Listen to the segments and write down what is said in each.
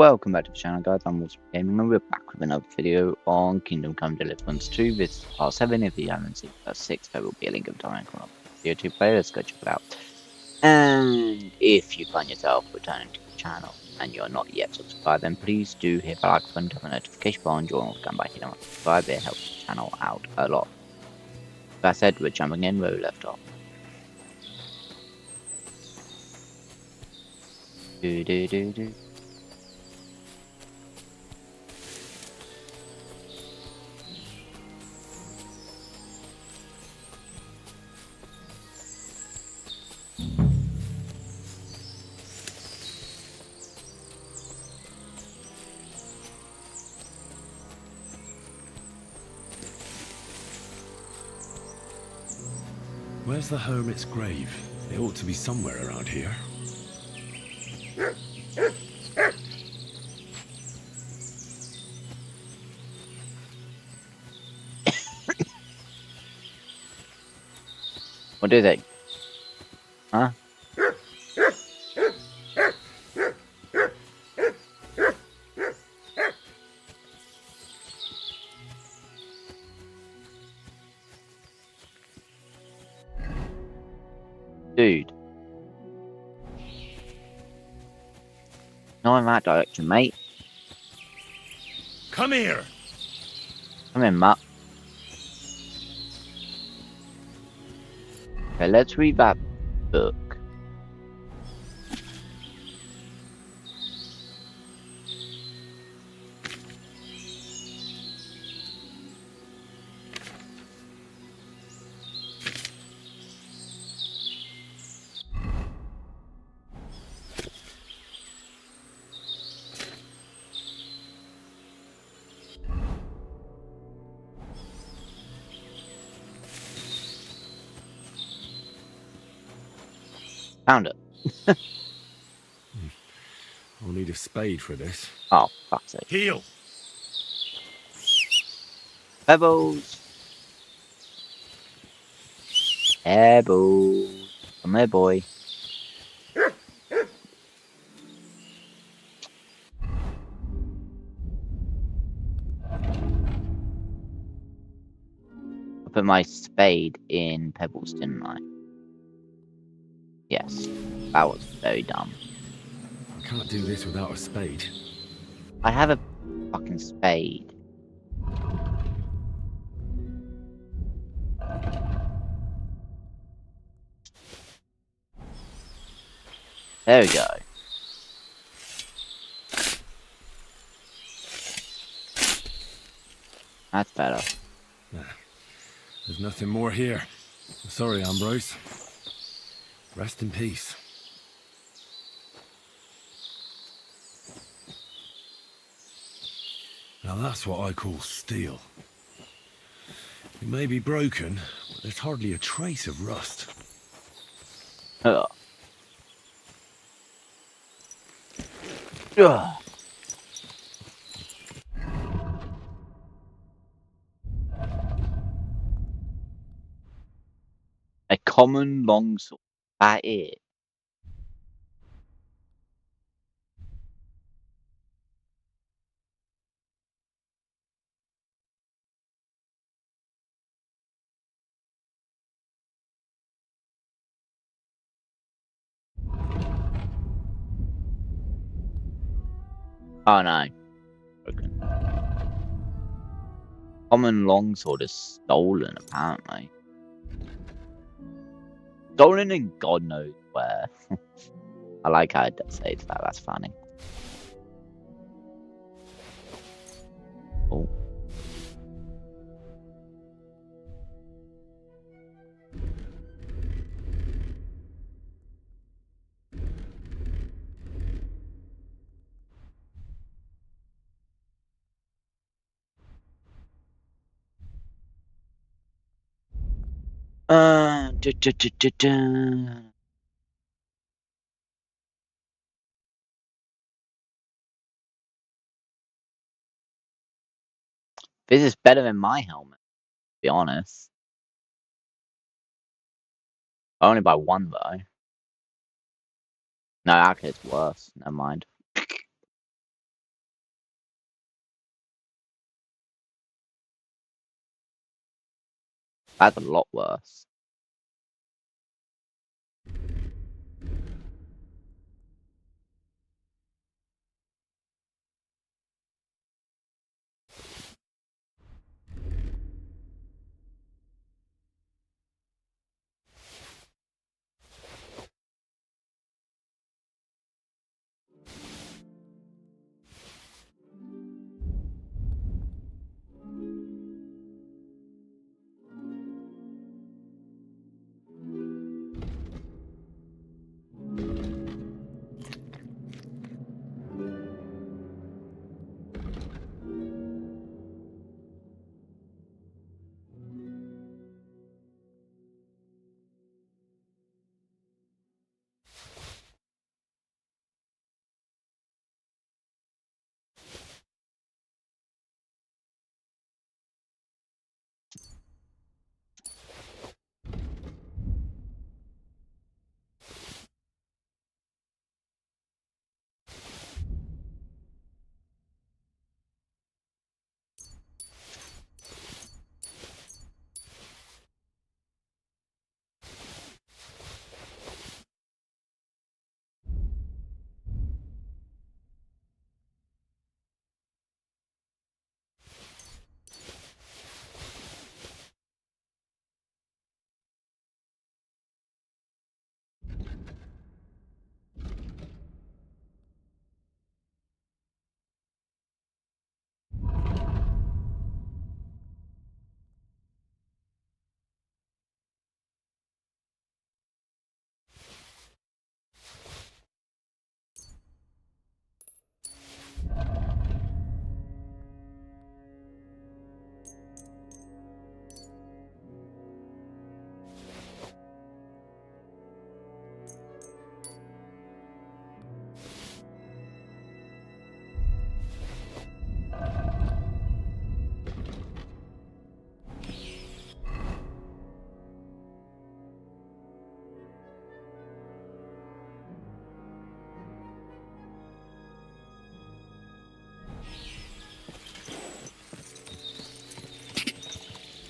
Welcome back to the channel, guys. I'm WolfsbaneGaming and we're back with another video on Kingdom Come Deliverance 2. This is part 7. If you haven't seen part 6, there will be a link in the description on the video to play. Let's go check it out. And if you find yourself returning to the channel and you're not yet subscribed, then please do hit the like button, turn on the notification bar, and join WolfsbaneGaming by hitting subscribe. It helps the channel out a lot. That said, we're jumping in where we left off. Do. Where's the hermit's grave? It ought to be somewhere around here. What do they? Huh? Dude. Not in that direction, mate. Come here! Come in, Matt. Okay, let's read that book. Found it. I'll need a spade for this. Oh, fuck's sake. Heal! Pebbles. Pebbles. Come here, boy. I put my spade in Pebbles, didn't I? Yes. That was very dumb. I can't do this without a spade. I have a fucking spade. There we go. That's better. There's nothing more here. Sorry, Ambrose. Rest in peace. Now that's what I call steel. It may be broken, but there's hardly a trace of rust. Ugh. Ugh. A common longsword. That is. Oh no. Broken. Common longsword is stolen, apparently. Stolen in God knows where. I like how it says that. That's funny. Oh. Da, da, da, da, da. This is better than my helmet, to be honest. Only by one though. No, actually it's worse. Never mind. That's a lot worse.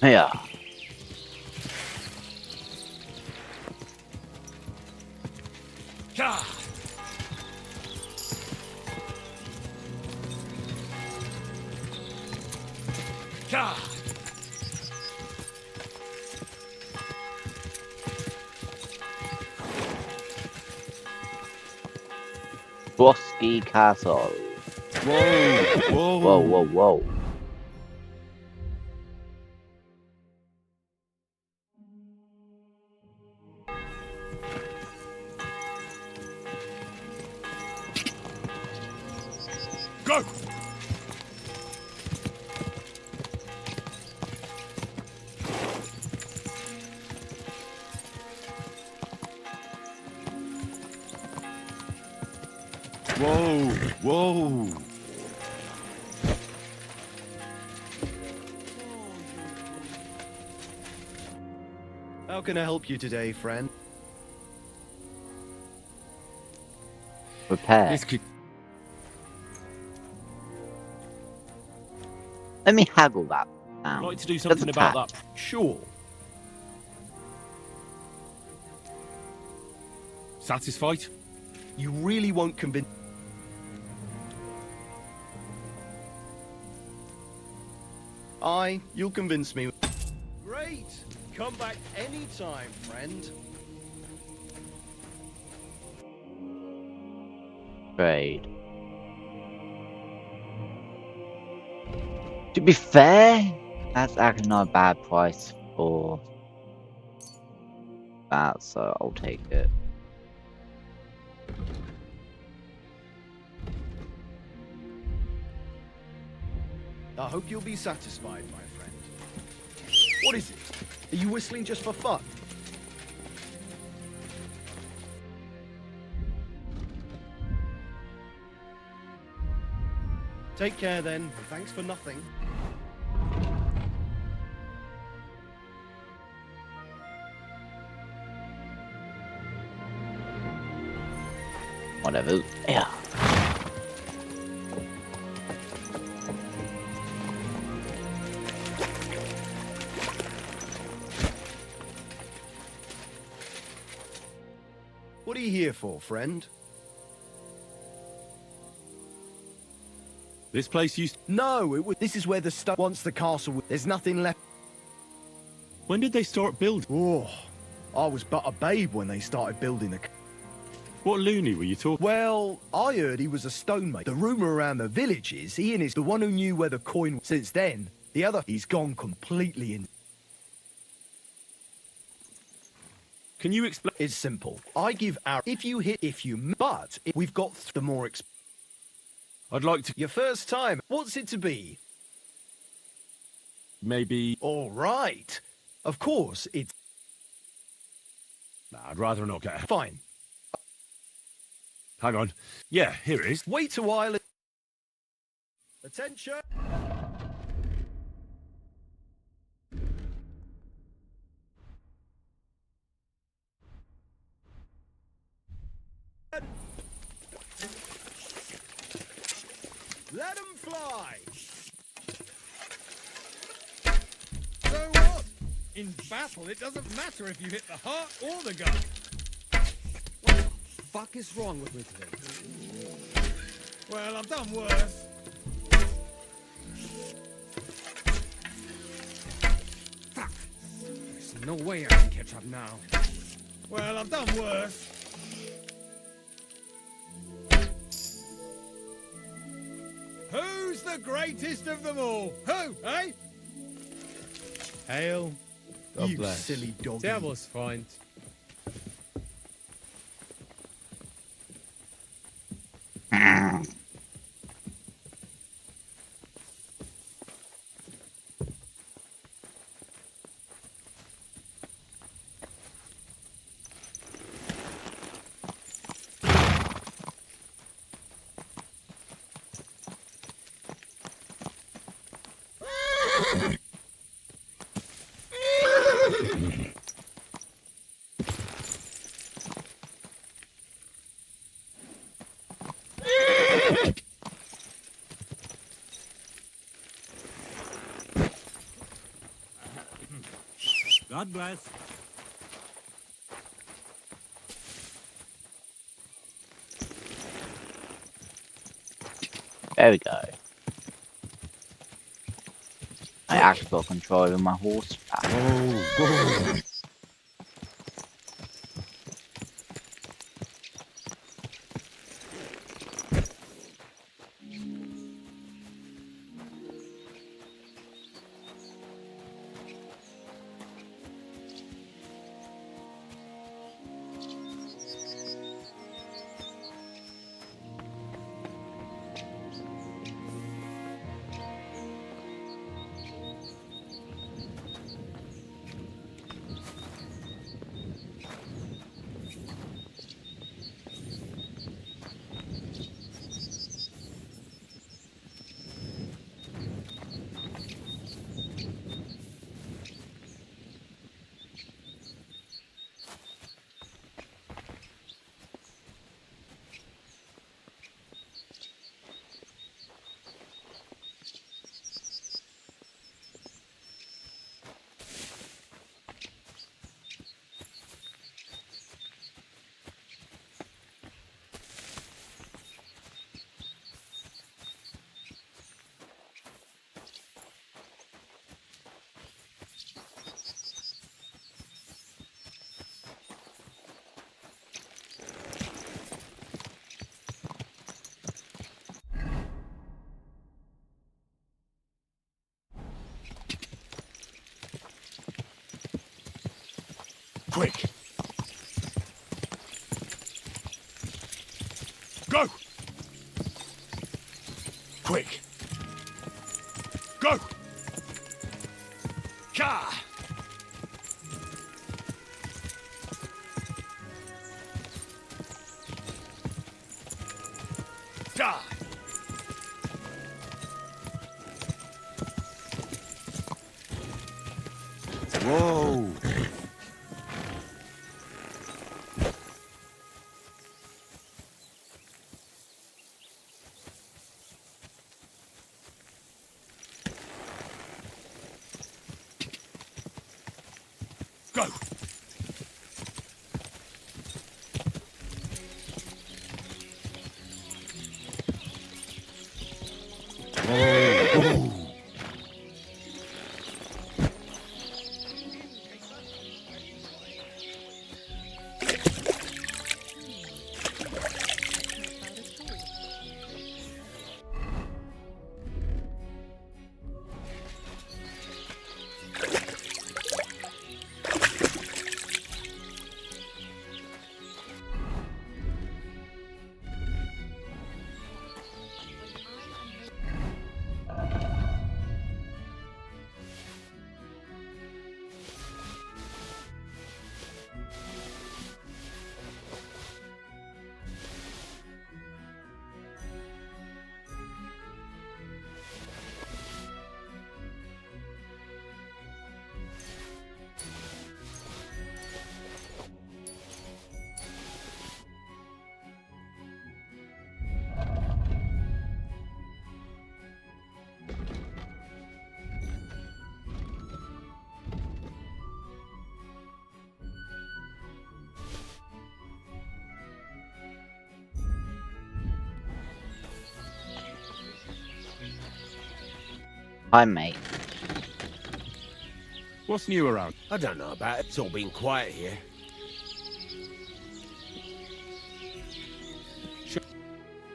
Yeah. Gah! Gah! Bosky Castle. Whoa! Whoa, whoa, whoa. Go! Whoa! Whoa! How can I help you today, friend? Repair. This could... Let me haggle that down. I'd like to do Just something a about tad. that. Sure. Satisfied? You really won't convince... You'll convince me. Great! Come back anytime, friend. Trade. To be fair, that's actually not a bad price for that, so I'll take it. I hope you'll be satisfied, my friend. What is it? Are you whistling just for fun? Take care then, and thanks for nothing. Whatever. Yeah. What are you here for, friend? This place used... No, this is where the stuff... Once the castle... There's nothing left. When did they start building? Oh, I was but a babe when they started building the... What loony were you talking? Well, I heard he was a stonemason. The rumour around the village is he and is the one who knew where the coin... Since then, the other... He's gone completely in... Can you explain? It's simple. I give out... If you hit... If you... But we've got the more... I'd like to... Your first time. What's it to be? Maybe... All right. Of course, it's... Nah, I'd rather not get... Fine. Hang on. Yeah, here it is. Wait a while. Attention. Let 'em fly. So what? In battle, it doesn't matter if you hit the heart or the gun. What the fuck is wrong with me today? Well, I've done worse. Fuck! There's no way I can catch up now. Well, I've done worse. Who's the greatest of them all? Who, eh? Hail. You silly dog. Servus, Freund. God bless. There we go. I actually got control of my horse back. Oh, quick. Go. Quick. Go. Ka. Da. Whoa. Go. Hi, mate. What's new around? I don't know about it. It's all been quiet here.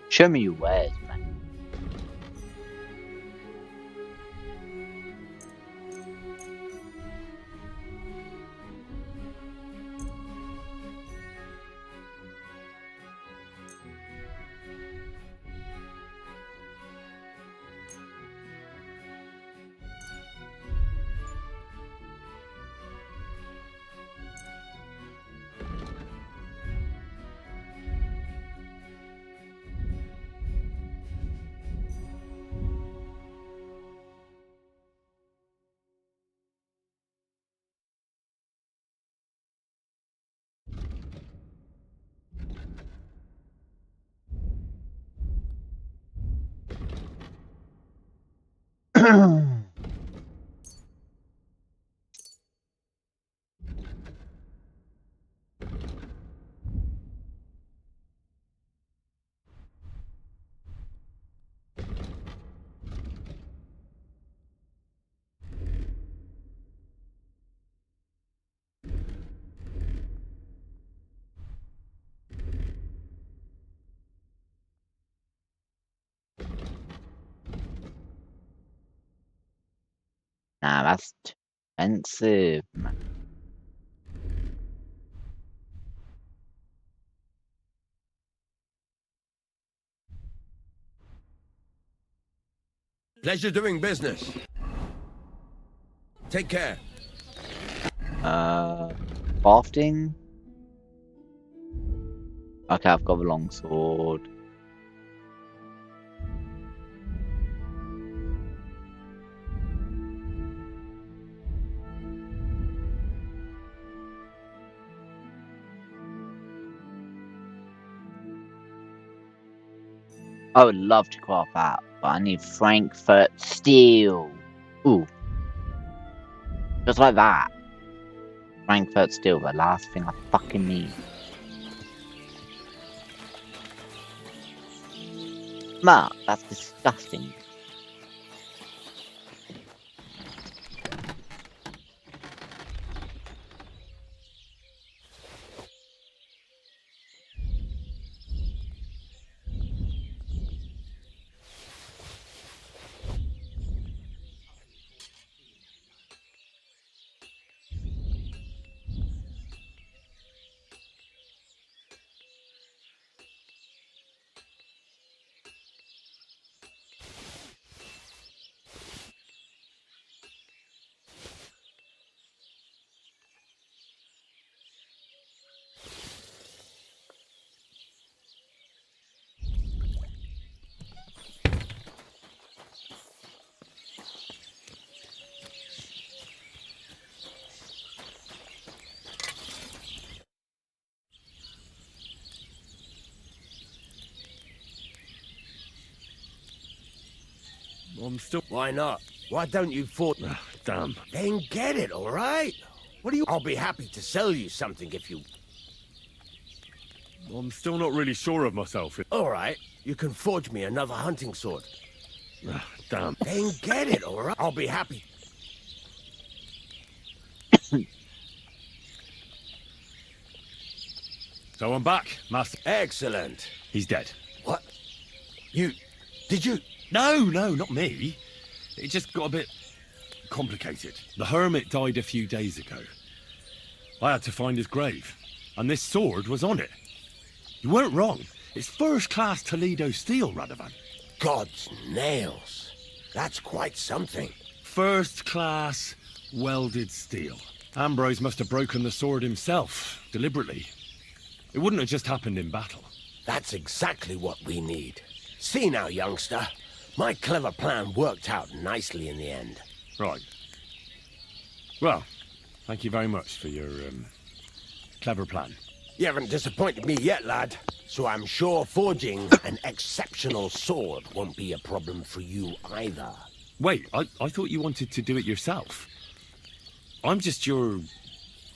Show me your wares, man. Nah, that's too expensive, man. Pleasure doing business. Take care. Crafting? Okay, I've got the long sword. I would love to craft that, but I need Frankfurt steel. Ooh. Just like that. Frankfurt steel, the last thing I fucking need. Mark, that's disgusting. I'm still... Why not? Why don't you forge? Ah, damn. Then get it, all right? What do you... I'll be happy to sell you something if you... I'm still not really sure of myself. All right, you can forge me another hunting sword. Ah, damn. Then get it, all right? I'll be happy. So I'm back, Master. Excellent. He's dead. What? You... Did you... No, not me. It just got a bit complicated. The hermit died a few days ago. I had to find his grave, and this sword was on it. You weren't wrong. It's first-class Toledo steel, Radovan. God's nails. That's quite something. First-class welded steel. Ambrose must have broken the sword himself, deliberately. It wouldn't have just happened in battle. That's exactly what we need. See now, youngster. My clever plan worked out nicely in the end. Right. Well, thank you very much for your, clever plan. You haven't disappointed me yet, lad. So I'm sure forging an exceptional sword won't be a problem for you either. Wait, I thought you wanted to do it yourself. I'm just your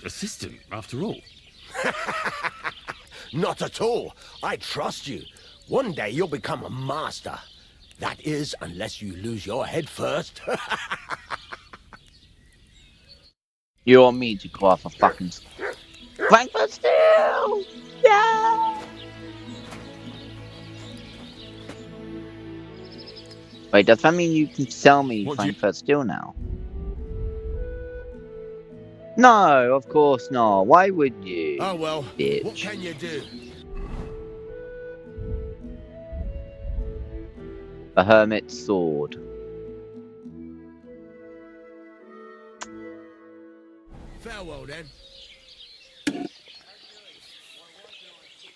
assistant, after all. Not at all. I trust you. One day you'll become a master. That is, unless you lose your head first. You want me to go off a fucking Frankfurt Steel? Yeah! Wait, does that mean you can sell me What do you... Frankfurt Steel now? No, of course not. Why would you? Oh well, what Bitch. can you do? A hermit's sword. Farewell then.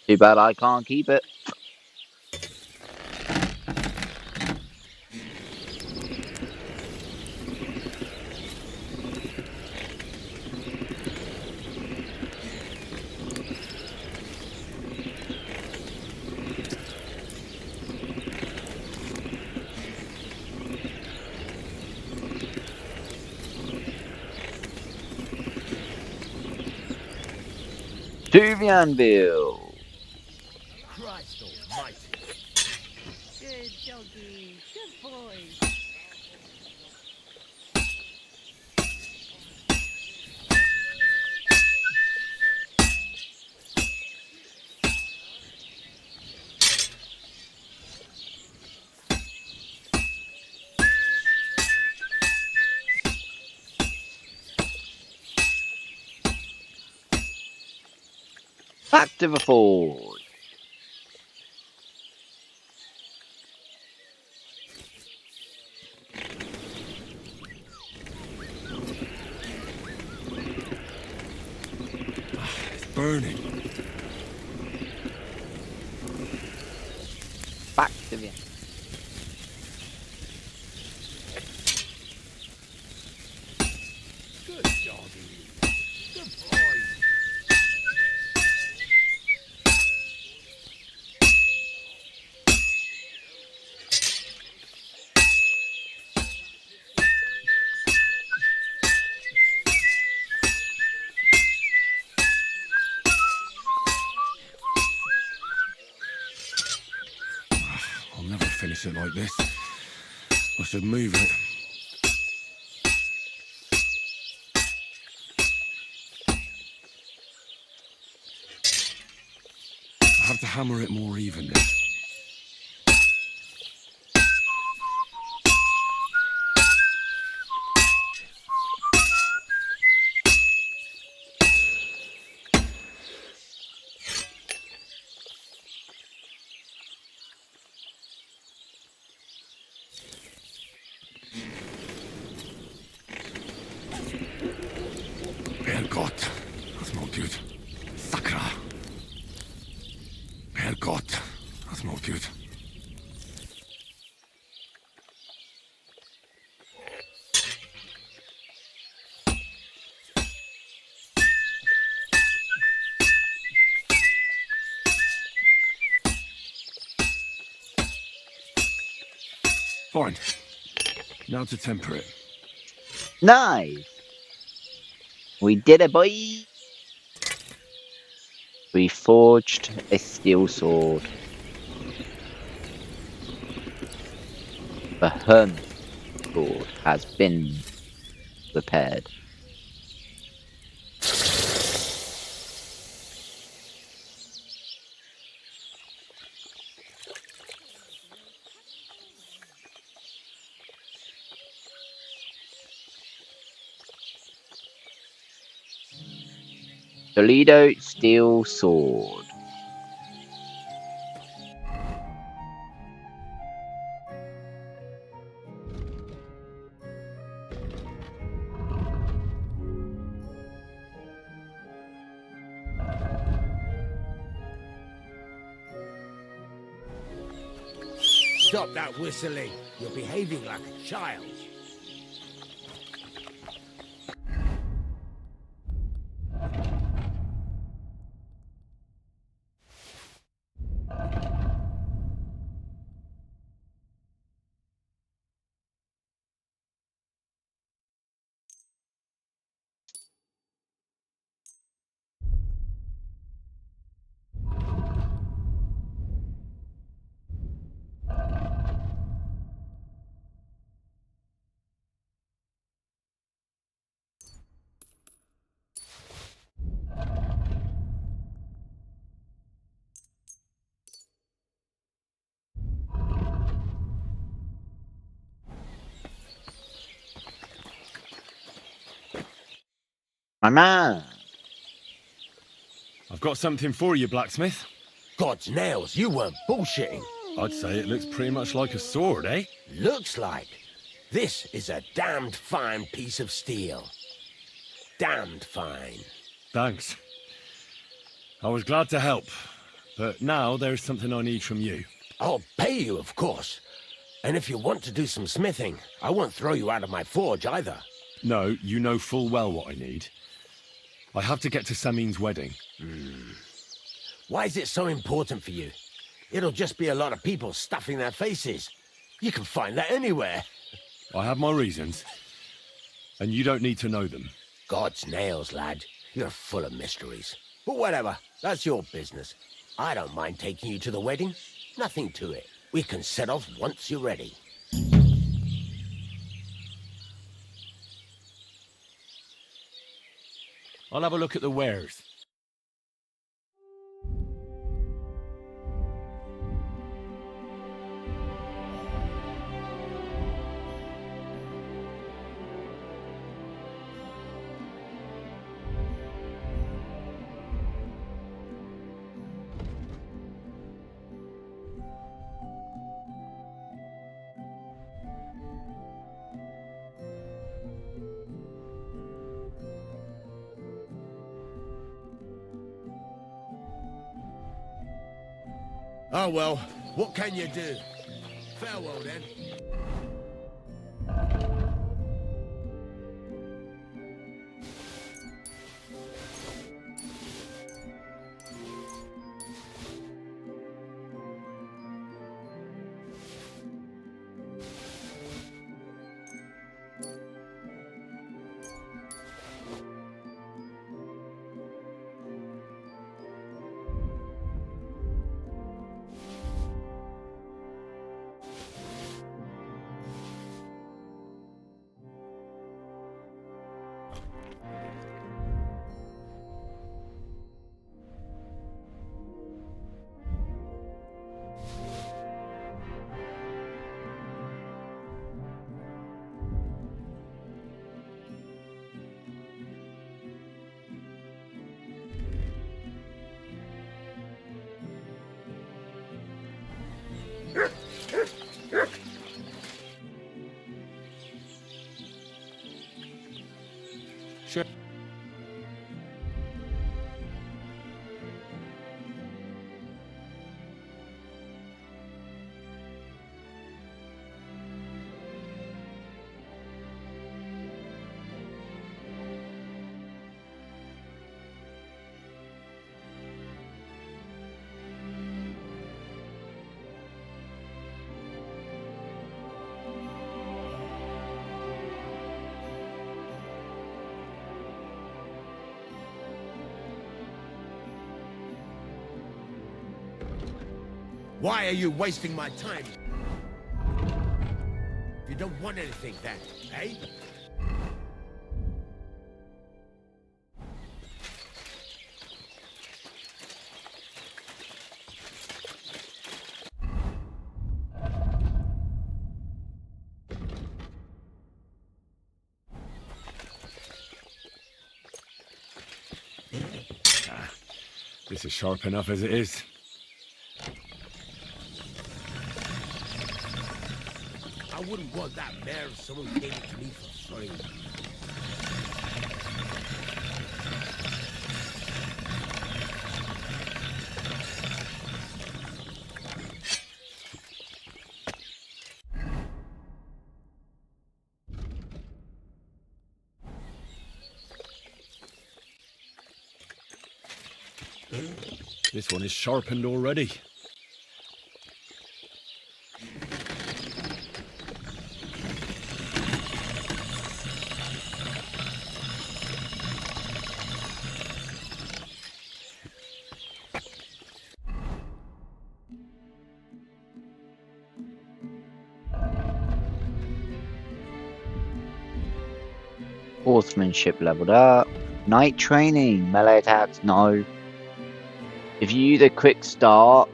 Too bad I can't keep it. To the anvil. Christ almighty. Good doggy. Good boy. Back to the forge. It's burning. Back to the Good doggy. Good boy. I'll never finish it like this. I should move it. I have to hammer it more evenly. Herrgott, that's not good. Sakra. Herrgott, that's not good. Fine. Now to temper it. Nice. We did it, boy. We forged a steel sword. The hermit sword has been repaired. Toledo steel sword. Stop that whistling. You're behaving like a child. My man. I've got something for you, blacksmith. God's nails, you weren't bullshitting. I'd say it looks pretty much like a sword, eh? Looks like. This is a damned fine piece of steel. Damned fine. Thanks. I was glad to help, but now there's something I need from you. I'll pay you, of course. And if you want to do some smithing, I won't throw you out of my forge either. No, you know full well what I need. I have to get to Semine's wedding. Why is it so important for you? It'll just be a lot of people stuffing their faces. You can find that anywhere. I have my reasons, and you don't need to know them. God's nails, lad. You're full of mysteries. But whatever, that's your business. I don't mind taking you to the wedding. Nothing to it. We can set off once you're ready. I'll have a look at the wares. Oh well, what can you do? Farewell then. Sure. Why are you wasting my time? You don't want anything then, eh? This is sharp enough as it is. I wouldn't want that mare if someone gave it to me for free. This one is sharpened already. Horsemanship leveled up. Night training. Melee attacks, no. If you use a quick start,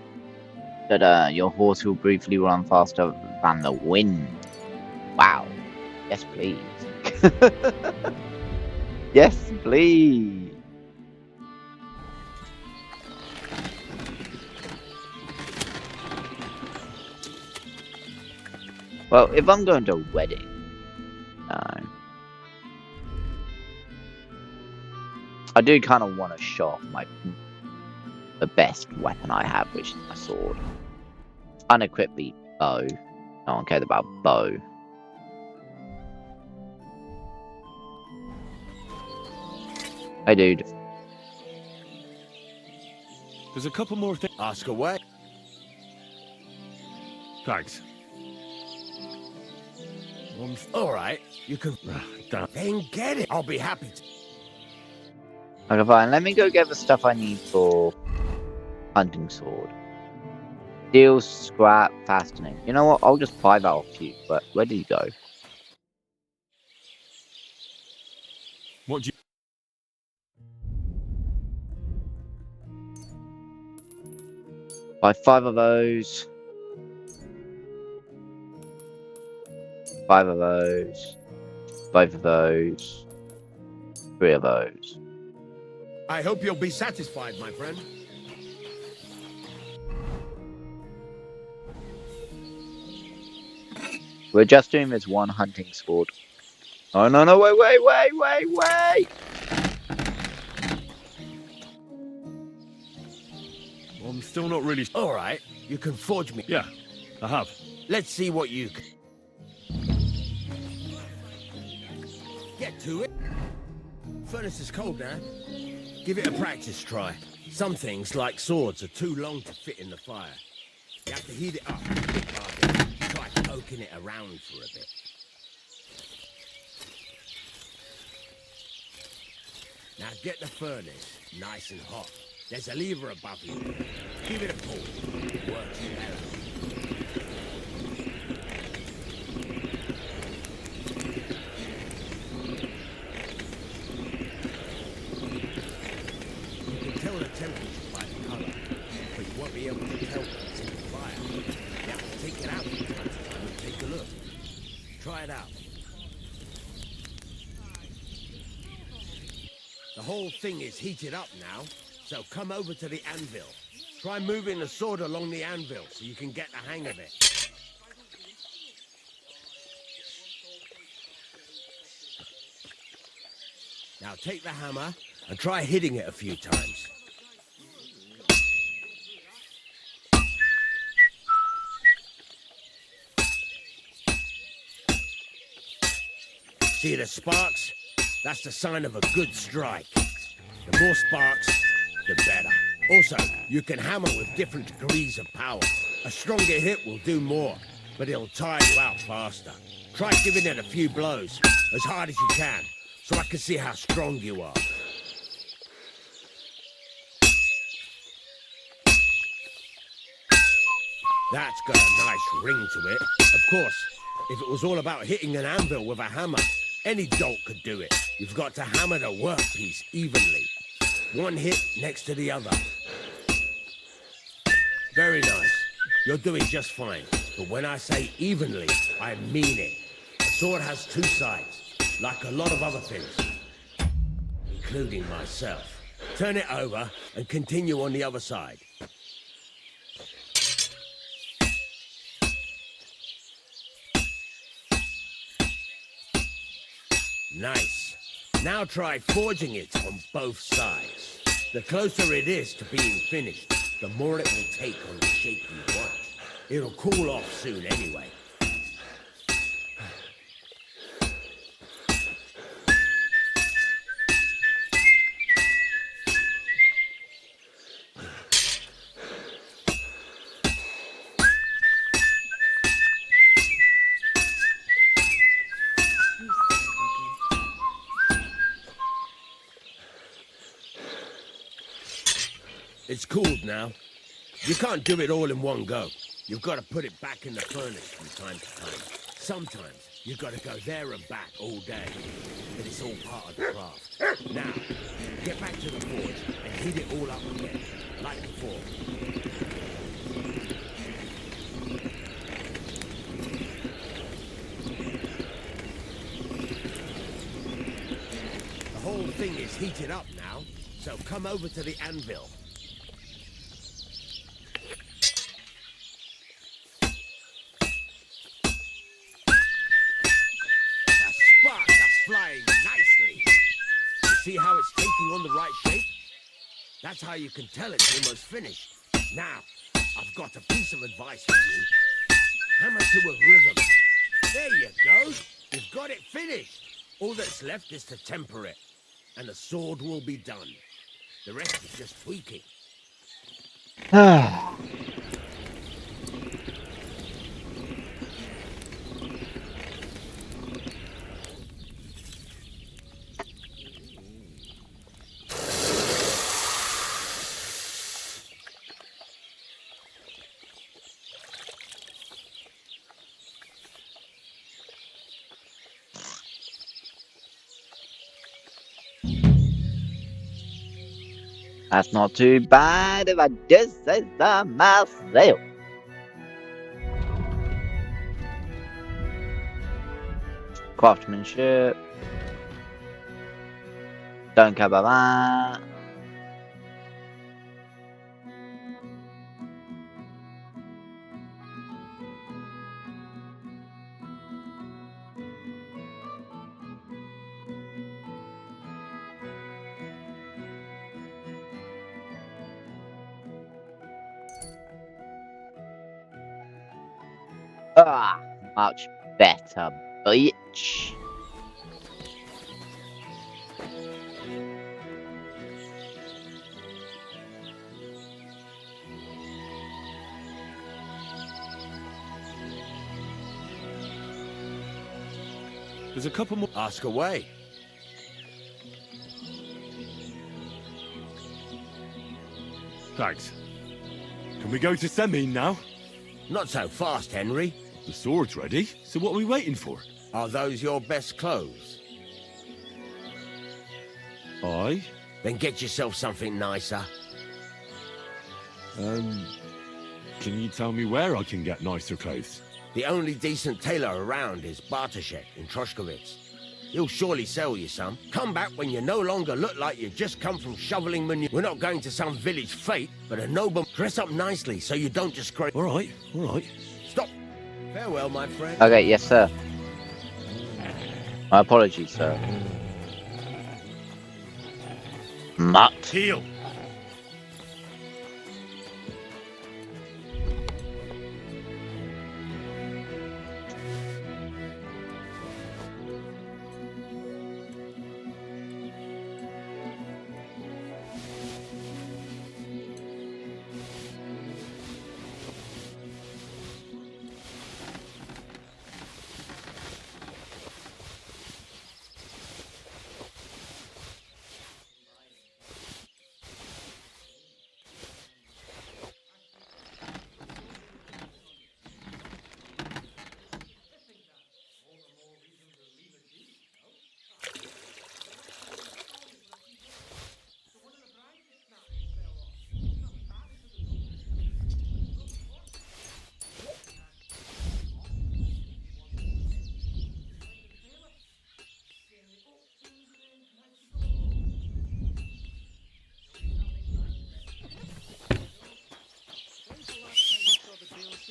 that your horse will briefly run faster than the wind. Wow. Yes, please. Yes, please. Well, if I'm going to a wedding, I do kind of want to show off the best weapon I have, which is my sword. Unequipped the bow. No one cares about bow. Hey, dude. There's a couple more things. Ask away. Thanks. All right, you can Damn. then get it. I'll be happy to. Okay, fine. Let me go get the stuff I need for hunting sword. Steel, scrap, fastening. You know what? I'll just buy that off you. But where did you go? What do you... Buy 5 of those. 5 of those. 5 of those. 3 of those. I hope you'll be satisfied, my friend. We're just doing this one hunting sword. Oh, no, no, wait. I'm still not really... All right, you can forge me. Yeah, I have. Let's see what you can. Get to it. Furnace is cold now. Give it a practice try. Some things, like swords, are too long to fit in the fire. You have to heat it up. Try poking it around for a bit. Now get the furnace nice and hot. There's a lever above you. Give it a pull. It works better. You can tell the temperature by the colour, but you won't be able to tell when it's in the fire. You have to take it out from time to time and take a look. Try it out. The whole thing is heated up now, so come over to the anvil. Try moving the sword along the anvil so you can get the hang of it. Now take the hammer and try hitting it a few times. See the sparks? That's the sign of a good strike. The more sparks, the better. Also, you can hammer with different degrees of power. A stronger hit will do more, but it'll tire you out faster. Try giving it a few blows, as hard as you can, so I can see how strong you are. That's got a nice ring to it. Of course, if it was all about hitting an anvil with a hammer, any dolt could do it. You've got to hammer the workpiece evenly. One hit next to the other. Very nice. You're doing just fine. But when I say evenly, I mean it. A sword has two sides, like a lot of other things, including myself. Turn it over and continue on the other side. Nice. Now try forging it on both sides. The closer it is to being finished, the more it will take on the shape you want. It'll cool off soon anyway. It's cooled now. You can't do it all in one go. You've got to put it back in the furnace from time to time. Sometimes you've got to go there and back all day. But it's all part of the craft. Now, get back to the forge and heat it all up again, like before. The whole heated up now, so come over to the anvil. The sparks are flying nicely. You see how it's taking on the right shape? That's how you can tell it's almost finished. Now, I've got a piece of advice for you. Hammer to a rhythm. There you go. You've got it finished. All that's left is to temper it, and the sword will be done. The rest is just tweaking. That's not too bad if I just say so myself. Craftsmanship. Don't care about that. Ah, much better, bitch. There's a couple more. Ask away. Thanks. Can we go to Semine now? Not so fast, Henry. The sword's ready, so what are we waiting for? Are those your best clothes? Aye. Then get yourself something nicer. Can you tell me where I can get nicer clothes? The only decent tailor around is Bartoszek in Troszkowitz. He'll surely sell you some. Come back when you no longer look like you've just come from shoveling manure. We're not going to some village fete, but a noble. Dress up nicely so you don't just scrape. All right, all right. Stop. Farewell, my friend. Okay, yes, sir. My apologies, sir. Mutt. Heel.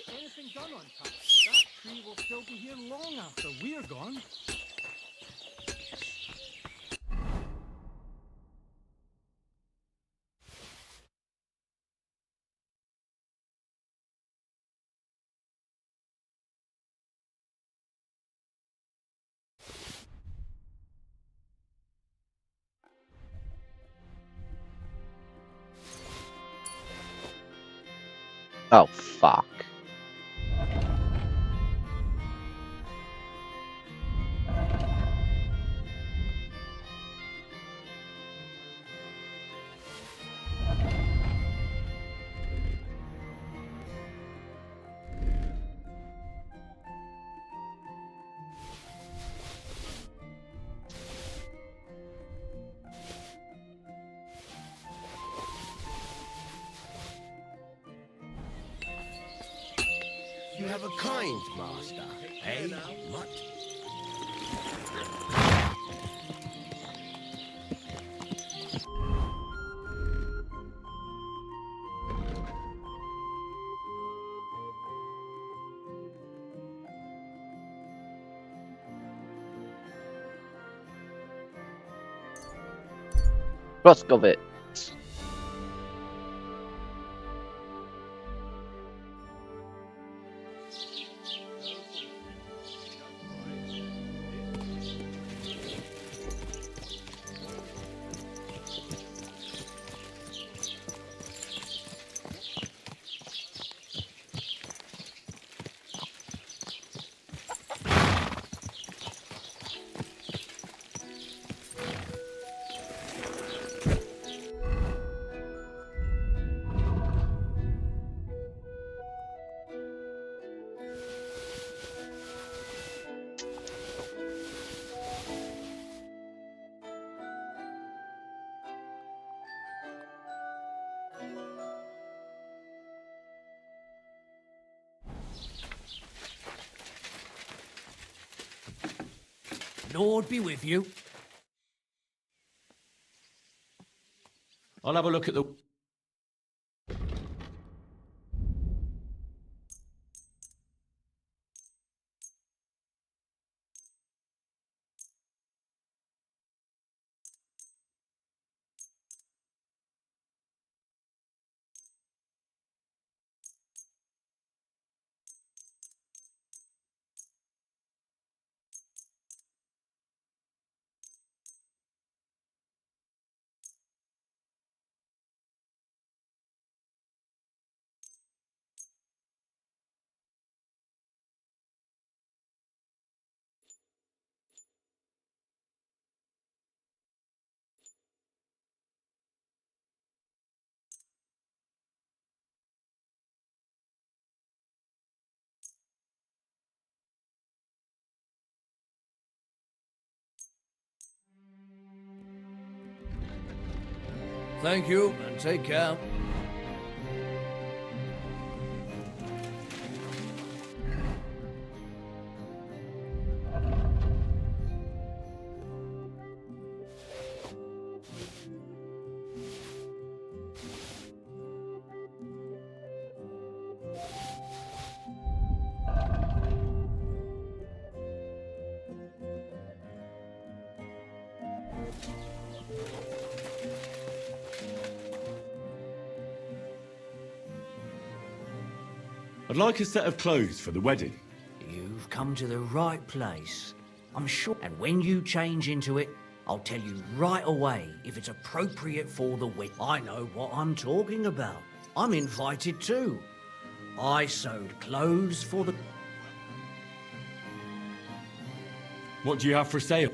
Anything done on top? That tree will still be here long after we're gone. Oh, fuck. You have a kind master, eh, Mutt? Rusk of it. Lord be with you. I'll have a look at the... Thank you, and take care. I'd like a set of clothes for the wedding. You've come to the right place. I'm sure. And when you change into it, I'll tell you right away if it's appropriate for the wedding. I know what I'm talking about. I'm invited too. I sewed clothes for the... What do you have for sale?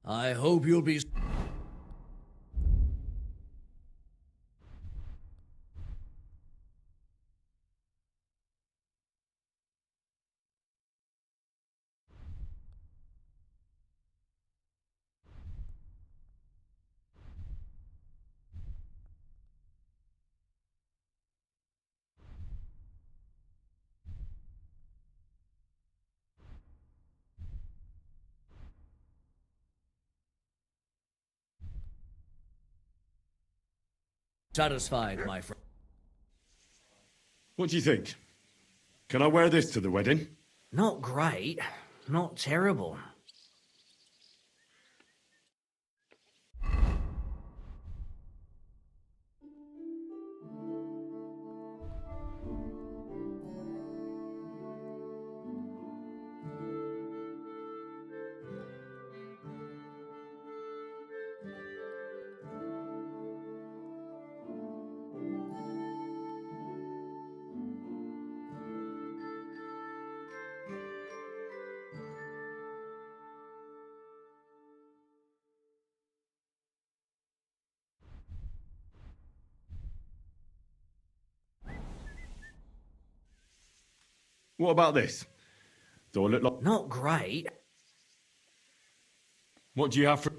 I hope you'll be... Satisfied, my friend. What do you think? Can I wear this to the wedding? Not great, not terrible. What about this? Do I look like... Not great. What do you have for...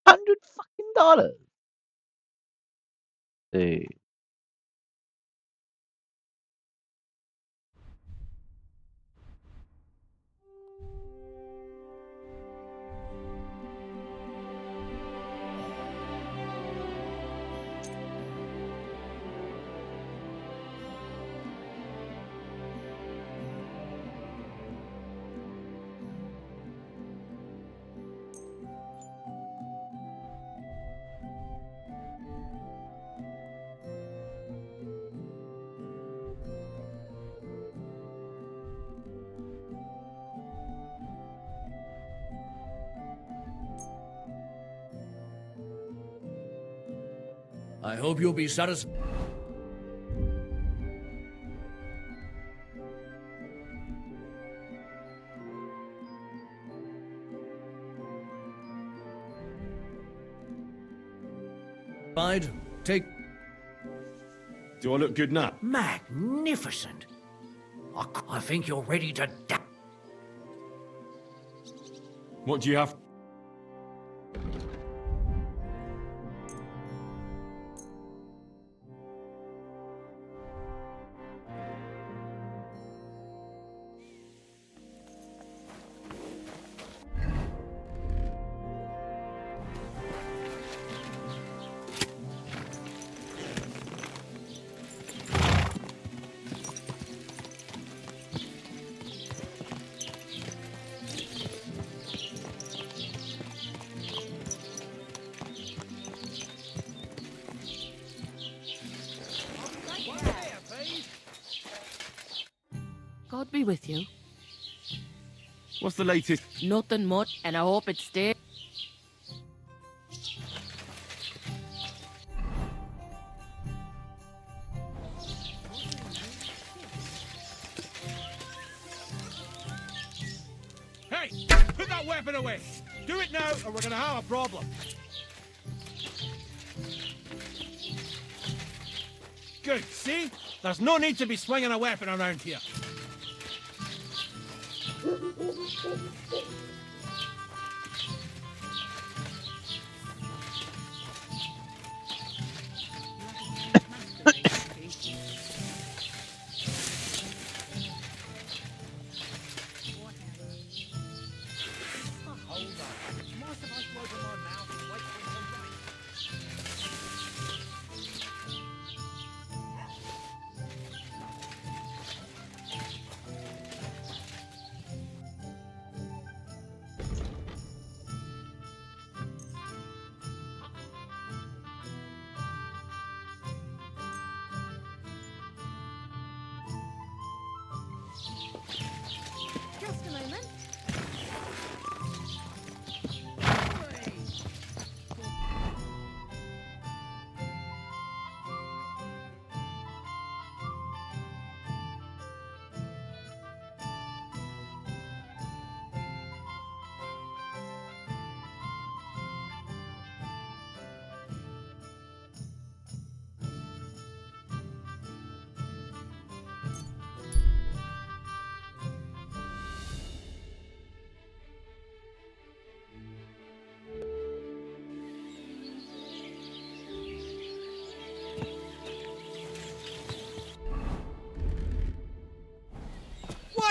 $100 fucking. Dude. I hope you'll be satisfied. Take Do I look good now? magnificent. I think you're ready to die. What do you have... God be with you. What's the latest? Nothing much, and I hope it stays. Hey, put that weapon away. Do it now, or we're gonna have a problem. Good, see? There's no need to be swinging a weapon around here.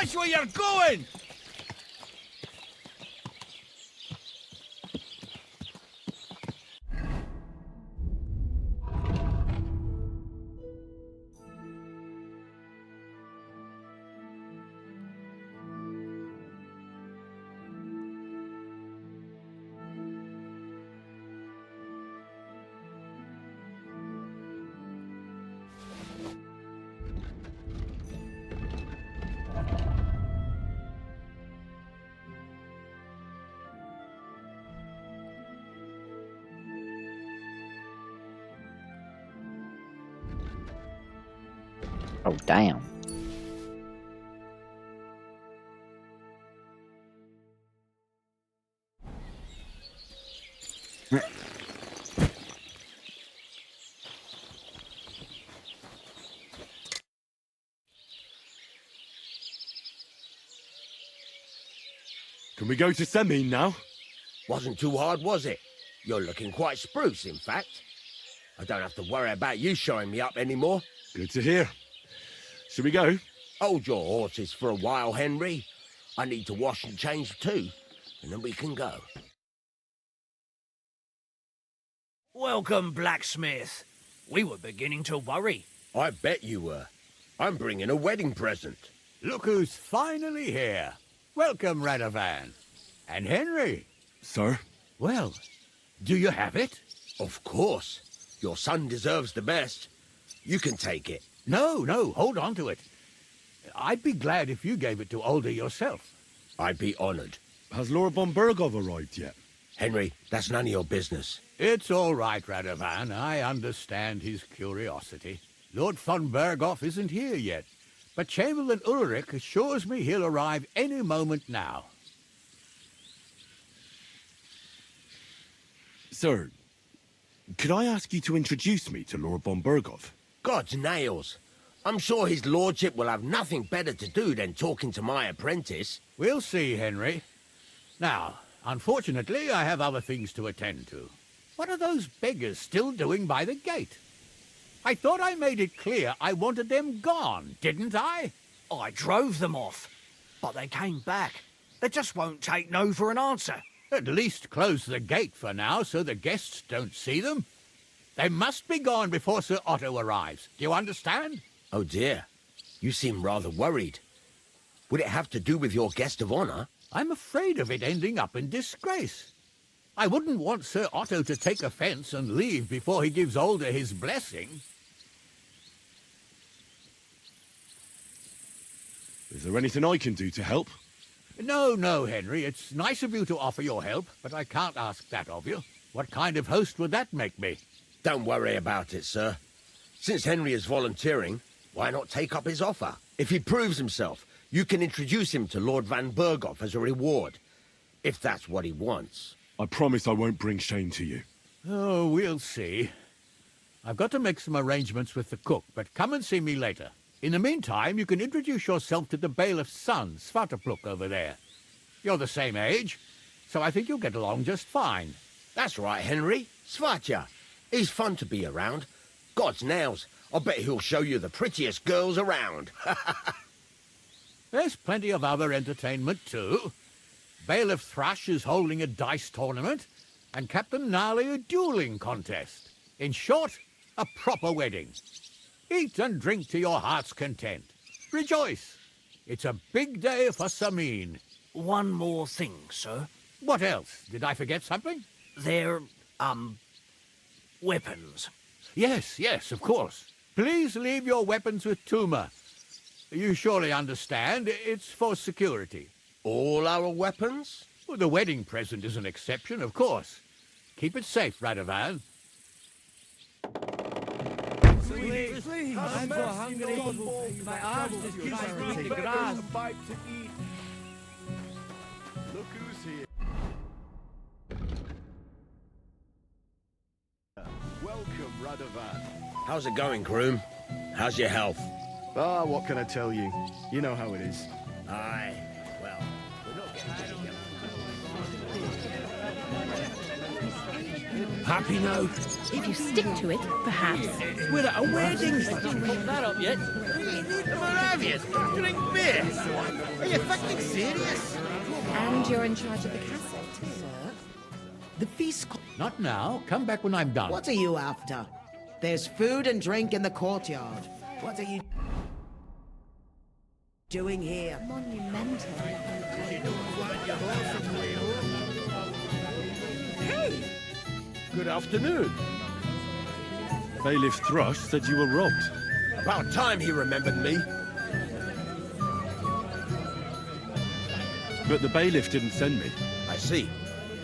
Watch where you're going! Oh, damn. Can we go to Semine now? Wasn't too hard, was it? You're looking quite spruce, in fact. I don't have to worry about you showing me up anymore. Good to hear. Shall we go? Hold your horses for a while, Henry. I need to wash and change too, and then we can go. Welcome, blacksmith. We were beginning to worry. I bet you were. I'm bringing a wedding present. Look who's finally here. Welcome, Radovan. And Henry. Sir? Well, do you have it? Of course. Your son deserves the best. You can take it. No, hold on to it. I'd be glad if you gave it to Alder yourself. I'd be honored. Has Lord von Bergov arrived yet? Henry, that's none of your business. It's all right, Radovan. I understand his curiosity. Lord von Bergov isn't here yet, but Chamberlain Ulrich assures me he'll arrive any moment now. Sir, could I ask you to introduce me to Lord von Bergov? God's nails. I'm sure his lordship will have nothing better to do than talking to my apprentice. We'll see, Henry. Now, unfortunately, I have other things to attend to. What are those beggars still doing by the gate? I thought I made it clear I wanted them gone, didn't I? I drove them off, but they came back. They just won't take no for an answer. At least close the gate for now so the guests don't see them. They must be gone before Sir Otto arrives. Do you understand? Oh dear. You seem rather worried. Would it have to do with your guest of honor? I'm afraid of it ending up in disgrace. I wouldn't want Sir Otto to take offense and leave before he gives Alder his blessing. Is there anything I can do to help? No, Henry. It's nice of you to offer your help, but I can't ask that of you. What kind of host would that make me? Don't worry about it, sir. Since Henry is volunteering, why not take up his offer? If he proves himself, you can introduce him to Lord Van Berghoff as a reward, if that's what he wants. I promise I won't bring shame to you. Oh, we'll see. I've got to make some arrangements with the cook, but come and see me later. In the meantime, you can introduce yourself to the bailiff's son, Svartapluk, over there. You're the same age, so I think you'll get along just fine. That's right, Henry. Svatja. He's fun to be around. God's nails. I bet he'll show you the prettiest girls around. There's plenty of other entertainment, too. Bailiff Thrush is holding a dice tournament, and Captain Gnarly a dueling contest. In short, a proper wedding. Eat and drink to your heart's content. Rejoice. It's a big day for Semine. One more thing, sir. What else? Did I forget something? They're, weapons. Yes, of course. Please leave your weapons with Tuma. You surely understand, it's for security. All our weapons? Well, the wedding present is an exception, of course. Keep it safe, Radovan. Please. I'm so hungry. My arms just keep eating grass. Look who's here. Welcome, Radovan. How's it going, groom? How's your health? Ah, what can I tell you? You know how it is. Aye, well, we're not getting together. Happy note? If you stick to it, perhaps. We're at a wedding. That up yet? Moravian, drink beer. Are you fucking serious? And you're in charge of the castle, too. Sir, the feast... Not now. Come back when I'm done. What are you after? There's food and drink in the courtyard. What are you doing here? Monumental. Hey! Good afternoon. Bailiff Thrush said you were robbed. About time he remembered me. But the bailiff didn't send me. I see.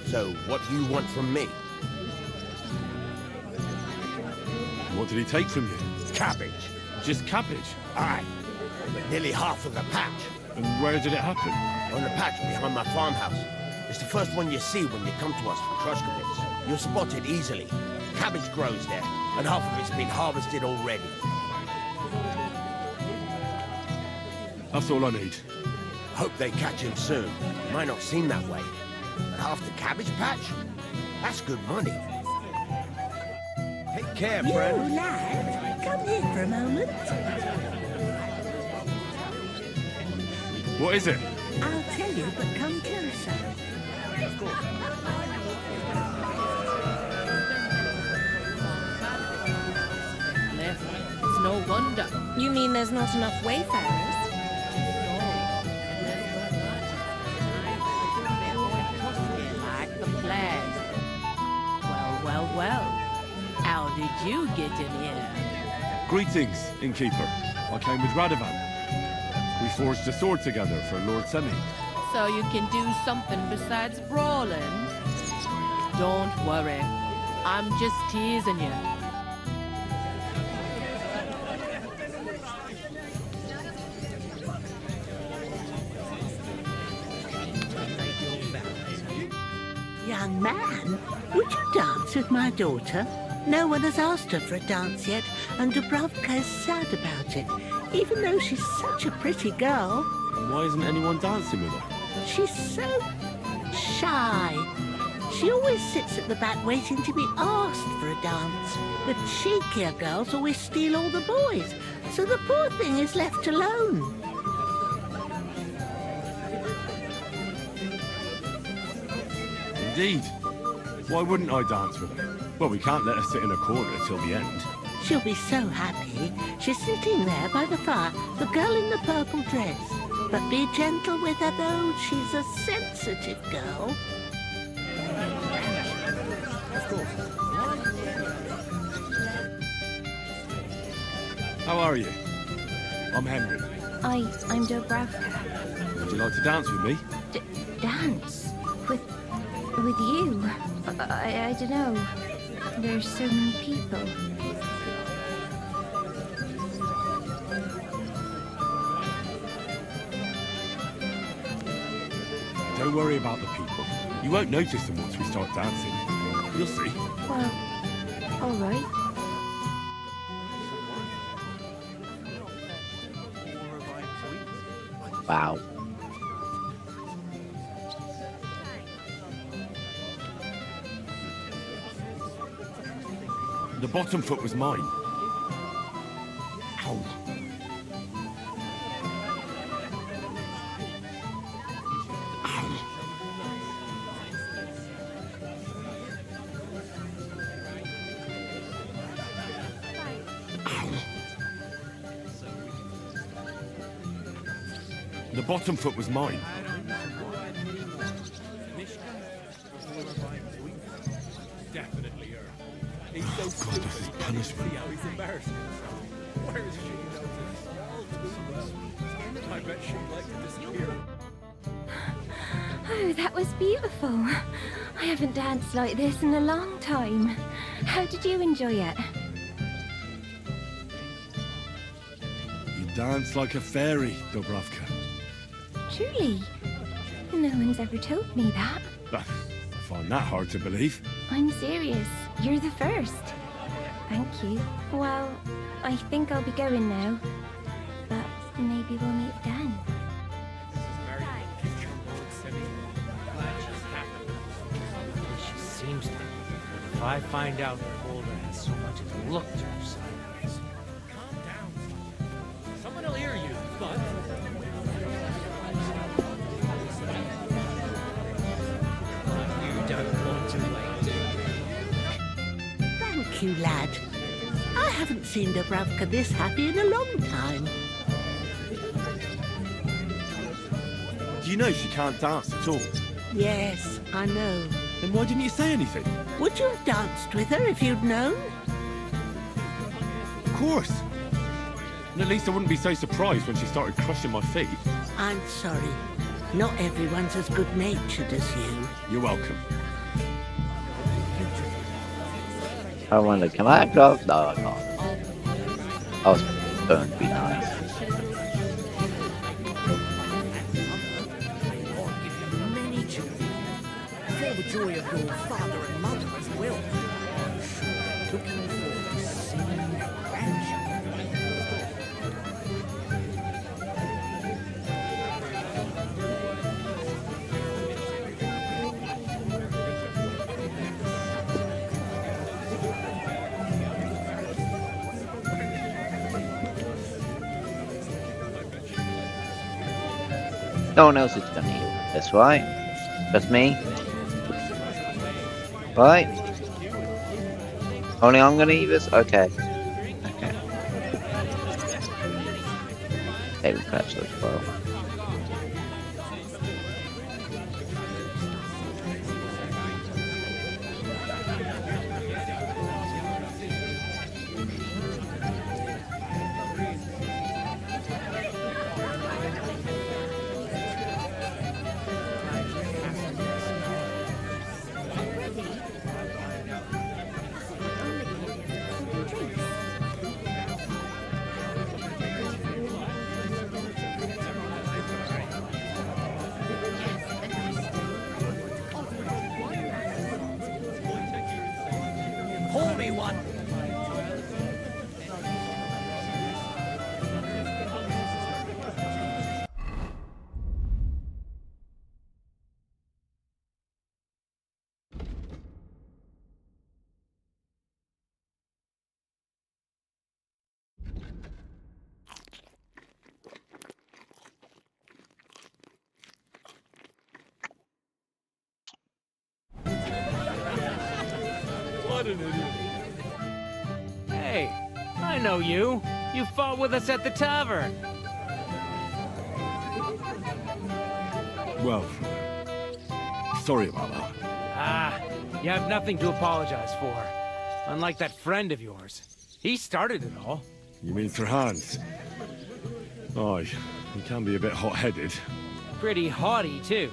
So, what do you want from me? What did he take from you? Cabbage. Just cabbage? Aye. But nearly half of the patch. And where did it happen? On the patch behind my farmhouse. It's the first one you see when you come to us for Trushkovitz. You'll spot it easily. Cabbage grows there, and half of it's been harvested already. That's all I need. Hope they catch him soon. Might not seem that way. But half the cabbage patch? That's good money. Take care, friend. lad, come here for a moment. What is it? I'll tell you, but come closer. It's no wonder. You mean there's not enough wayfarers? Like the plague. Well. How did you get in here? Greetings, innkeeper. I came with Radovan. We forged a sword together for Lord Semine. So you can do something besides brawling? Don't worry. I'm just teasing you. Young man, would you dance with my daughter? No one has asked her for a dance yet, and Dubrovka is sad about it, even though she's such a pretty girl. Why isn't anyone dancing with her? She's so shy. She always sits at the back waiting to be asked for a dance. The cheekier girls always steal all the boys, so the poor thing is left alone. Indeed. Why wouldn't I dance with her? Well, we can't let her sit in a corner till the end. She'll be so happy. She's sitting there by the fire, the girl in the purple dress. But be gentle with her, though. She's a sensitive girl. How are you? I'm Henry. I'm Dubrovka. Would you like to dance with me? Dance? With you? I don't know. There's so many people. Don't worry about the people. You won't notice them once we start dancing. You'll see. Well, all right. Wow. The bottom foot was mine. Ow. The bottom foot was mine. Definitely her. He's Oh, so God, this is punishment. See how he's embarrassing himself. Where is she noticed? I bet she'd like to disappear. Oh, that was beautiful. I haven't danced like this in a long time. How did you enjoy it? You dance like a fairy, Dubrovka. Truly? No one's ever told me that. I find that hard to believe. I'm serious. You're the first. Thank you. Well, I think I'll be going now. But maybe we'll meet then. She seems to be if I find out that Boulder has so much as looked at her sideways. Calm down. Someone will hear you, but... You don't want to wait, do you? Thank you, lad. I haven't seen Dubravka this happy in a long time. Do you know she can't dance at all? Yes, I know. Then why didn't you say anything? Would you have danced with her if you'd known? Of course. And at least I wouldn't be so surprised when she started crushing my feet. I'm sorry. Not everyone's as good-natured as you. You're welcome. I wonder, can I drop? No, I can't. I was going to be nice. Many children. For the joy of your father and mother as well. Looking forward to seeing your grandchildren. No one else is gonna eat this, right? Just me? Right? Only I'm gonna eat this? Okay. Okay. They will catch those well. Pour me one. What an idiot. Hey, I know you. You fought with us at the tavern. Well, sorry about that. Ah, you have nothing to apologize for. Unlike that friend of yours. He started it all. You mean Sir Hans? Aye, he can be a bit hot-headed. Pretty haughty, too.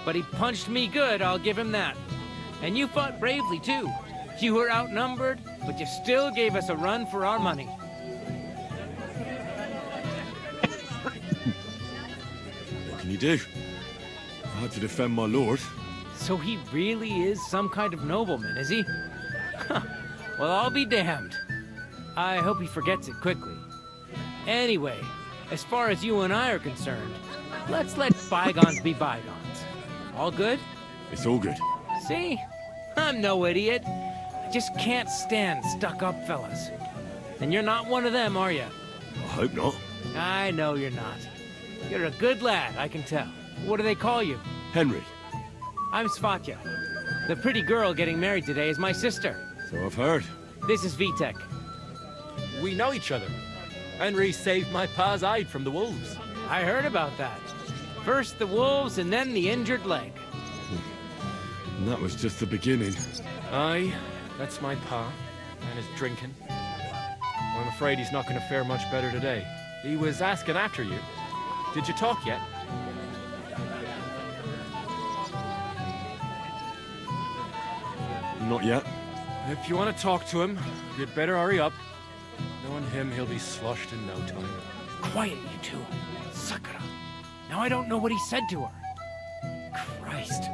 But he punched me good, I'll give him that. And you fought bravely, too. You were outnumbered, but you still gave us a run for our money. What can you do? I had to defend my lord. So he really is some kind of nobleman, is he? Huh. Well, I'll be damned. I hope he forgets it quickly. Anyway, as far as you and I are concerned, let's let bygones be bygones. All good? It's all good. See? I'm no idiot. I just can't stand stuck-up fellas. And you're not one of them, are you? I hope not. I know you're not. You're a good lad, I can tell. What do they call you? Henry. I'm Svatya. The pretty girl getting married today is my sister. So I've heard. This is Vitek. We know each other. Henry saved my pa's hide from the wolves. I heard about that. First the wolves and then the injured leg. And that was just the beginning. Aye, that's my pa, and his drinking. I'm afraid he's not going to fare much better today. He was asking after you. Did you talk yet? Not yet. If you want to talk to him, you'd better hurry up. Knowing him, he'll be sloshed in no time. Quiet, you two. Sakura. Now I don't know what he said to her. Christ.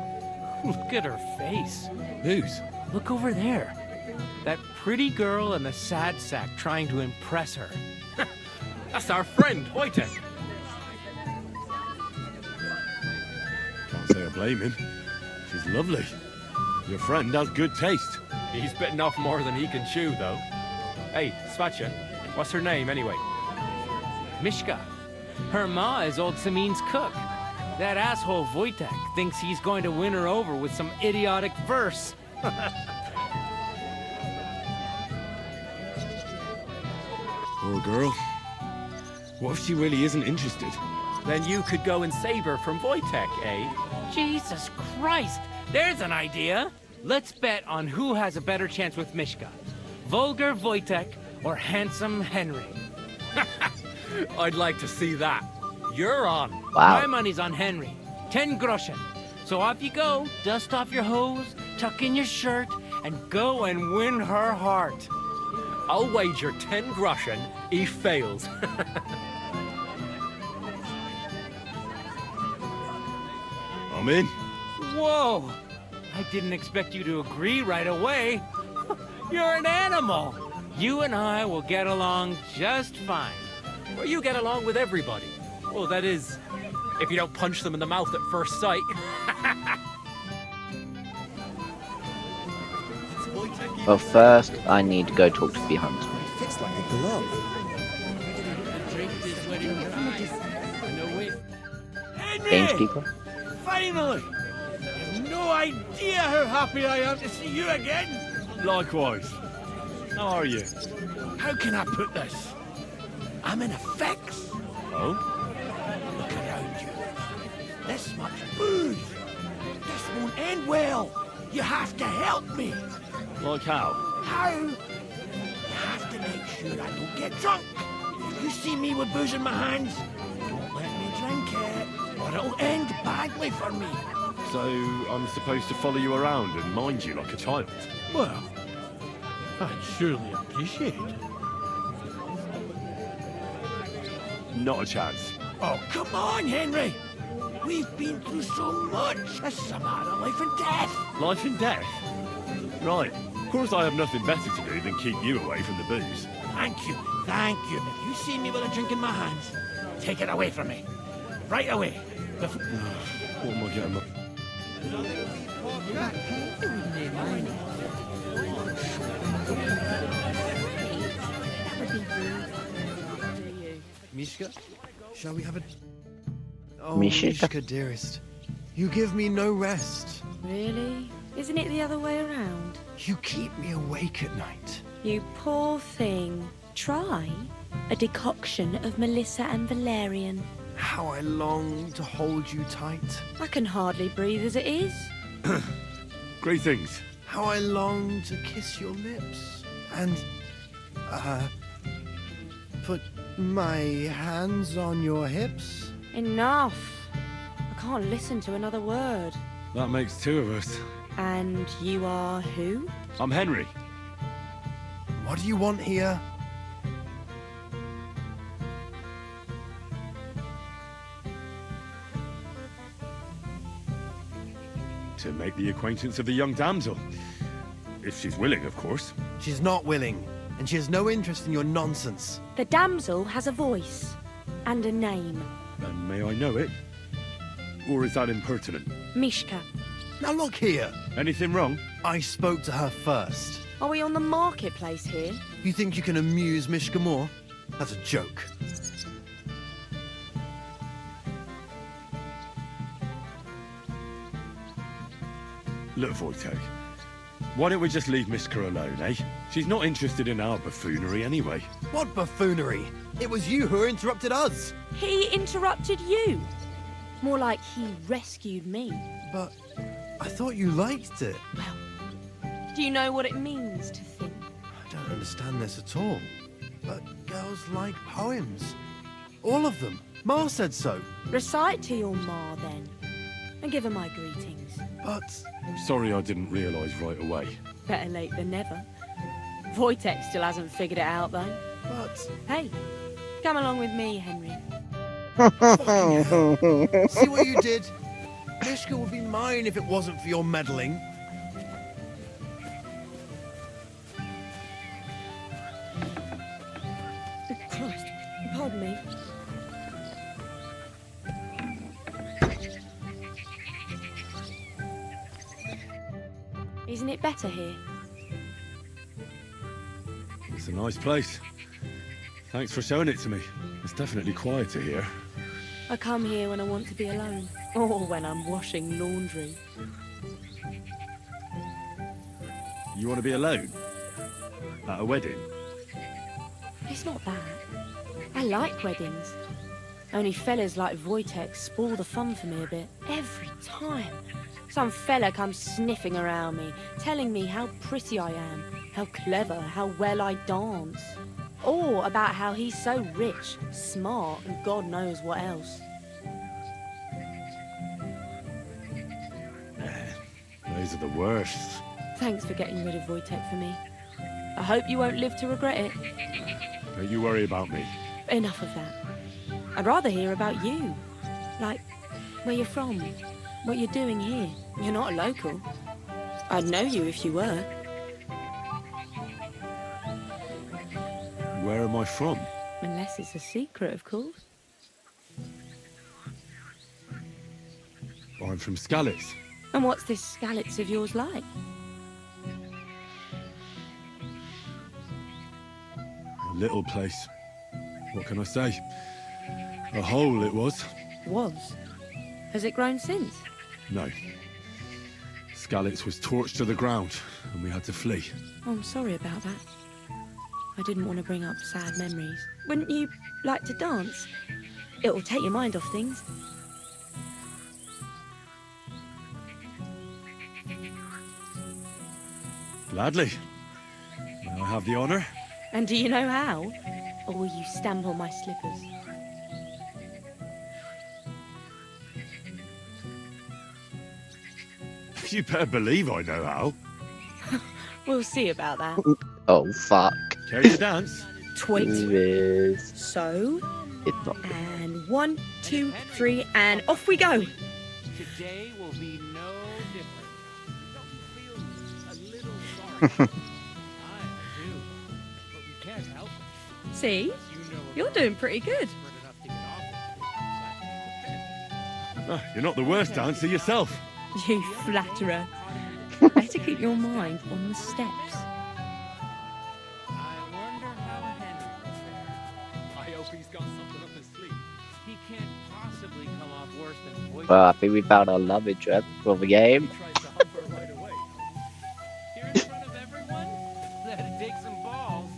Look at her face. Whose? Look over there. That pretty girl and the sad sack trying to impress her. That's our friend, Wojtek. Can't say I blame him. She's lovely. Your friend has good taste. He's bitten off more than he can chew, though. Hey, Svatcha, what's her name, anyway? Mishka. Her ma is old Semine's cook. That asshole Wojtek thinks he's going to win her over with some idiotic verse. Poor girl. What if she really isn't interested? Then you could go and save her from Wojtek, eh? Jesus Christ! There's an idea! Let's bet on who has a better chance with Mishka. Vulgar Wojtek or handsome Henry. I'd like to see that. You're on. Wow. My money's on Henry. 10 groschen. So off you go, dust off your hose, tuck in your shirt, and go and win her heart. I'll wager 10 groschen he fails. I'm in. Whoa! I didn't expect you to agree right away. You're an animal. You and I will get along just fine. Well, you get along with everybody. Well, that is, if you don't punch them in the mouth at first sight. Well, first, I need to go talk to the huntsman. Fits like a glove. Gamekeeper? Finally! You've no idea how happy I am to see you again! Likewise. How are you? How can I put this? I'm in a fix. Oh? Look around you. This much booze. This won't end well. You have to help me. Like how? How? You have to make sure I don't get drunk. If you see me with booze in my hands, don't let me drink it, or it'll end badly for me. So I'm supposed to follow you around and mind you like a child? Well, I'd surely appreciate it. Not a chance. Oh, come on, Henry. We've been through so much. It's a matter of life and death. Life and death? Right. Of course I have nothing better to do than keep you away from the booze. Thank you. Thank you. If you see me with a drink in my hands, take it away from me. Right away. What am I getting? Mishka, shall we have a... Oh, Mishka? Mishka, dearest. You give me no rest. Really? Isn't it the other way around? You keep me awake at night. You poor thing. Try a decoction of Melissa and valerian. How I long to hold you tight. I can hardly breathe as it is. Greetings. How I long to kiss your lips. And, put my hands on your hips. Enough. I can't listen to another word. That makes two of us. And you are who? I'm Henry. What do you want here? To make the acquaintance of the young damsel. If she's willing, of course. She's not willing, and she has no interest in your nonsense. The damsel has a voice and a name. And may I know it? Or is that impertinent? Mishka. Now look here. Anything wrong? I spoke to her first. Are we on the marketplace here? You think you can amuse Mishka more? That's a joke. Look, Wojtek. Why don't we just leave Mishka alone, eh? She's not interested in our buffoonery anyway. What buffoonery? It was you who interrupted us. He interrupted you. More like he rescued me. But I thought you liked it. Well, do you know what it means to think? I don't understand this at all. But girls like poems. All of them. Ma said so. Recite to your ma, then. And give her my greetings. But... Sorry I didn't realise right away. Better late than never. Wojtek still hasn't figured it out, though. But... Hey, come along with me, Henry. See what you did? Mishka would be mine if it wasn't for your meddling. Christ, pardon me. Isn't it better here? It's a nice place. Thanks for showing it to me. It's definitely quieter here. I come here when I want to be alone, or when I'm washing laundry. You want to be alone? At a wedding? It's not that. I like weddings. Only fellas like Wojtek spoil the fun for me a bit. Every time. Some fella comes sniffing around me, telling me how pretty I am, how clever, how well I dance. Or about how he's so rich, smart, and God knows what else. Those are the worst. Thanks for getting rid of Wojtek for me. I hope you won't live to regret it. Don't you worry about me. Enough of that. I'd rather hear about you. Like, where you're from, what you're doing here. You're not a local. I'd know you if you were. Where am I from? Unless it's a secret, of course. I'm from Skalitz. And what's this Skalitz of yours like? A little place. What can I say? A hole it was. Was? Has it grown since? No. Skalitz was torched to the ground, and we had to flee. Oh, I'm sorry about that. I didn't want to bring up sad memories. Wouldn't you like to dance? It'll take your mind off things. Gladly. May I have the honor? And do you know how? Or will you stamp on my slippers? You better believe I know how. We'll see about that. Oh, fuck. Care to dance? Tweet. Yes. So, It's not. and 1, 2, 3, and off we go. Today will be no different. Don't you feel a little sorry? I do, but we can't help it. See? You're doing pretty good. Ah, you're not the worst dancer yourself. You flatterer. Better keep your mind on the steps. I wonder how Henry will fare. I hope he's got something up his sleeve. He can't possibly come off worse than Wojtek. Well, I think we found our love interest for the game. He tries to hump her right away. Here in front of everyone? That'd take some balls.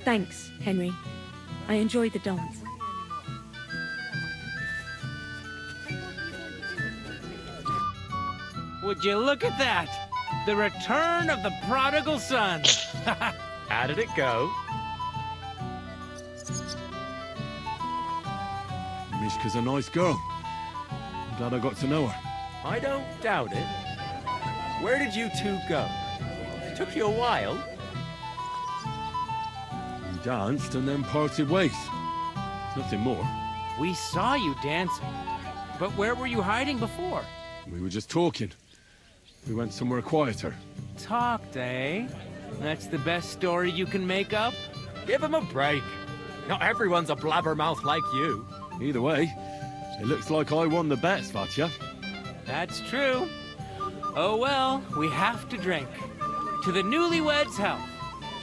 Thanks, Henry. I enjoyed the dance. Would you look at that? The return of the prodigal son. How did it go? Mishka's a nice girl. I'm glad I got to know her. I don't doubt it. Where did you two go? It took you a while. We danced and then parted ways. Nothing more. We saw you dancing. But where were you hiding before? We were just talking. We went somewhere quieter. Talked, eh? That's the best story you can make up? Give him a break. Not everyone's a blabbermouth like you. Either way, it looks like I won the bet, Svatya. That's true. Oh well, we have to drink. To the newlyweds' health.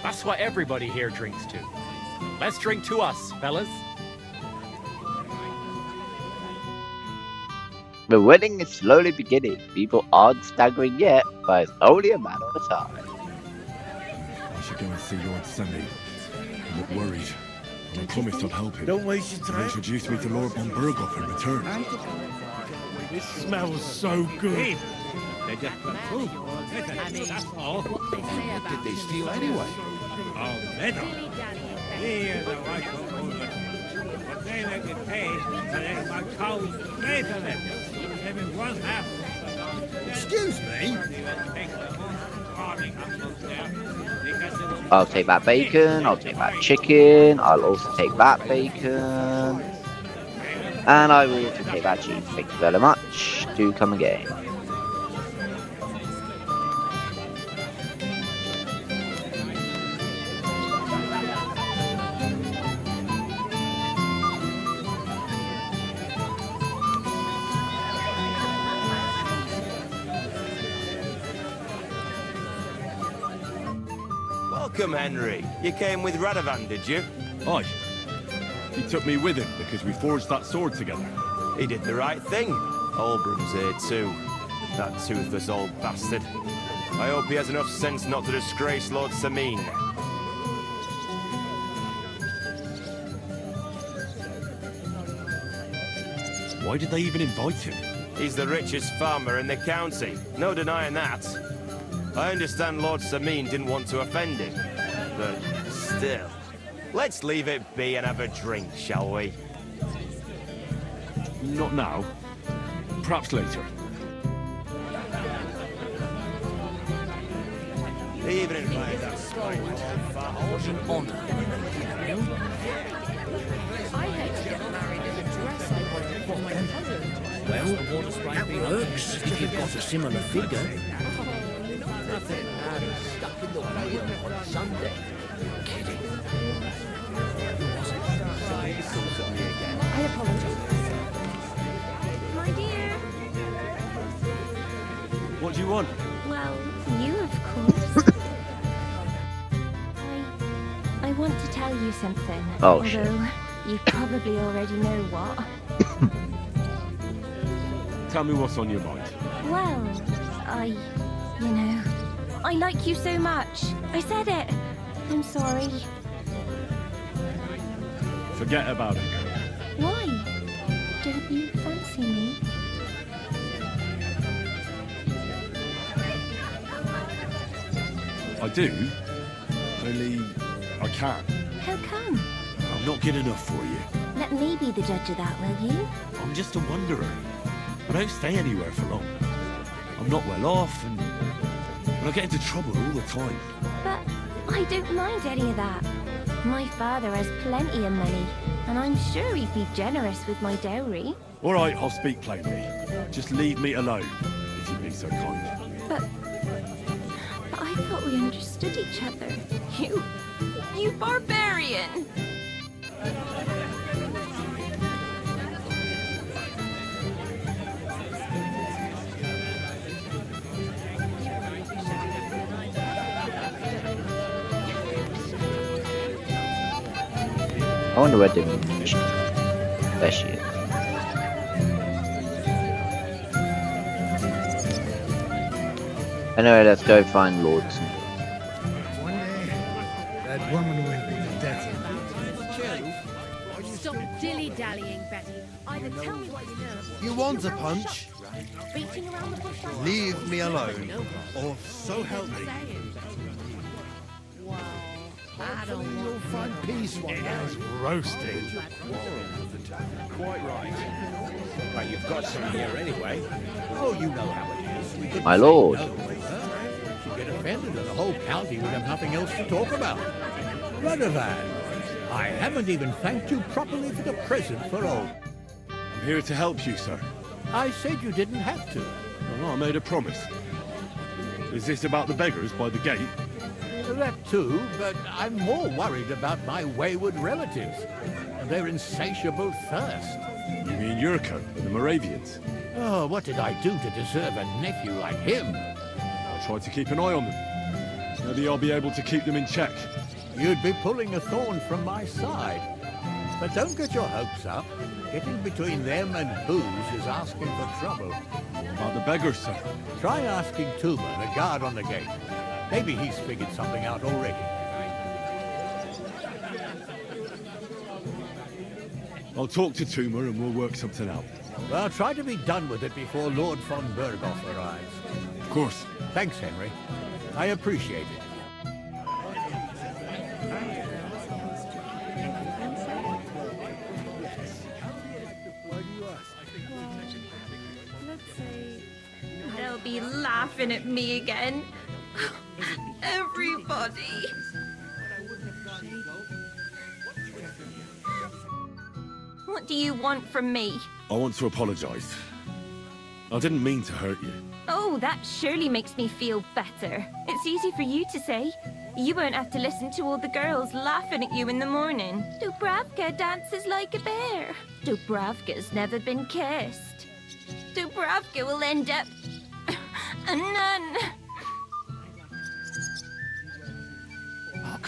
That's what everybody here drinks to. Let's drink to us, fellas. The wedding is slowly beginning. People aren't staggering yet, but it's only a matter of time. I should go and see Lord Semine. I look worried. And I promised I'd help him. Don't waste your He time. introduced me to Lord von Burghoff in return. This smells so good. They're just that's all. What did they steal anyway? Oh, better. Here's the right but they let get paid, and then my cows pay for them. Having one half. Excuse me? I'll take that bacon, I'll take that chicken, I'll also take that bacon. And I will also take that cheese. Thank you very much. Do come again. Welcome, Henry. You came with Radovan, did you? Aye. He took me with him because we forged that sword together. He did the right thing. Olbrum's here too. That toothless old bastard. I hope he has enough sense not to disgrace Lord Semine. Why did they even invite him? He's the richest farmer in the county. No denying that. I understand Lord Semine didn't want to offend him. But still. Let's leave it be and have a drink, shall we? Not now. Perhaps later. They even invited that spine Honour. I hate to get married in a dress I bought for my cousin. Well, that works if you've got a similar figure. Nothing matters. Stuck in the way on Sunday. Kidding. I apologize. My dear. What do you want? Well, you, of course. I want to tell you something. Oh, although shit. you probably already know what. Tell me what's on your mind. Well, I like you so much. I said it. I'm sorry. Forget about it. Why? Don't you fancy me? I do. Only I can't. How come? I'm not good enough for you. Let me be the judge of that, will you? I'm just a wanderer. I don't stay anywhere for long. I'm not well off, and I get into trouble all the time. But I don't mind any of that. My father has plenty of money, and I'm sure he'd be generous with my dowry. All right, I'll speak plainly. Just leave me alone, if you'd be so kind. But I thought we understood each other. You barbarian! I wonder where Deliverance is. There she is. Anyway, let's go find Lords. One day, that woman will be the death of me. Stop dilly-dallying, Betty. Either tell me what you know. You want a punch? Beating around the bush like Leave me alone, or so help me. Well, I don't You'll want find peace one day. Roasting. Quite right. But you've got some here anyway. Oh, you know how it is. We couldn't My say lord. no to her. She'd get offended and the whole county would have nothing else to talk about. Radovan, I haven't even thanked you properly for the present for all. I'm here to help you, sir. I said you didn't have to. Well, I made a promise. Is this about the beggars by the gate? That too, but I'm more worried about my wayward relatives and their insatiable thirst. You mean Yurko and the Moravians? Oh, what did I do to deserve a nephew like him? I tried to keep an eye on them. Maybe I'll be able to keep them in check. You'd be pulling a thorn from my side. But don't get your hopes up. Getting between them and booze is asking for trouble. About the beggars, sir? Try asking Tuma, the guard on the gate. Maybe he's figured something out already. I'll talk to Tuma and we'll work something out. Well, try to be done with it before Lord von Berghoff arrives. Of course. Thanks, Henry. I appreciate it. They'll be laughing at me again. Everybody. What do you want from me? I want to apologize. I didn't mean to hurt you. Oh, that surely makes me feel better. It's easy for you to say. You won't have to listen to all the girls laughing at you in the morning. Dubravka dances like a bear. Dubravka's never been kissed. Dubravka will end up a nun.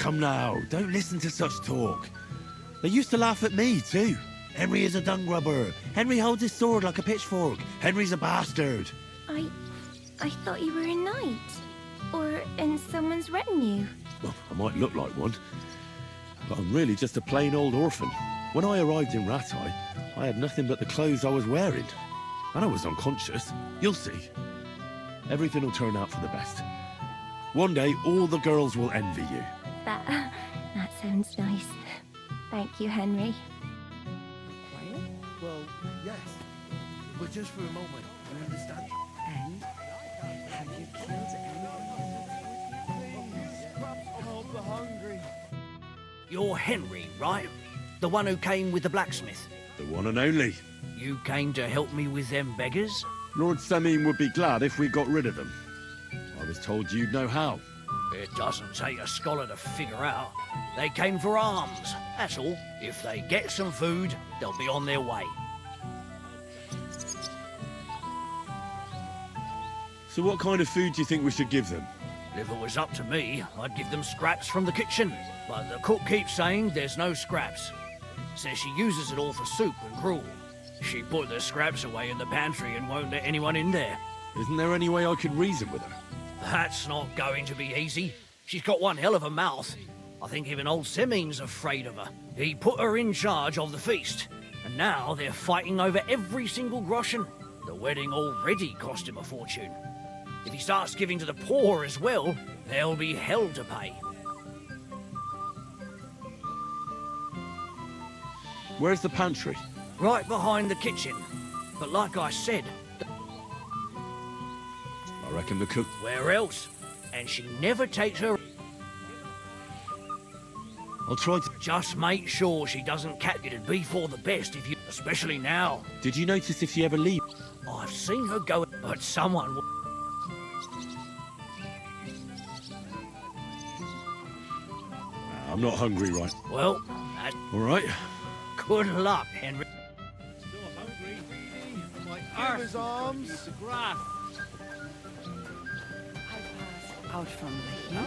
come now. Don't listen to such talk. They used to laugh at me, too. Henry is a dung grubber. Henry holds his sword like a pitchfork. Henry's a bastard. I thought you were a knight. Or in someone's retinue. Well, I might look like one, but I'm really just a plain old orphan. When I arrived in Rattay, I had nothing but the clothes I was wearing. And I was unconscious. You'll see. Everything will turn out for the best. One day, all the girls will envy you. That sounds nice. Thank you, Henry. Well, yes. But just for a moment, you understand? And have you killed Help the hungry. You're Henry, right? The one who came with the blacksmith. The one and only. You came to help me with them beggars? Lord Semine would be glad if we got rid of them. I was told you'd know how. It doesn't take a scholar to figure out. They came for alms, that's all. If they get some food, they'll be on their way. So what kind of food do you think we should give them? If it was up to me, I'd give them scraps from the kitchen. But the cook keeps saying there's no scraps. Says she uses it all for soup and gruel. She put the scraps away in the pantry and won't let anyone in there. Isn't there any way I could reason with her? That's not going to be easy. She's got one hell of a mouth. I think even old Semine's afraid of her. He put her in charge of the feast, and now they're fighting over every single groschen. The wedding already cost him a fortune. If he starts giving to the poor as well, there'll be hell to pay. Where's the pantry? Right behind the kitchen. But like I said... I reckon the cook... Where else? And she never takes her... I'll try to... Just make sure she doesn't catch it. It'd be for the best if you... Especially now. Did you notice if she ever leaves? I've seen her go... But someone... I'm not hungry, right? Well, that's... All right. Good luck, Henry. Give his arms. Grass. out from the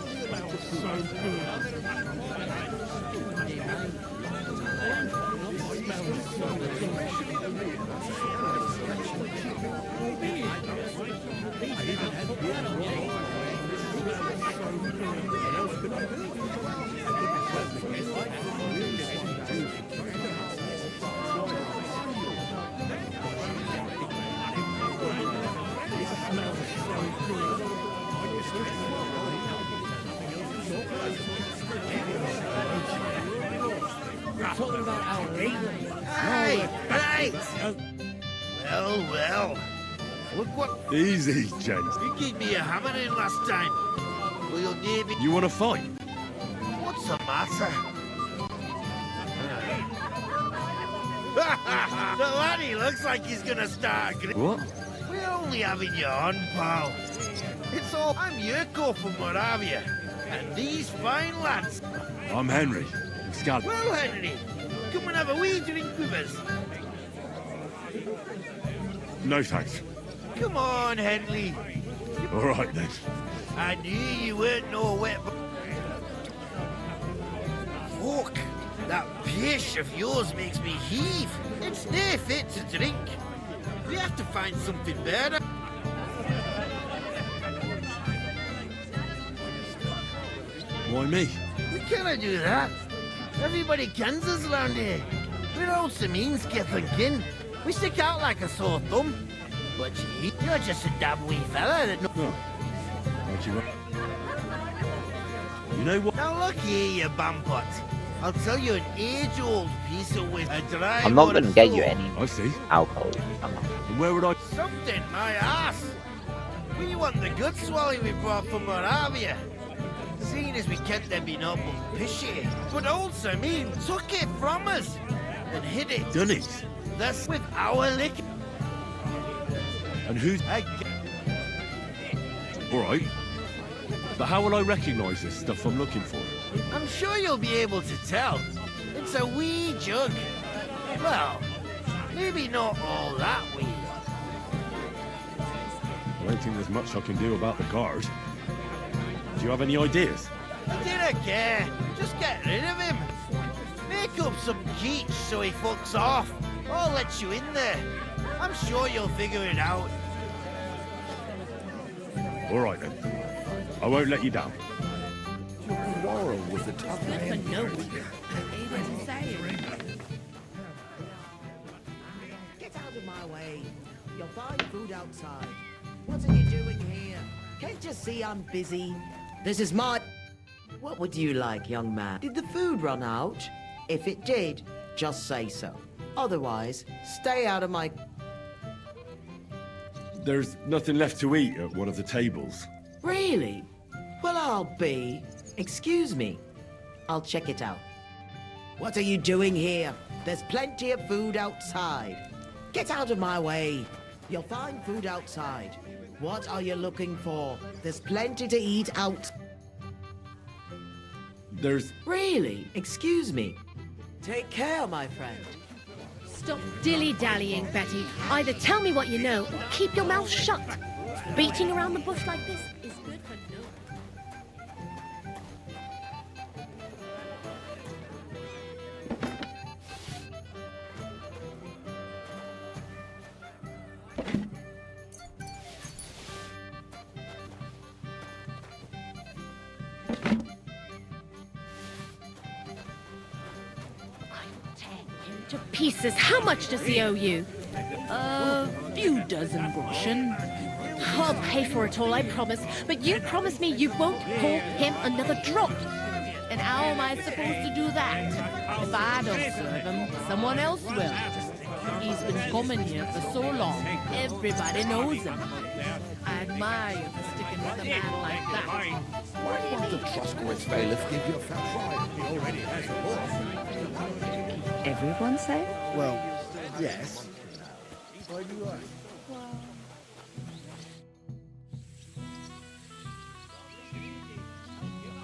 Talking about our Hey, right! Well, well. Look what... Easy, gents. You gave me a hammering last time. Well, you'll need me... You want to fight? What's the matter? The laddie looks like he's gonna start... What? We're only having you on, pal. It's all... I'm Yurko from Moravia. And these fine lads... I'm Henry. Scal. Well, Henry, come and have a wee drink with us. No thanks. Come on, Henry. All right, then. I knew you weren't no wet... Fuck, that pish of yours makes me heave. It's no fit to drink. We have to find something better. Why me? We cannot do that. Everybody kens us around here. We're all Semine's kith and kin. We stick out like a sore thumb. But you're just a damn wee fella that... No. You know what? Now look here, you bampot. I'll tell you an age-old piece of wisdom. I'm not going to get you any I see. alcohol. And where would I... Something, my ass. We want the good swally we brought from Moravia. Seeing as we kept them being up pishy. But old Semine took it from us and hid it. Done it? That's with our liquor. And who's... All right. But how will I recognise this stuff I'm looking for? I'm sure you'll be able to tell. It's a wee jug. Well, maybe not all that wee. I don't think there's much I can do about the guard. Do you have any ideas? He didn't care. Just get rid of him. Make up some geech so he fucks off. I'll let you in there. I'm sure you'll figure it out. All right then. I won't let you down. Your quarrel with the tough man. Get out of my way. You'll find food outside. What are you doing here? Can't you see I'm busy? This is my... What would you like, young man? Did the food run out? If it did, just say so. Otherwise, stay out of my... There's nothing left to eat at one of the tables. Really? Well, I'll be... Excuse me. I'll check it out. What are you doing here? There's plenty of food outside. Get out of my way. You'll find food outside. What are you looking for? There's plenty to eat out... There's... Really? Excuse me. Take care, my friend. Stop dilly-dallying, Betty. Either tell me what you know, or keep your mouth shut. Beating around the bush like this is good for no one. To pieces. How much does he owe you? A few dozen groschen. I'll pay for it all, I promise. But you promise me you won't pour him another drop. And how am I supposed to do that? If I don't serve him, someone else will. He's been coming here for so long, everybody knows him. I admire you for sticking with a man like that. Why won't the trustworthy bailiff give you a fair trial? He already has a horse. Everyone say? Well, yes. Why do you ask?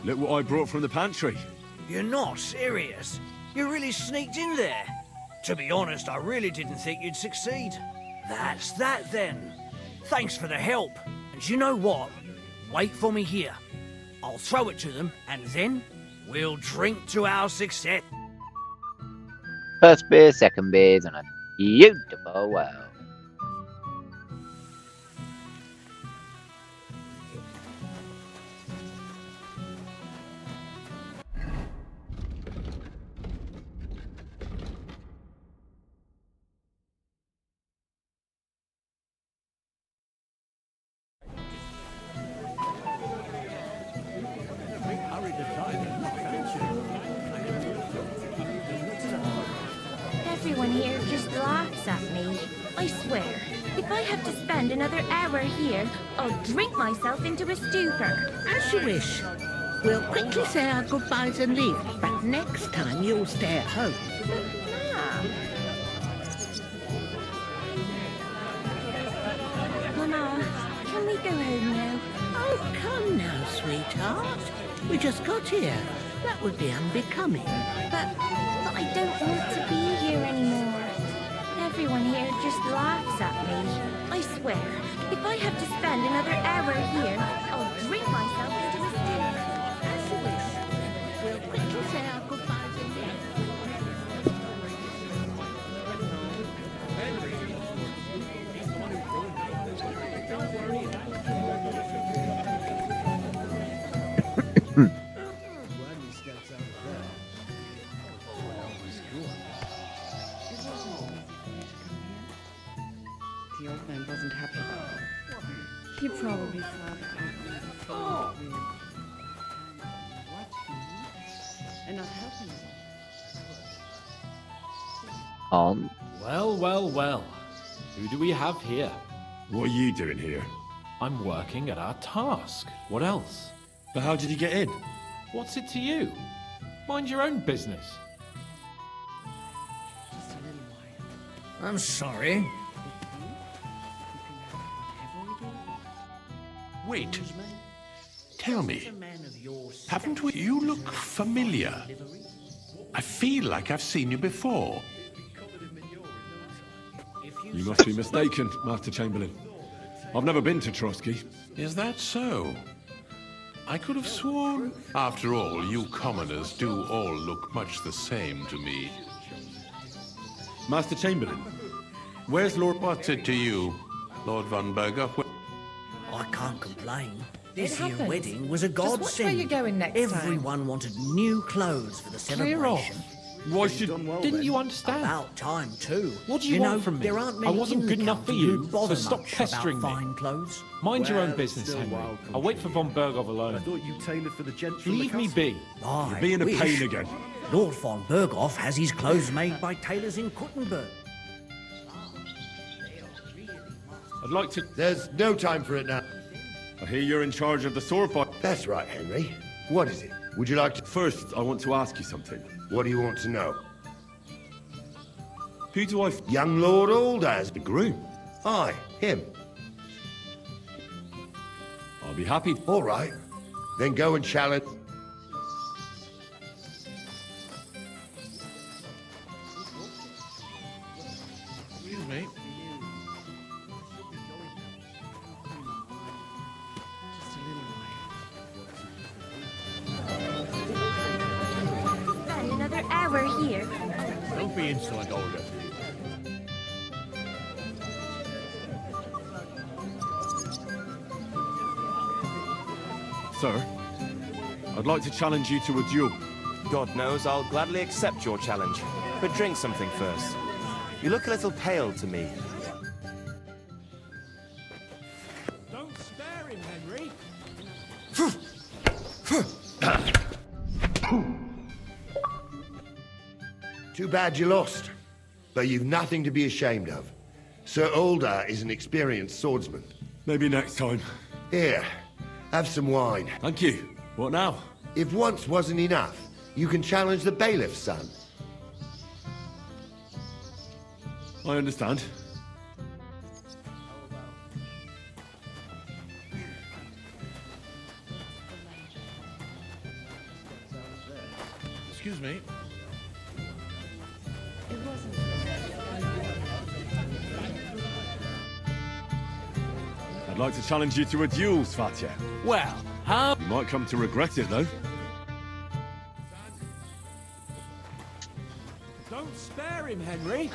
Look what I brought from the pantry. You're not serious? You really sneaked in there? To be honest, I really didn't think you'd succeed. That's that then. Thanks for the help. And you know what? Wait for me here. I'll throw it to them, and then we'll drink to our success. First beer, second beers, and a beautiful world. Everyone here just laughs at me. I swear, if I have to spend another hour here, I'll drink myself into a stupor. As you wish. We'll quickly say our goodbyes and leave, but next time you'll stay at home. Mama, can we go home now? Oh, come now, sweetheart. We just got here. That would be unbecoming. But I don't want to be here anymore. Everyone here just laughs at me. I swear, if I have to spend another hour here, I'll drink myself into a stupor. As you wish. We'll quickly say our goodbyes and leave. The old man wasn't happy about it. He probably thought it would and not helping him. On. Well, well, well. Who do we have here? What are you doing here? I'm working at our task. What else? But how did you get in? What's it to you? Mind your own business. I'm sorry. Wait. Tell me, haven't we... You look familiar. I feel like I've seen you before. You must be mistaken, Master Chamberlain. I've never been to Trotsky. Is that so? I could have sworn. After all, you commoners do all look much the same to me. Master Chamberlain, where's Lord... What's it to you, Lord von Berger? I can't complain. This It here happens. wedding was a Just watch godsend. where you're going next time. Everyone wanted new clothes for the Clear off. celebration. Why should... Didn't you understand? About time too. What do you want know, from me? There aren't I many wasn't in good the enough for county you, who bother so stop much pestering about me. fine clothes. Mind your own Well, business, still Henry. wild I'll wait for von Bergov alone. I thought you tailored for the gents from the Leave me castle. be. I You're being a wish. pain again. Lord von Berghoff has his clothes made by tailors in Kuttenberg. I'd like to... There's no time for it now. I hear you're in charge of the sword fight. That's right, Henry. What is it? Would you like to... First, I want to ask you something. What do you want to know? Who do I... Young Lord Aldaz, the groom. Aye, him. I'll be happy. All right. Then go and challenge... Excuse me. Spend another hour here. Don't be insolent, Olga. Sir, I'd like to challenge you to a duel. God knows I'll gladly accept your challenge. But drink something first. You look a little pale to me. Don't spare him, Henry. Too bad you lost. But you've nothing to be ashamed of. Sir Aldar is an experienced swordsman. Maybe next time. Here, have some wine. Thank you. What now? If once wasn't enough, you can challenge the bailiff's son. I understand. Excuse me. I'd like to challenge you to a duel, Svatya. Well, how... You might come to regret it, though. Don't spare him, Henry.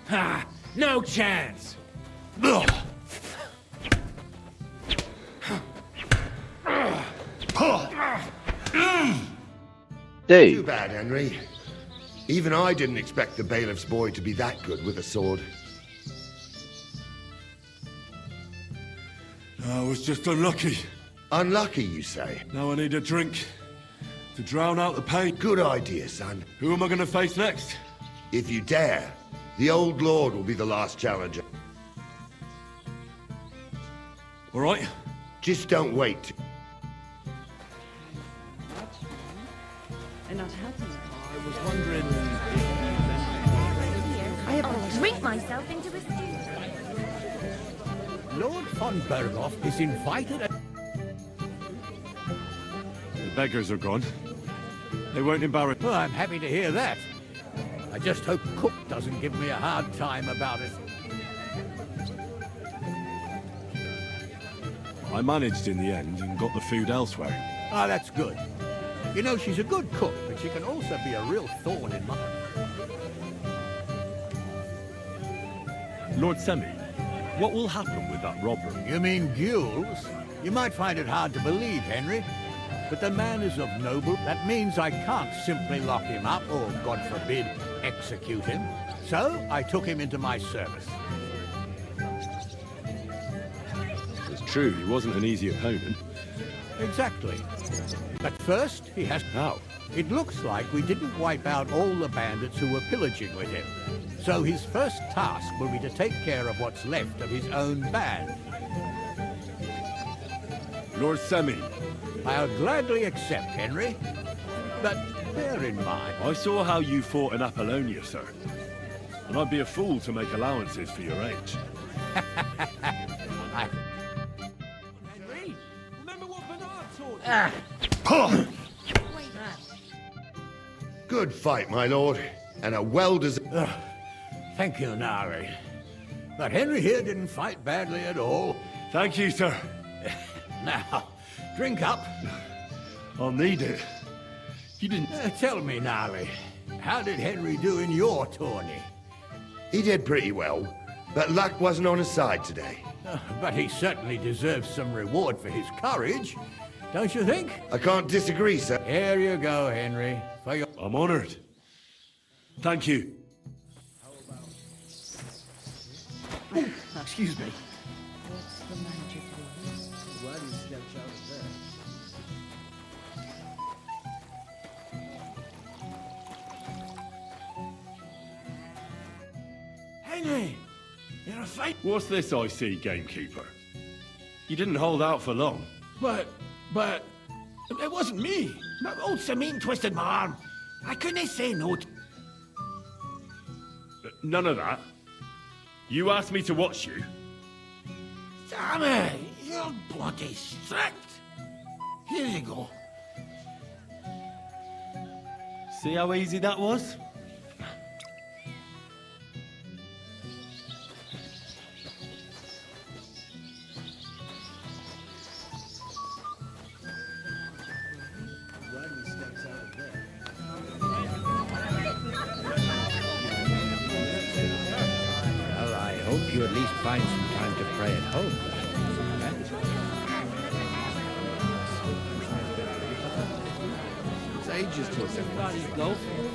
Ha! No chance! Too Dude, bad, Henry. Even I didn't expect the bailiff's boy to be that good with a sword. I was just unlucky. Unlucky, you say? Now I need a drink to drown out the pain. Good idea, son. Who am I going to face next? If you dare, the old lord will be the last challenger. All right. Just don't wait. And not happening. I was wondering... I'll drink myself into a stew. Lord von Berghoff is invited at... The beggars are gone. They won't embarrass... Well, I'm happy to hear that. I just hope Cook doesn't give me a hard time about it. I managed in the end and got the food elsewhere. Ah, that's good. You know, she's a good cook, but she can also be a real thorn in my... Lord Semine, what will happen with that robbery? You mean duels? You might find it hard to believe, Henry, but the man is of noble. That means I can't simply lock him up or, God forbid, execute him. So I took him into my service. It's true, he wasn't an easy opponent. Exactly. But first, he has... How? It looks like we didn't wipe out all the bandits who were pillaging with him. So his first task will be to take care of what's left of his own band. Lord Semine. I'll gladly accept, Henry. But bear in mind... I saw how you fought in Apollonia, sir. And I'd be a fool to make allowances for your age. Henry, remember what Bernard taught you? Good fight, my lord. And a well-deserved... Thank you, Nari. But Henry here didn't fight badly at all. Thank you, sir. Now, drink up. I'll need it. You didn't... Tell me, Gnarly, how did Henry do in your tourney? He did pretty well, but luck wasn't on his side today. But he certainly deserves some reward for his courage, don't you think? I can't disagree, sir. Here you go, Henry. For your... I'm honored. Thank you. Excuse me. What's the magic word? Glad he steps out of there. Henry! You're a fight. What's this I see, gamekeeper? You didn't hold out for long. But, it wasn't me. Old Semine twisted my arm. I couldn't say no. None of that. You asked me to watch you. Damn, you're bloody strict. Here you go. See how easy that was? Well, I hope you at least find some time to pray at home. It's ages till Everybody's loafing.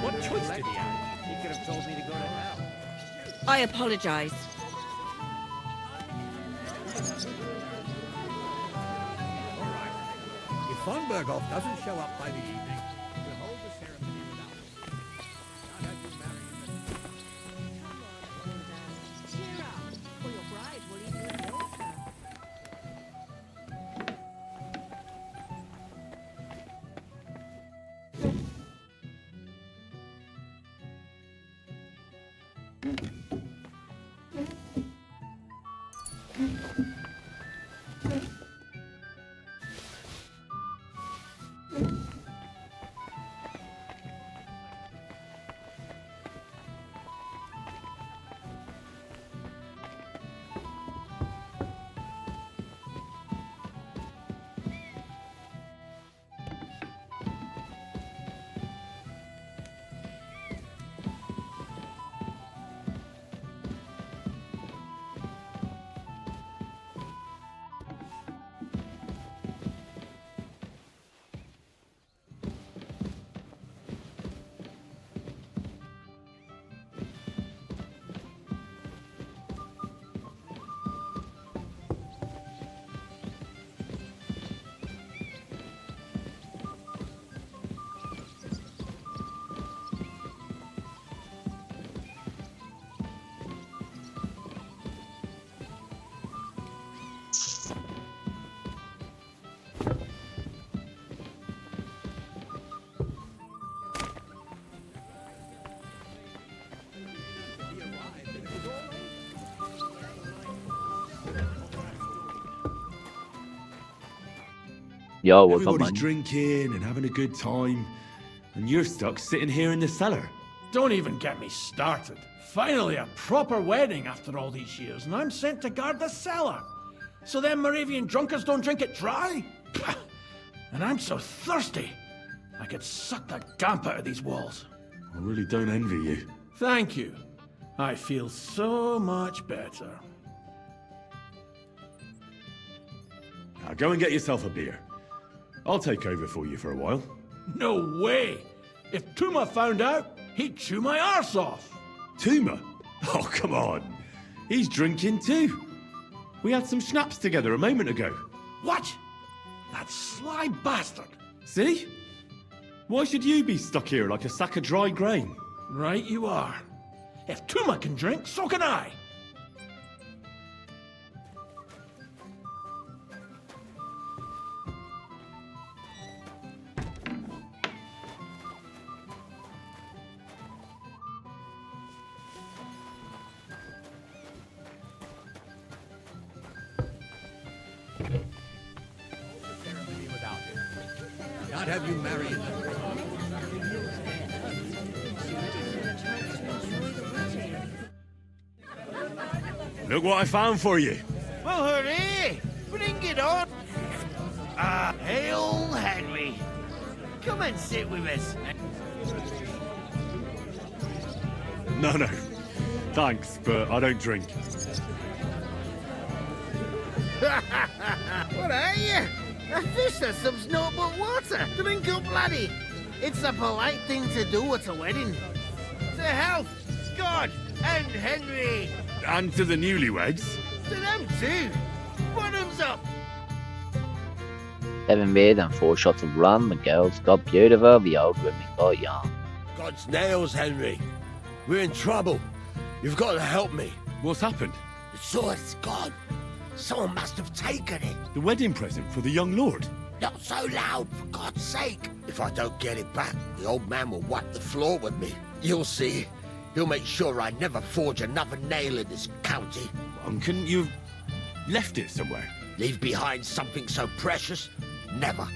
What choice did he have? He could have told me to go to hell. I apologize. If von Berghoff doesn't show up by the evening, we'll hold the ceremony without him. I'll have you marry him. Cheer up, or your bride will leave you in no time. Yo, what's up, Everybody's man? drinking and having a good time, and you're stuck sitting here in the cellar. Don't even get me started. Finally, a proper wedding after all these years, and I'm sent to guard the cellar. So them Moravian drunkards don't drink it dry? Pah! And I'm so thirsty, I could suck the damp out of these walls. I really don't envy you. Thank you. I feel so much better. Now go and get yourself a beer. I'll take over for you for a while. No way! If Tuma found out, he'd chew my arse off. Tuma? Oh, come on. He's drinking too. We had some schnapps together a moment ago. What? That sly bastard. See? Why should you be stuck here like a sack of dry grain? Right you are. If Tuma can drink, so can I. Can't have you marry him. Look what I found for you. Well, hurry! Bring it on! Hail Henry! Come and sit with us. No, no. Thanks, but I don't drink. What are you? A fish that subs naught but water. Drink up, laddie. It's a polite thing to do at a wedding. To health, God, and Henry. And to the newlyweds. To them too. Bottoms up. 7 beers and 4 shots of rum. The girls got beautiful, the old women got young. God's nails, Henry. We're in trouble. You've got to help me. What's happened? The sword's gone. Someone must have taken it. The wedding present for the young lord? Not so loud, for God's sake. If I don't get it back, the old man will wipe the floor with me. You'll see. He'll make sure I never forge another nail in this county. Couldn't you have left it somewhere? Leave behind something so precious? Never.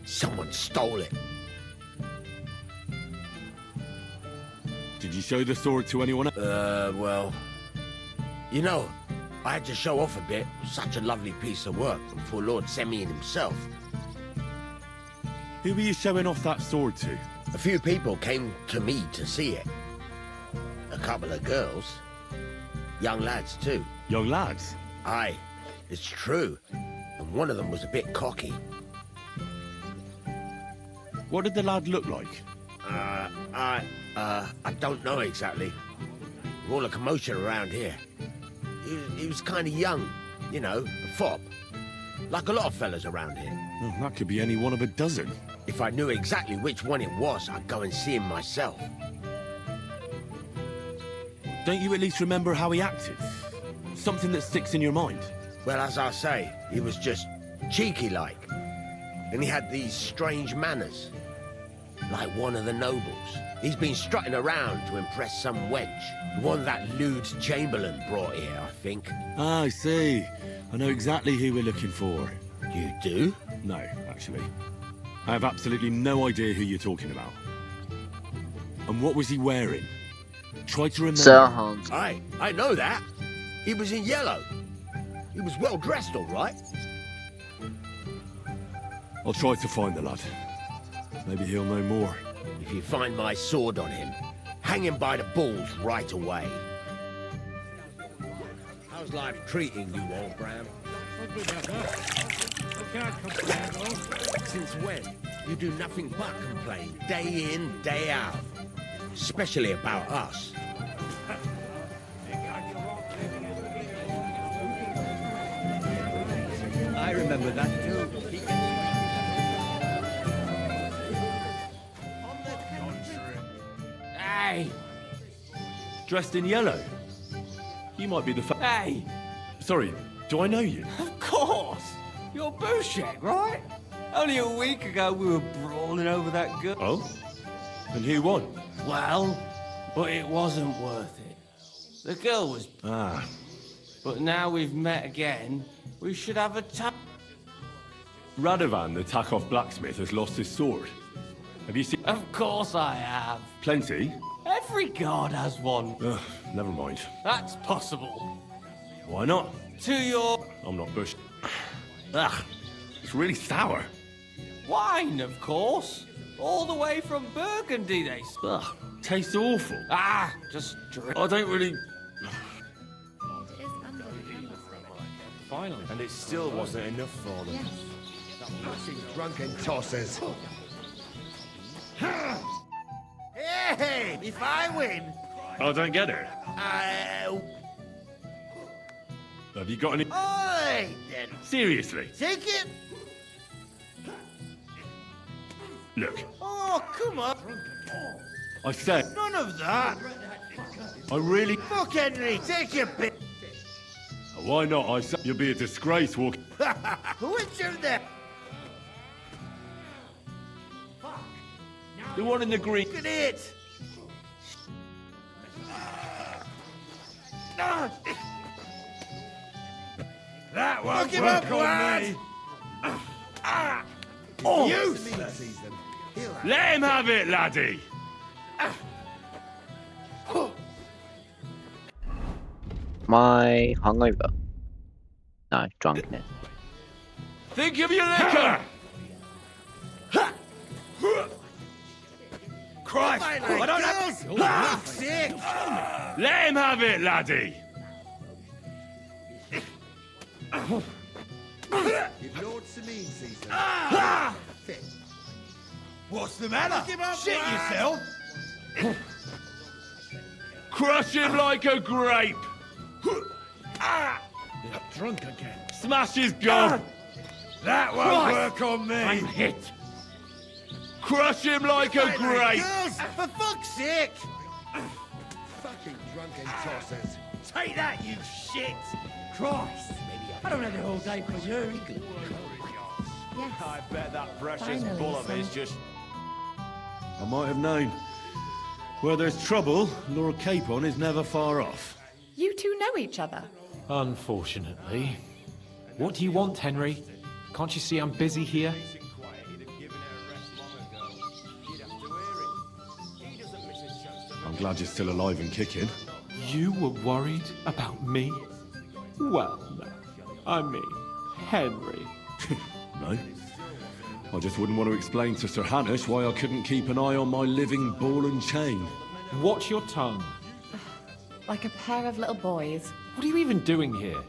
Someone stole it. Did you show the sword to anyone? Well... You know, I had to show off a bit. Such a lovely piece of work for Lord Semine himself. Who were you showing off that sword to? A few people came to me to see it. A couple of girls. Young lads, too. Young lads? Aye, it's true. And one of them was a bit cocky. What did the lad look like? I don't know exactly. All the commotion around here. He was kind of young, you know, a fop. Like a lot of fellas around here. Well, that could be any one of a dozen. If I knew exactly which one it was, I'd go and see him myself. Don't you at least remember how he acted? Something that sticks in your mind? Well, as I say, he was just cheeky-like. And he had these strange manners. Like one of the nobles. He's been strutting around to impress some wench. One that lewd Chamberlain brought here, I think. Ah, I see. I know exactly who we're looking for. You do? No, actually. I have absolutely no idea who you're talking about. And what was he wearing? Try to remember. Sir Hans. I know that. He was in yellow. He was well dressed, all right. I'll try to find the lad. Maybe he'll know more. If you find my sword on him, hang him by the balls right away. How's life treating you, Wolfbram? Since when? You do nothing but complain, day in, day out. Especially about us. I remember that too. Hey! Dressed in yellow? You might be the Hey! Sorry, do I know you? Of course! You're Bouchek, right? Only a week ago we were brawling over that girl. Oh? And who won? Well, but it wasn't worth it. The girl was... Ah. But now we've met again, we should have a tap. Radovan, the Takov blacksmith, has lost his sword. Have you seen... Of course I have. Plenty? Every guard has one. Ugh, never mind. That's possible. Why not? To your... I'm not Bush. Ugh, it's really sour. Wine, of course. All the way from Burgundy, they... Ugh, tastes awful. Ah, just drink. I don't really... Finally. And it still wasn't enough for them. Fucking drunken tossers. Hey, if I win... I don't get it. Have you got any... All right, then. Seriously? Take it. Look, Oh, come on. I said... None of that. I really... Fuck Henry, take your bit. Why not? I said you'll be a disgrace walking... Which of them? The one in the green... Look at it. That won't Look him work up, on lad. me. Oh! Useless. Let him have it, laddie! My hungover. No, drunkenness. Think of your liquor! Christ! I don't have... Sick! Let him have it, laddie! If Lord Semine sees them, fit. What's the matter? Shit yourself! Crush him like a grape! You're drunk again. Smash his gun! That won't work on me. I'm hit! Crush him like a grape! Girls, for fuck's sake! Fucking drunken tossers. Take that, you shit! Christ! I don't have the whole day for you. Yes. I bet that precious bull of his just... I might have known. Where there's trouble, Lord Capon is never far off. You two know each other? Unfortunately. What do you want, Henry? Can't you see I'm busy here? I'm glad you're still alive and kicking. You were worried about me? Well, no. I mean, Henry. No. I just wouldn't want to explain to Sir Hannish why I couldn't keep an eye on my living ball and chain. Watch your tongue. Like a pair of little boys. What are you even doing here?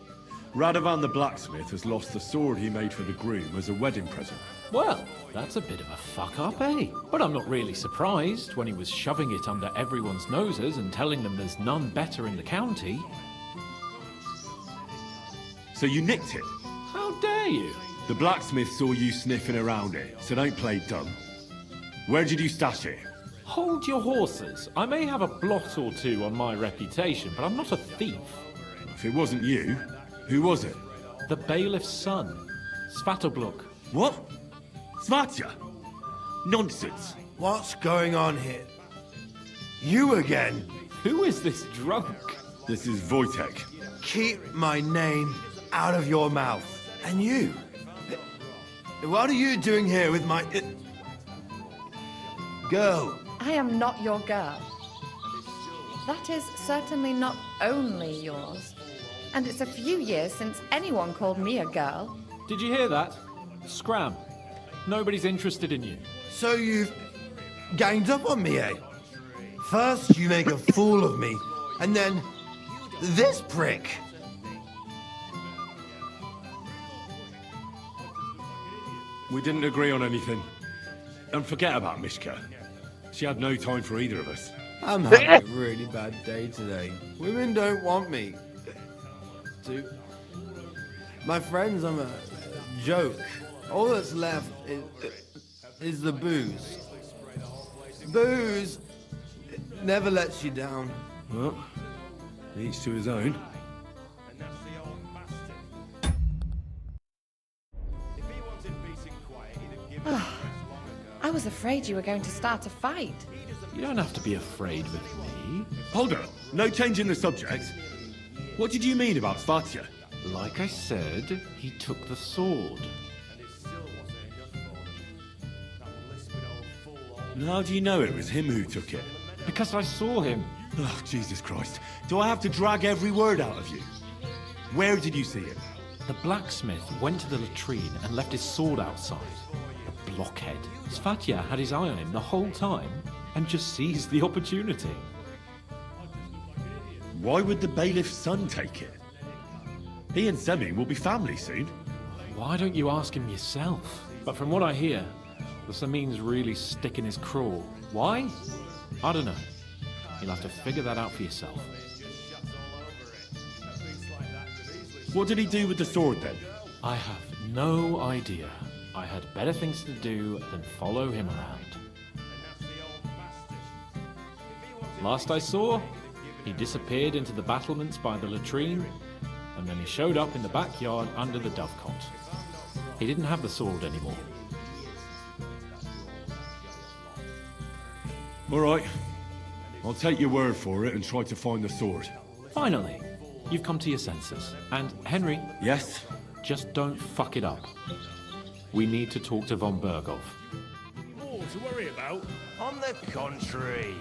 Radovan the blacksmith has lost the sword he made for the groom as a wedding present. Well, that's a bit of a fuck-up, eh? But I'm not really surprised when he was shoving it under everyone's noses and telling them there's none better in the county. So you nicked it? How dare you? The blacksmith saw you sniffing around it, so don't play dumb. Where did you stash it? Hold your horses. I may have a blot or two on my reputation, but I'm not a thief. If it wasn't you, who was it? The bailiff's son, Svatobluk. What? Svatya? Nonsense. What's going on here? You again? Who is this drunk? This is Wojtek. Keep my name out of your mouth. And you? What are you doing here with my... girl? I am not your girl. That is certainly not only yours. And it's a few years since anyone called me a girl. Did you hear that? Scram. Nobody's interested in you. So you've ganged up on me, eh? First you make a fool of me, and then this prick. We didn't agree on anything. And forget about Mishka. She had no time for either of us. I'm having a really bad day today. Women don't want me. My friends, I'm a joke. All that's left is the booze. Booze never lets you down. Well, each to his own. I was afraid you were going to start a fight. You don't have to be afraid with me. Hold on. No change in the subject. What did you mean about Svatya? Like I said, he took the sword. And how do you know it was him who took it? Because I saw him. Oh, Jesus Christ. Do I have to drag every word out of you? Where did you see him? The blacksmith went to the latrine and left his sword outside. The blockhead. Svatya had his eye on him the whole time and just seized the opportunity. Why would the bailiff's son take it? He and Semine will be family soon. Why don't you ask him yourself? But from what I hear, the Semine's really sticking his craw. Why? I don't know. You'll have to figure that out for yourself. What did he do with the sword then? I have no idea. I had better things to do than follow him around. Last I saw, he disappeared into the battlements by the latrine, and then he showed up in the backyard under the dovecot. He didn't have the sword anymore. All right. I'll take your word for it and try to find the sword. Finally, you've come to your senses. And Henry... Yes? Just don't fuck it up. We need to talk to von Berghoff. More to worry about? On the contrary,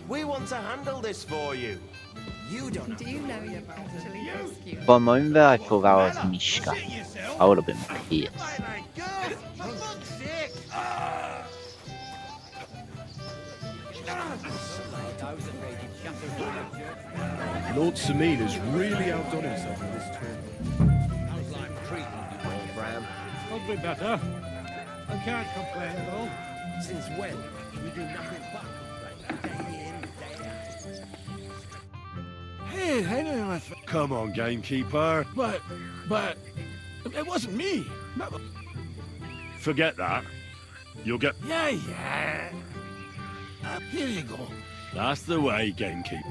we want to handle this for you. You don't. Do you know you're actually rescued? For a moment there, I thought that was Mishka. I would have been pissed. Lord Semine has really outdone himself in this tournament. How's life treating you, old Bram? Could be better. I can't complain though. Since when? You do nothing but complain. Day in, day out. Hey, anyway, my friend. Come on, gamekeeper. But it wasn't me. Forget that. You'll get... Yeah. Here you go. That's the way, gamekeeper.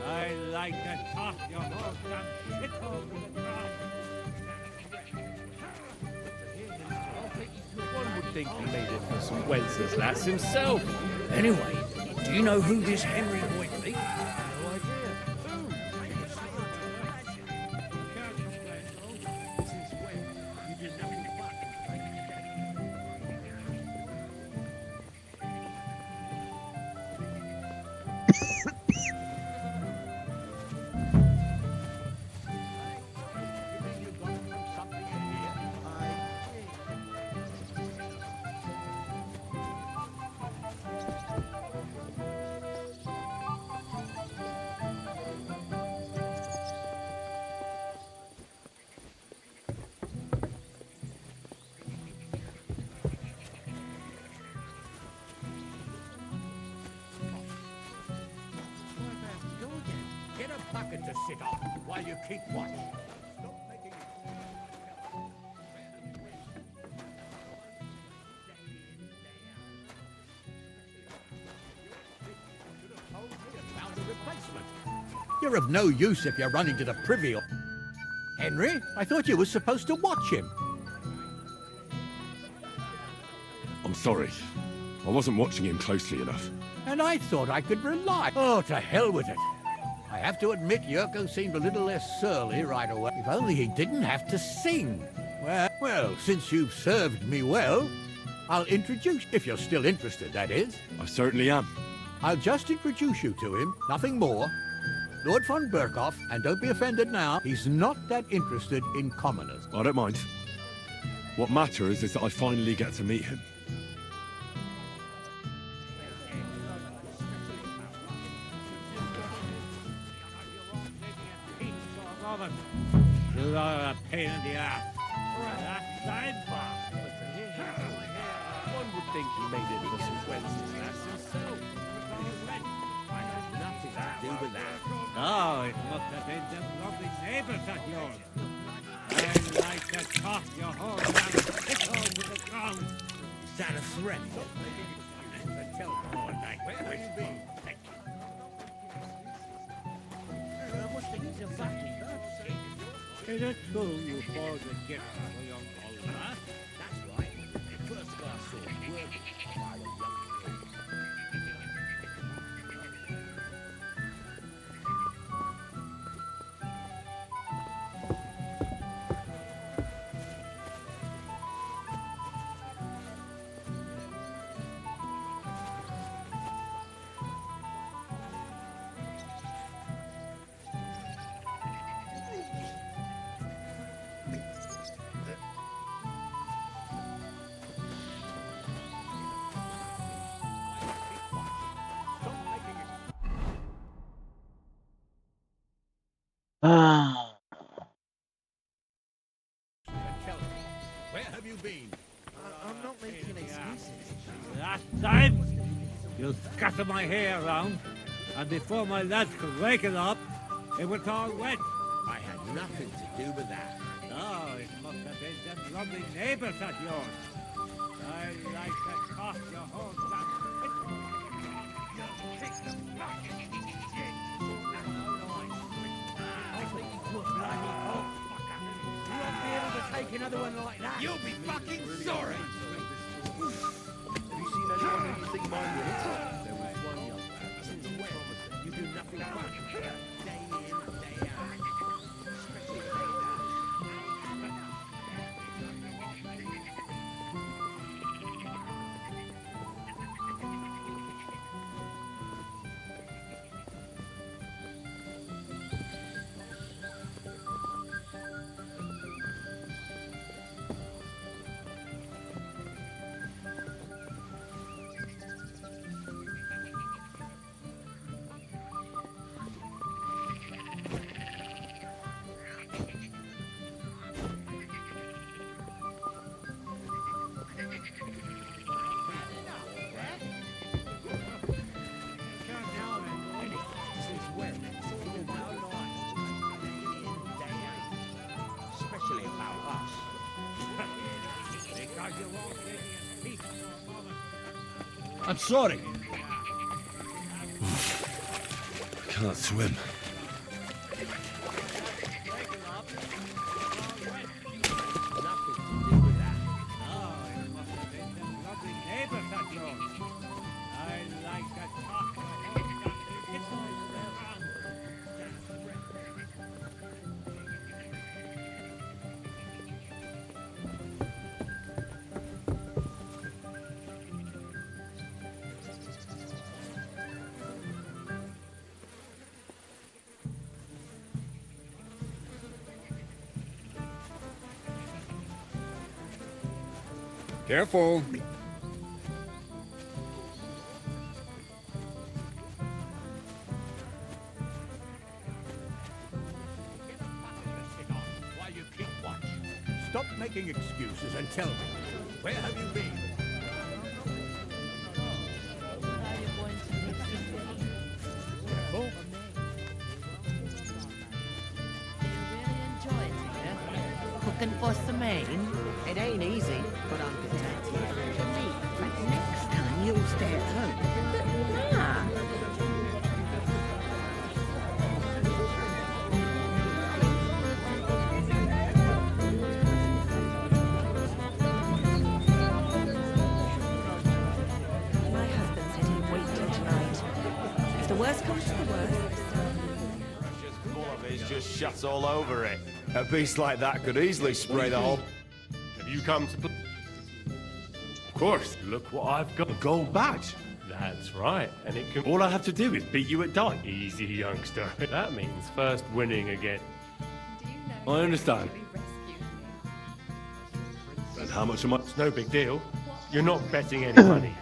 I like to toss your horse and shit over the ground. One would think he made it for some Wenceslas lass himself. Anyway, do you know who this Henry might be? No idea. Get a bucket to sit on while you keep watch. You're of no use if you're running to the privy. Henry, I thought you were supposed to watch him. I'm sorry. I wasn't watching him closely enough. And I thought I could rely. Oh, to hell with it. I have to admit, Yurko seemed a little less surly right away. If only he didn't have to sing. Well, since you've served me well, I'll introduce, if you're still interested, that is. I certainly am. I'll just introduce you to him, nothing more. Lord von Berkhoff, and don't be offended now, he's not that interested in commoners. I don't mind. What matters is that I finally get to meet him. You are a pain in the ass. That sidebar. One would think he made it for some Wenceslas himself. I had nothing to do with that. Oh, it must have been them lovely neighbors of yours. I like to toss your horse and hit over the ground. Is that a threat? Tell me all night. Where have you been? Is it true you forged a gift for young Oliver? That's right. The first guy I saw working by a young girl. Where have you been? I'm not making excuses. Last time, you scattered my hair around, and before my lads could rake it up, it was all wet. I had nothing to do with that. Oh, it must have been them lovely neighbors of yours. I like to toss your horse and Take another one like that. You'll be fucking sorry. Have you seen anyone who you think might win it? There was one young man. Since when? You do nothing but day in, day out. I'm sorry. Can't swim. Careful. While you keep watch. Stop making excuses and tell me, where have you been? Do you really enjoy it here? Cooking for Semine? It ain't easy, but I'm content here. But next time you'll stay at home. But Ma! My husband said he'd wait till tonight. If the worst comes to the worst, Precious full of it just shuts all over it. A beast like that could easily spray the whole... Have you come to... Of course. Look what I've got. A gold badge. That's right. And it can... All I have to do is beat you at dice. Easy, youngster. That means first winning again. I understand. And how much am I... It's no big deal. You're not betting any money.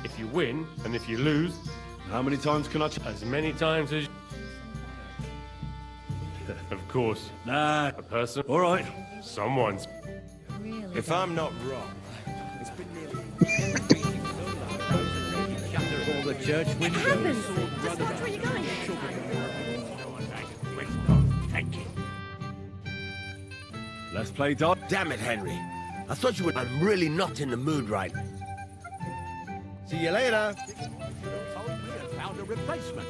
If you win, and if you lose... How many times can I... As many times as... Of course. Nah, a person. All right. Someone's... If I'm not wrong, it's been nearly... Shatter all the church windows. heavens! Just watch where you're going. Thank you. Let's play dice. Damn it, Henry. I thought you would... I'm really not in the mood right. See you later. Told me and found a replacement.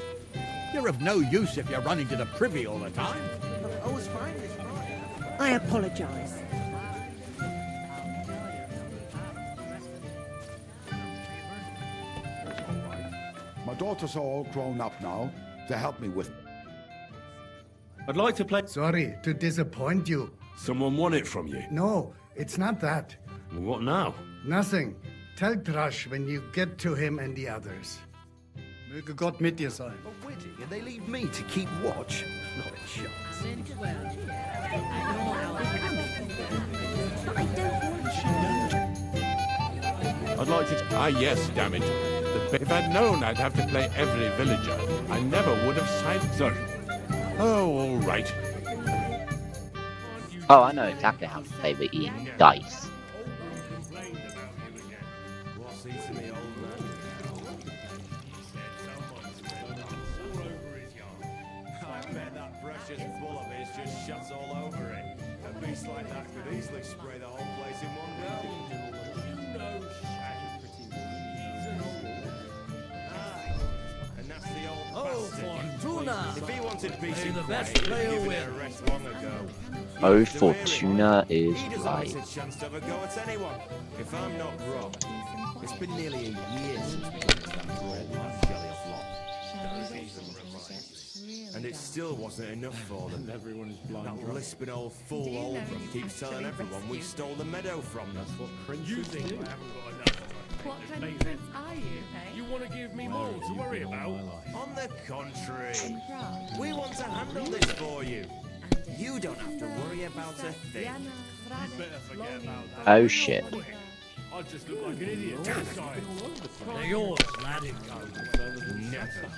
You're of no use if you're running to the privy all the time. I was fine this I apologise. My daughters are all grown up now to help me with... I'd like to play... Sorry to disappoint you. Someone won it from you. No, it's not that. Well, what now? Nothing. Tell Thrush when you get to him and the others. Möge Gott mit dir sein. A wedding, and they leave me to keep watch? Not a chance. I'd like to... Ah, yes, damn it. If I'd known I'd have to play every villager, I never would have sided... Sir. Oh, all right. Oh, I know exactly how to play the eating dice. What's eating the old man? I bet that precious bull of his just shuts all over it. A beast like that could easily spray the whole place in one go. And that's the old bastard. Fortuna! If he wanted peace May and the best quiet, player he'd given win. it a rest long ago. Oh, Fortuna is He doesn't right. miss a chance to have a go at anyone. If I'm not wrong, it's been nearly a year since we finished that bread like jelly off lot. And it still wasn't enough for them. Everyone is blind. That lisping old fool Oldham keeps telling everyone we stole the meadow from them. That's what You think I haven't got enough? What kind of prince are you, eh? You want to give me more to worry about? On the contrary, we want to handle this for you. You don't have to worry about a thing. Better forget about that. Oh shit. I just look like an idiot. They're yours, lad. Never.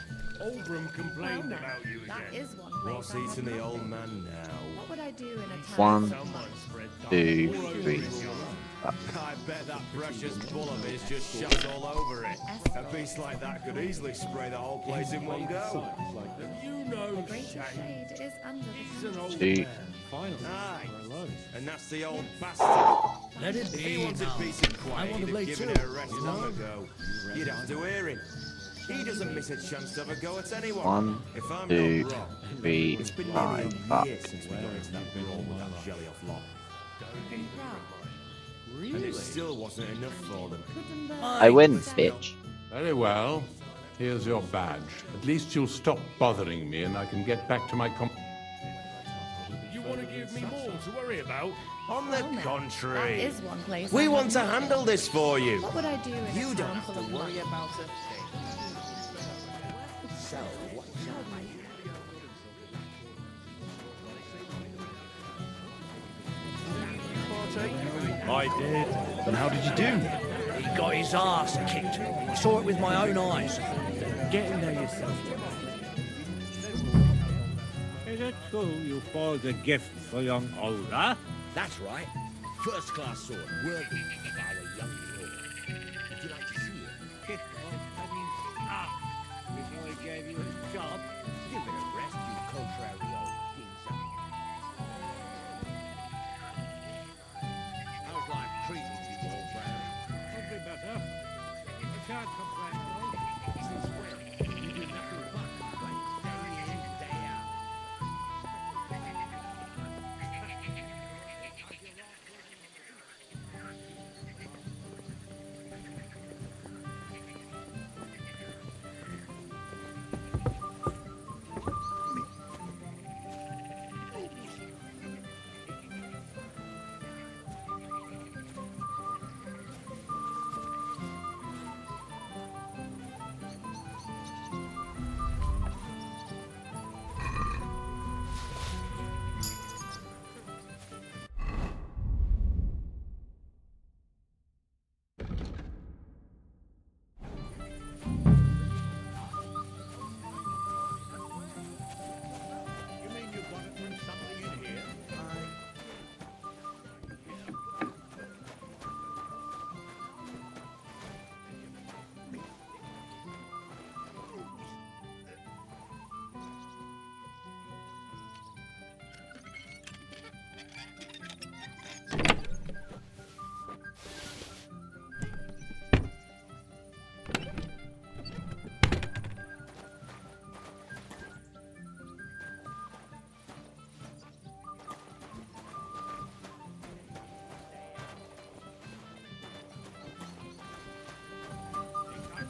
Oldram complained Well, about you that again. is one place. What's I eating haven't the old been. man now? What would I do in a One, town? 2, 3. I bet that precious bull of his just shot all over it. A beast like that could easily spray the whole place in one go. You know, The greatest shade is under the sun. 2. Aye, and that's the old bastard. Let it If be he wanted now. peace and I quiet, want he'd to have play given too, her a rest you long know? ago. You'd have to hear him. He doesn't miss a chance to have a go at anyone. 1, If I'm 2, not wrong, 3, it's been 5, nearly a up. year since we got into that brawl with that jelly off lot. And it still wasn't enough for them. I win, bitch. Very well. Here's your badge. At least you'll stop bothering me and I can get back to my You want to give me more to worry about? On the That contrary, is one place. we I want to haven't been. handle this for you. What would I do in You a don't town have full to of worry money? about it. So, what shall I I did. And how did you do? He got his ass kicked. I saw it with my own eyes. Get in there yourself. Is it true you forged a gift for young Olga? That's right. First class sword, worthy of our young lord. Would you like to see it? Gift before he gave you his job. Give it a rest, you contrary old geezer. How's life treating you, old Brown? Could be better. I can't complain though. Since when? You do nothing but complain, day in, day out. You mean you got it from somebody in here?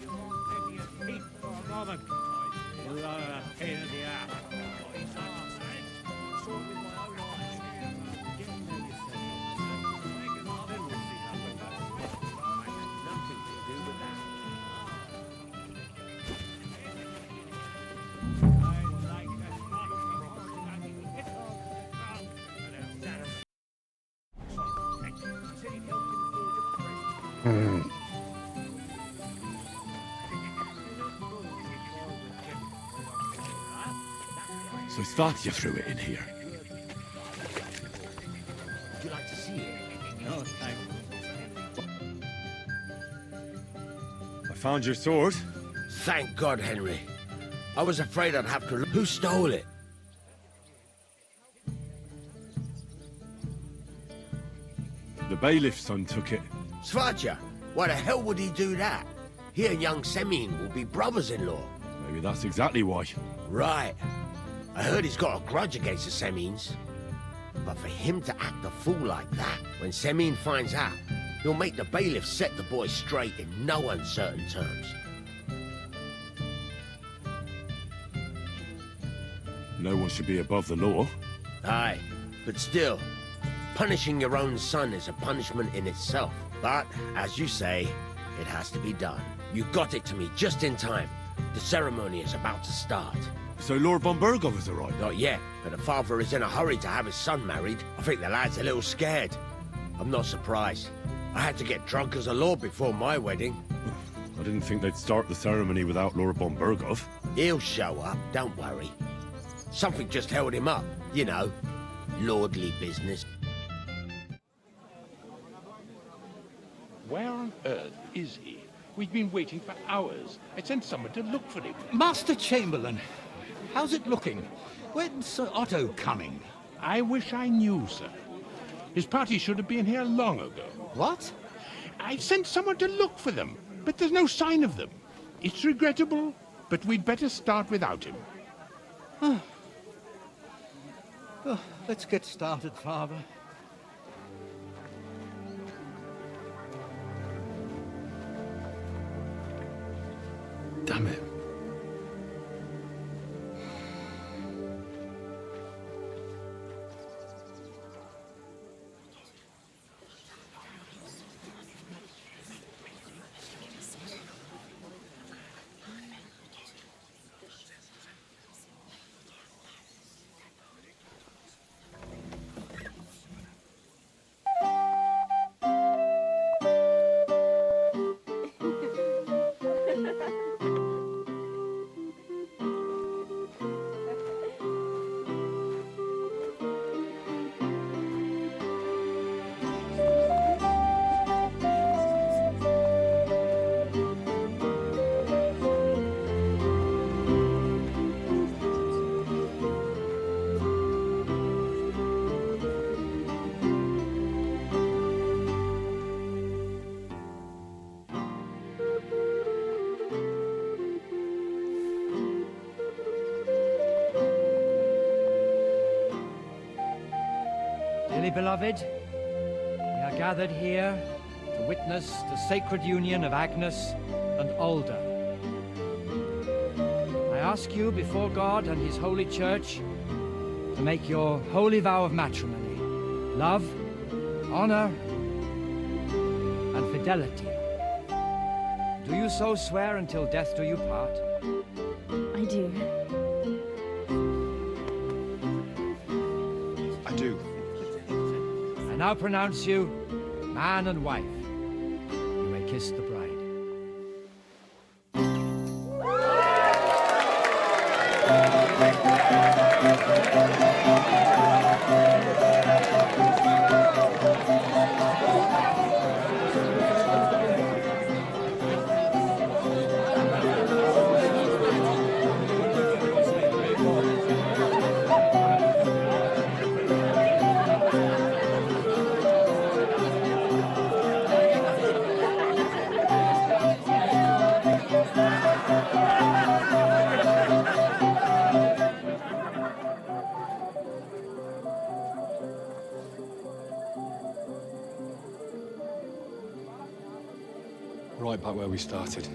You won't pay me a peep for a moment. You are a pain in the ass. Got his ass, eh? I saw it with my own eyes. Get in there yourself. Make it up, then we'll see how long that's. Nothing to do with that. I like the smart and it's all come. He said he'd help him forge a prison. So it's that you threw it in here. Would you like to see it? No, thanks. I found your sword. Thank God, Henry. I was afraid I'd have to... Who stole it? The bailiff's son took it. Svaja? Why the hell would he do that? He and young Semine will be brothers-in-law. Maybe that's exactly why. Right. I heard he's got a grudge against the Semines. But for him to act a fool like that, when Semine finds out, he'll make the bailiff set the boy straight in no uncertain terms. No one should be above the law. Aye, but still, punishing your own son is a punishment in itself. But, as you say, it has to be done. You got it to me just in time. The ceremony is about to start. So Lord von Burgov is alright? Not yet, but the father is in a hurry to have his son married. I think the lad's a little scared. I'm not surprised. I had to get drunk as a lord before my wedding. I didn't think they'd start the ceremony without Lord von Berghoff. He'll show up, don't worry. Something just held him up, you know. Lordly business. Where on earth is he? We've been waiting for hours. I sent someone to look for him. Master Chamberlain, how's it looking? When's Sir Otto coming? I wish I knew, sir. His party should have been here long ago. What? I sent someone to look for them, but there's no sign of them. It's regrettable, but we'd better start without him. Oh, let's get started, Father. Damn it. Dearly beloved, we are gathered here to witness the sacred union of Agnes and Alda. I ask you before God and His holy church to make your holy vow of matrimony, love, honor, and fidelity. Do you so swear until death do you part? I do. I do. I now pronounce you man and wife. You may kiss the bride. Right back where we started.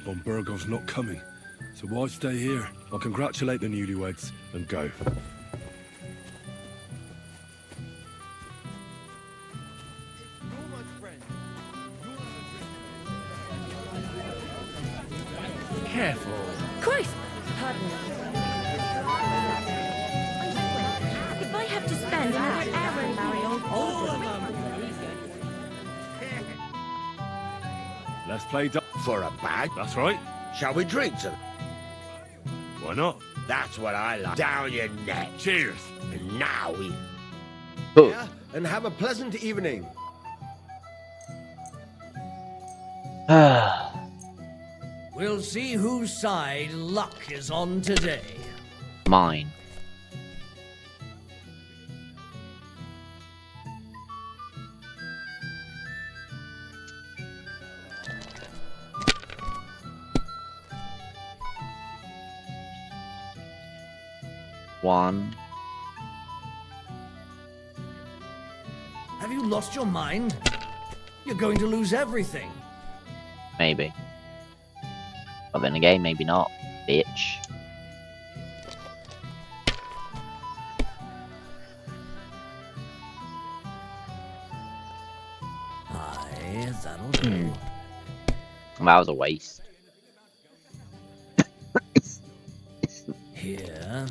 Von Berghoff's not coming, so why stay here? I'll congratulate the newlyweds and go. Careful. Christ! Pardon me. If I have to spend another hour and marry old Let's play for a bag. That's right. Shall we drink some? Why not? That's what I like. Down your neck. Cheers. And now we... Oh. Yeah, and have a pleasant evening. We'll see whose side luck is on today. Mine. One. Have you lost your mind? You're going to lose everything. Maybe. But then again, maybe not, bitch. I that'll do. That was a waste. Here.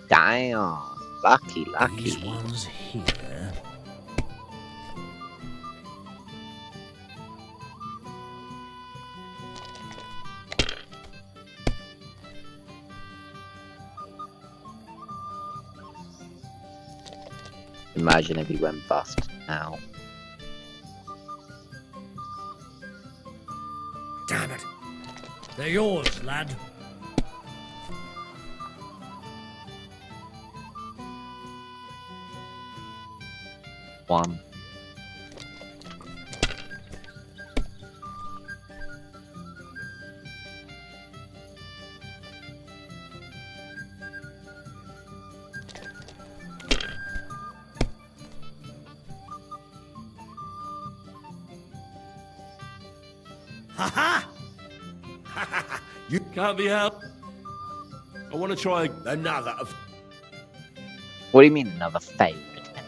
Damn. Lucky. These ones here. Imagine if he went bust now. Damn it. They're yours, lad. One. Ha ha! You can't be helped. I want to try another. What do you mean another failed attempt?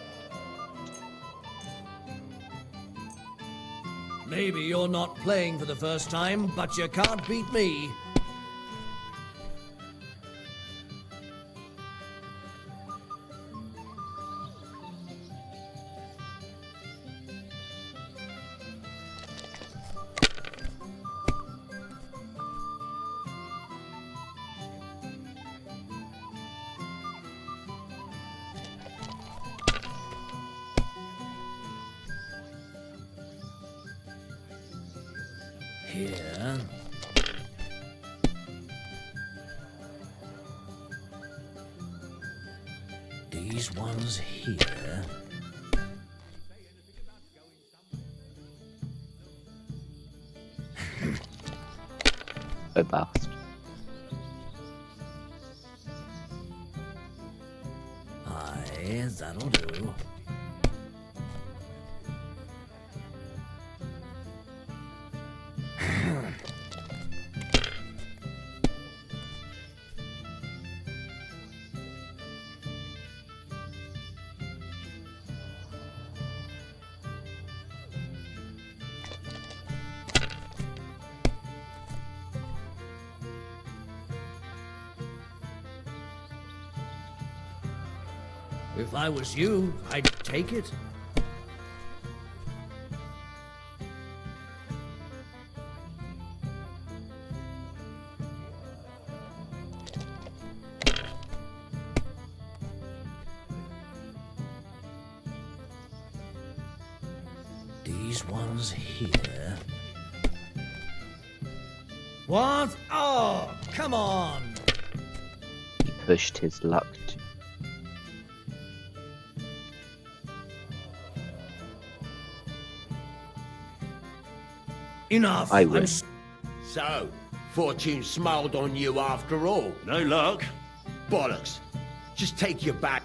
Maybe you're not playing for the first time, but you can't beat me. Here. These ones here. Go bust. Aye, that'll do. If I was you, I'd take it. These ones here. What? Oh, come on! He pushed his luck to Enough. I win. So, fortune smiled on you after all. No luck. Bollocks. Just take your back.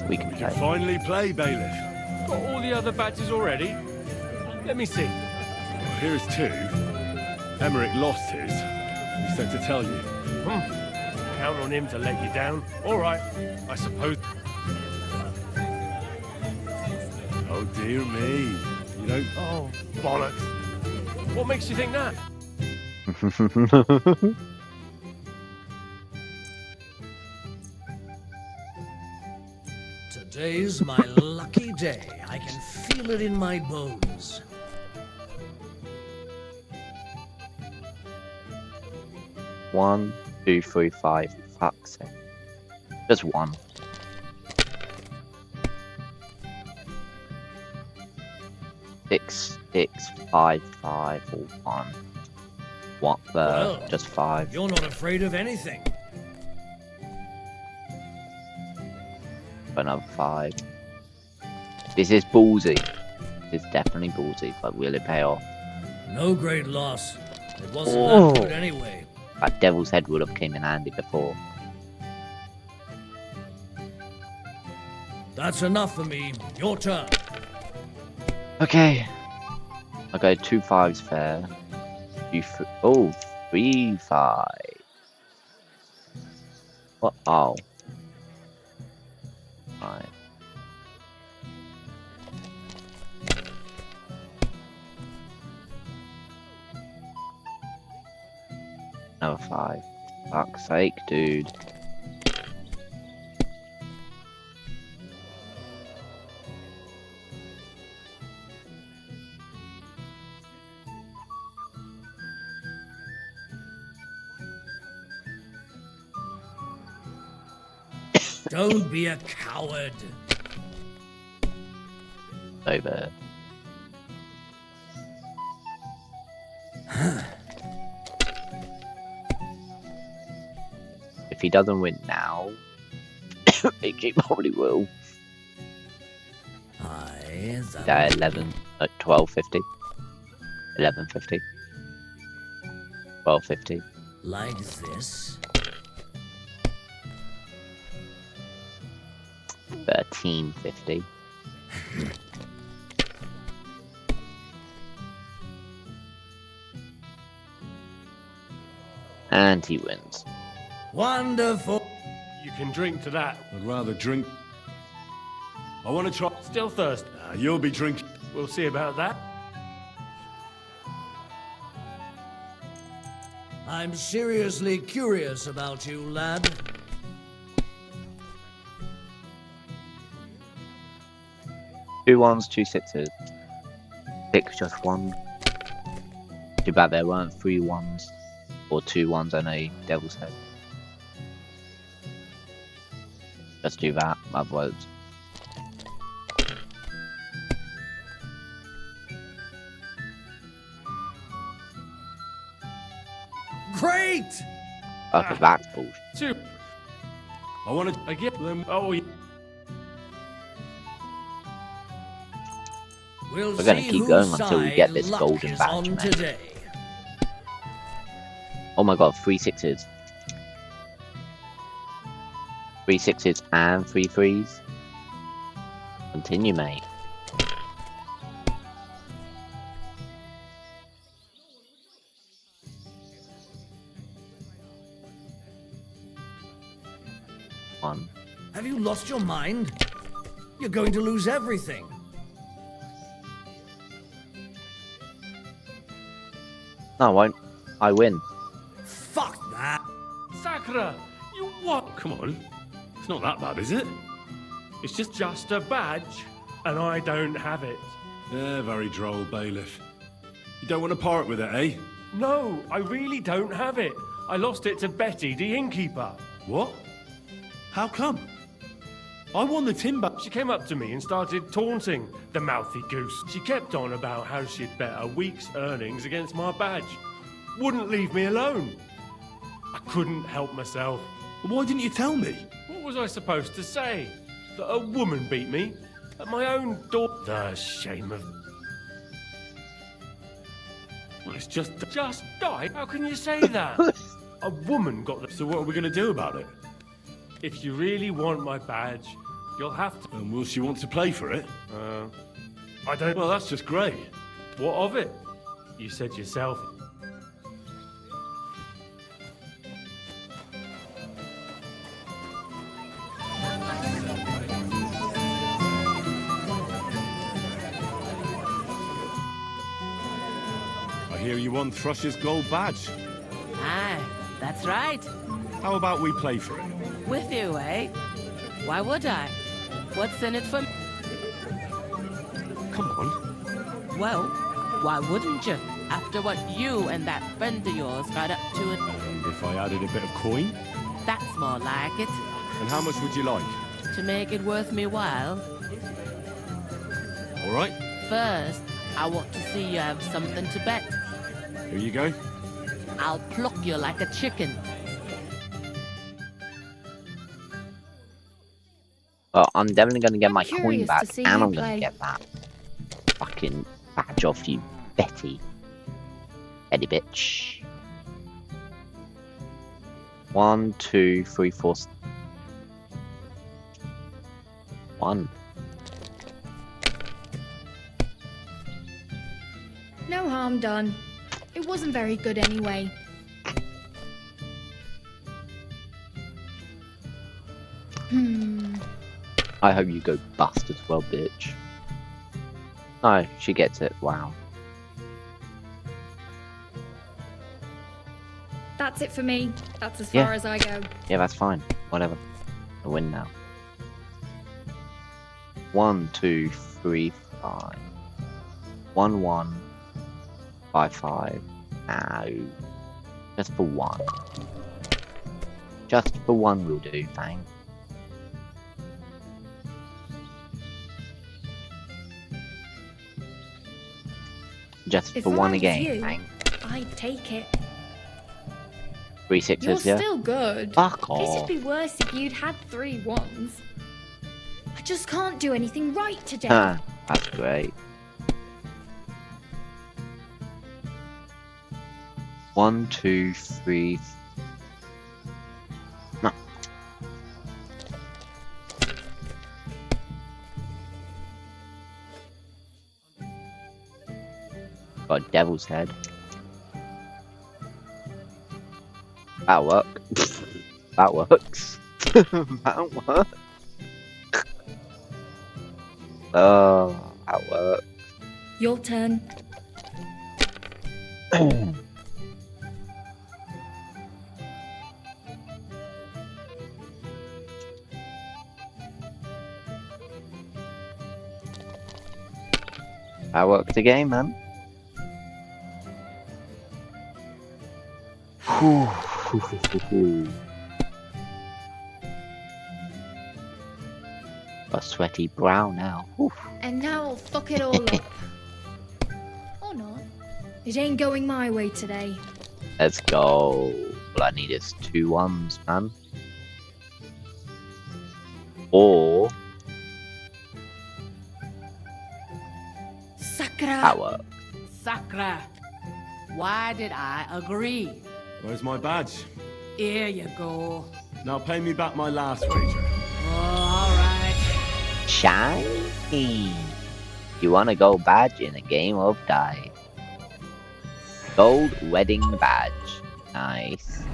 We can You play. finally play, Bailiff. Got all the other badges already? Let me see. Here's two. Emmerich lost his. He said to tell you. Count on him to let you down. All right, I suppose. Oh dear me. You don't. Oh, bollocks. What makes you think that? Today's my lucky day. I can feel it in my bones. One, 2, 3, 5. Fuck's sake. Just one. Six, 5, 5, or 1. What the? Well, just 5. You're not afraid of anything. Another 5. This is ballsy. This is definitely ballsy, but will it pay off? No great loss. It wasn't that good anyway. That devil's head would have came in handy before. That's enough for me. Your turn. Okay. I'll go 2 5s fair. 3 5. What? Oh. Right. Another 5. Fuck's sake, dude. Don't be a coward. Over. If he doesn't win now, he probably will. That 11, 12.50, 11.50, 12.50. Like this. 13.50. And he wins. Wonderful. You can drink to that. I'd rather drink. I want to try. Still thirsty. You'll be drinking. We'll see about that. I'm seriously curious about you, lad. Two 1s, 2 6s. Pick just one. Too bad there weren't 3 1s or 2 1s and a devil's head. Let's do that, otherwise. Great! Okay, that's bullshit. 2. I want to. I get them. Oh, yeah. We'll We're gonna see keep whose going until we get side this luck golden is badge, on man. today. Oh my god, 3 6s. 3 6s and 3 3s. Continue, mate. One. Have you lost your mind? You're going to lose everything. No, I won't. I win. Fuck that. Sakura, you what? Come on. It's not that bad, is it? It's just a badge, and I don't have it. Yeah, very droll, bailiff. You don't want to part with it, eh? No, I really don't have it. I lost it to Betty, the innkeeper. What? How come? I won the timber. She came up to me and started taunting, the mouthy goose. She kept on about how she'd bet a week's earnings against my badge. Wouldn't leave me alone. I couldn't help myself. Why didn't you tell me? What was I supposed to say? That a woman beat me? At my own door? The shame of... Well, it's just die? How can you say that? A woman got the... So what are we going to do about it? If you really want my badge, you'll have to... And will she want to play for it? I don't... Well, that's just great. What of it? You said yourself. I hear you won Thrush's gold badge. Aye, that's right. How about we play for it? With you, eh? Why would I? What's in it for me? Come on. Well, why wouldn't you? After what you and that friend of yours got up to it. And if I added a bit of coin? That's more like it. And how much would you like? To make it worth me while. All right. First, I want to see you have something to bet. Here you go. I'll pluck you like a chicken. Well, I'm definitely going to get my coin curious back, to see and you I'm going play. to get that fucking badge off you, Betty. Eddie bitch. 1, 2, 3, 4. 1. No harm done. It wasn't very good anyway. I hope you go bust as well, bitch. No, she gets it. Wow. That's it for me. That's as Yeah. far as I go. Yeah, that's fine. Whatever. I win now. 1, 2, 3, 5. 1, 1. 5, 5. No. Just for 1. Just for 1 will do, thanks. Just If for I 1 was again, you, thanks. I'd take it. 3 6s, You're yeah? still good. Fuck This off. would be worse if you'd had 3 1s. I just can't do anything right today. Huh, that's great. 1, 2, 3. No. Got a devil's head. That'll work. That works. That'll work. Oh, that works. Your turn. That worked again, man. A sweaty brow now. And now I'll fuck it all up. Or not. It ain't going my way today. Let's go. All I need is 2 1s, man. Or Sakra. that works. Sakra. Why did I agree? Where's my badge? Here you go. Now pay me back my last wager. Oh, alright. Shiny. You want a gold badge in a game of dice. Gold wedding badge. Nice.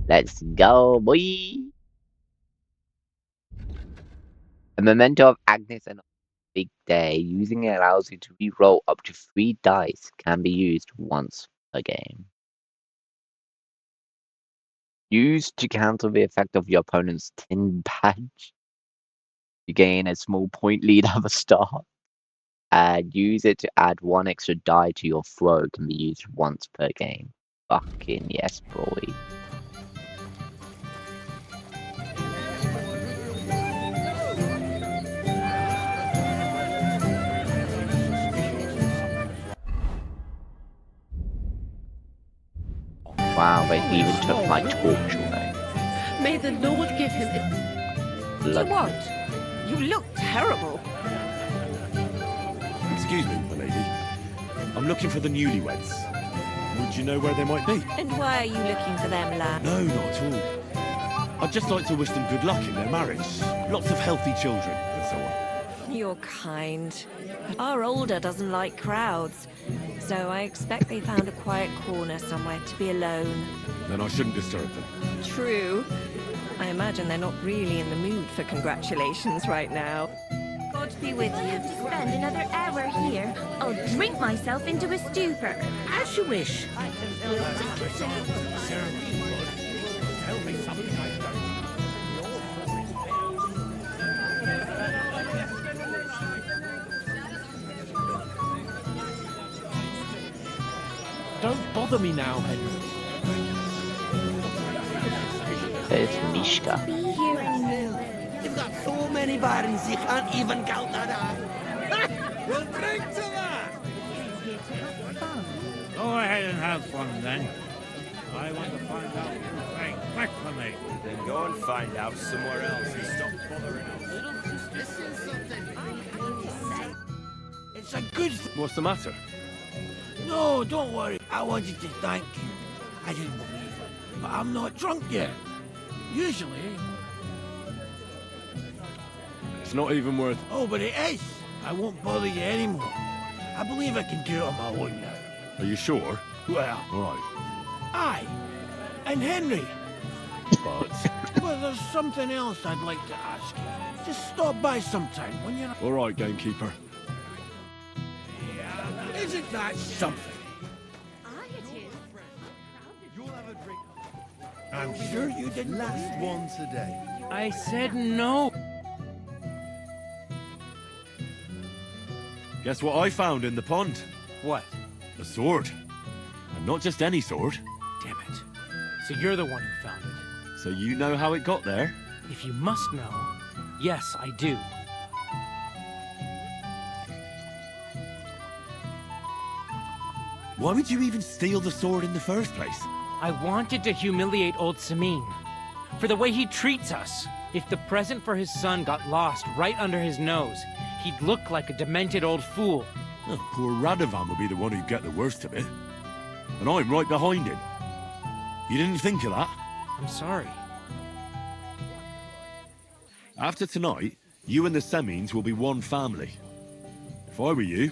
Let's go, boy. A memento of Agnes and Big Day. Using it allows you to re-roll up to 3 dice. Can be used once per game. Used to cancel the effect of your opponent's tin badge. You gain a small point lead at the start. And use it to add 1 extra die to your throw. Can be used once per game. Fucking yes, boy. Wow, they even took my torch away. May the Lord give him Blood. what? You look terrible. Excuse me, my lady. I'm looking for the newlyweds. Would you know where they might be? And why are you looking for them, lad? No, not at all. I'd just like to wish them good luck in their marriage. Lots of healthy children, and so on. You're kind. Our older doesn't like crowds, so I expect they found a quiet corner somewhere to be alone. Then I shouldn't disturb them. True. I imagine they're not really in the mood for congratulations right now. God be with you. To spend another hour here, I'll drink myself into a stupor. As you wish. Tell me something I don't. Don't bother me now, Henry. There's Mishka. Be here anymore. You've got so many barons you can't even count that up. We'll drink to that! Go ahead and have fun then. I want to find out who's paying back for me. Then go and find out somewhere else and stop bothering us. It's a good What's the matter? No, don't worry. I wanted to thank you. I didn't believe it, but I'm not drunk yet. Usually... It's not even worth... Oh, but it is. I won't bother you anymore. I believe I can do it on my own now. Are you sure? Well... All right. Aye. And Henry. But... Well, there's something else I'd like to ask you. Just stop by sometime when you're... All right, gamekeeper. Isn't that something? I'm sure you didn't. Last one today. I said no. Guess what I found in the pond? What? A sword. And not just any sword. Damn it. So you're the one who found it. So you know how it got there? If you must know, yes, I do. Why would you even steal the sword in the first place? I wanted to humiliate old Semine. For the way he treats us. If the present for his son got lost right under his nose, he'd look like a demented old fool. Oh, poor Radovan will be the one who'd get the worst of it. And I'm right behind him. You didn't think of that? I'm sorry. After tonight, you and the Semines will be one family. If I were you,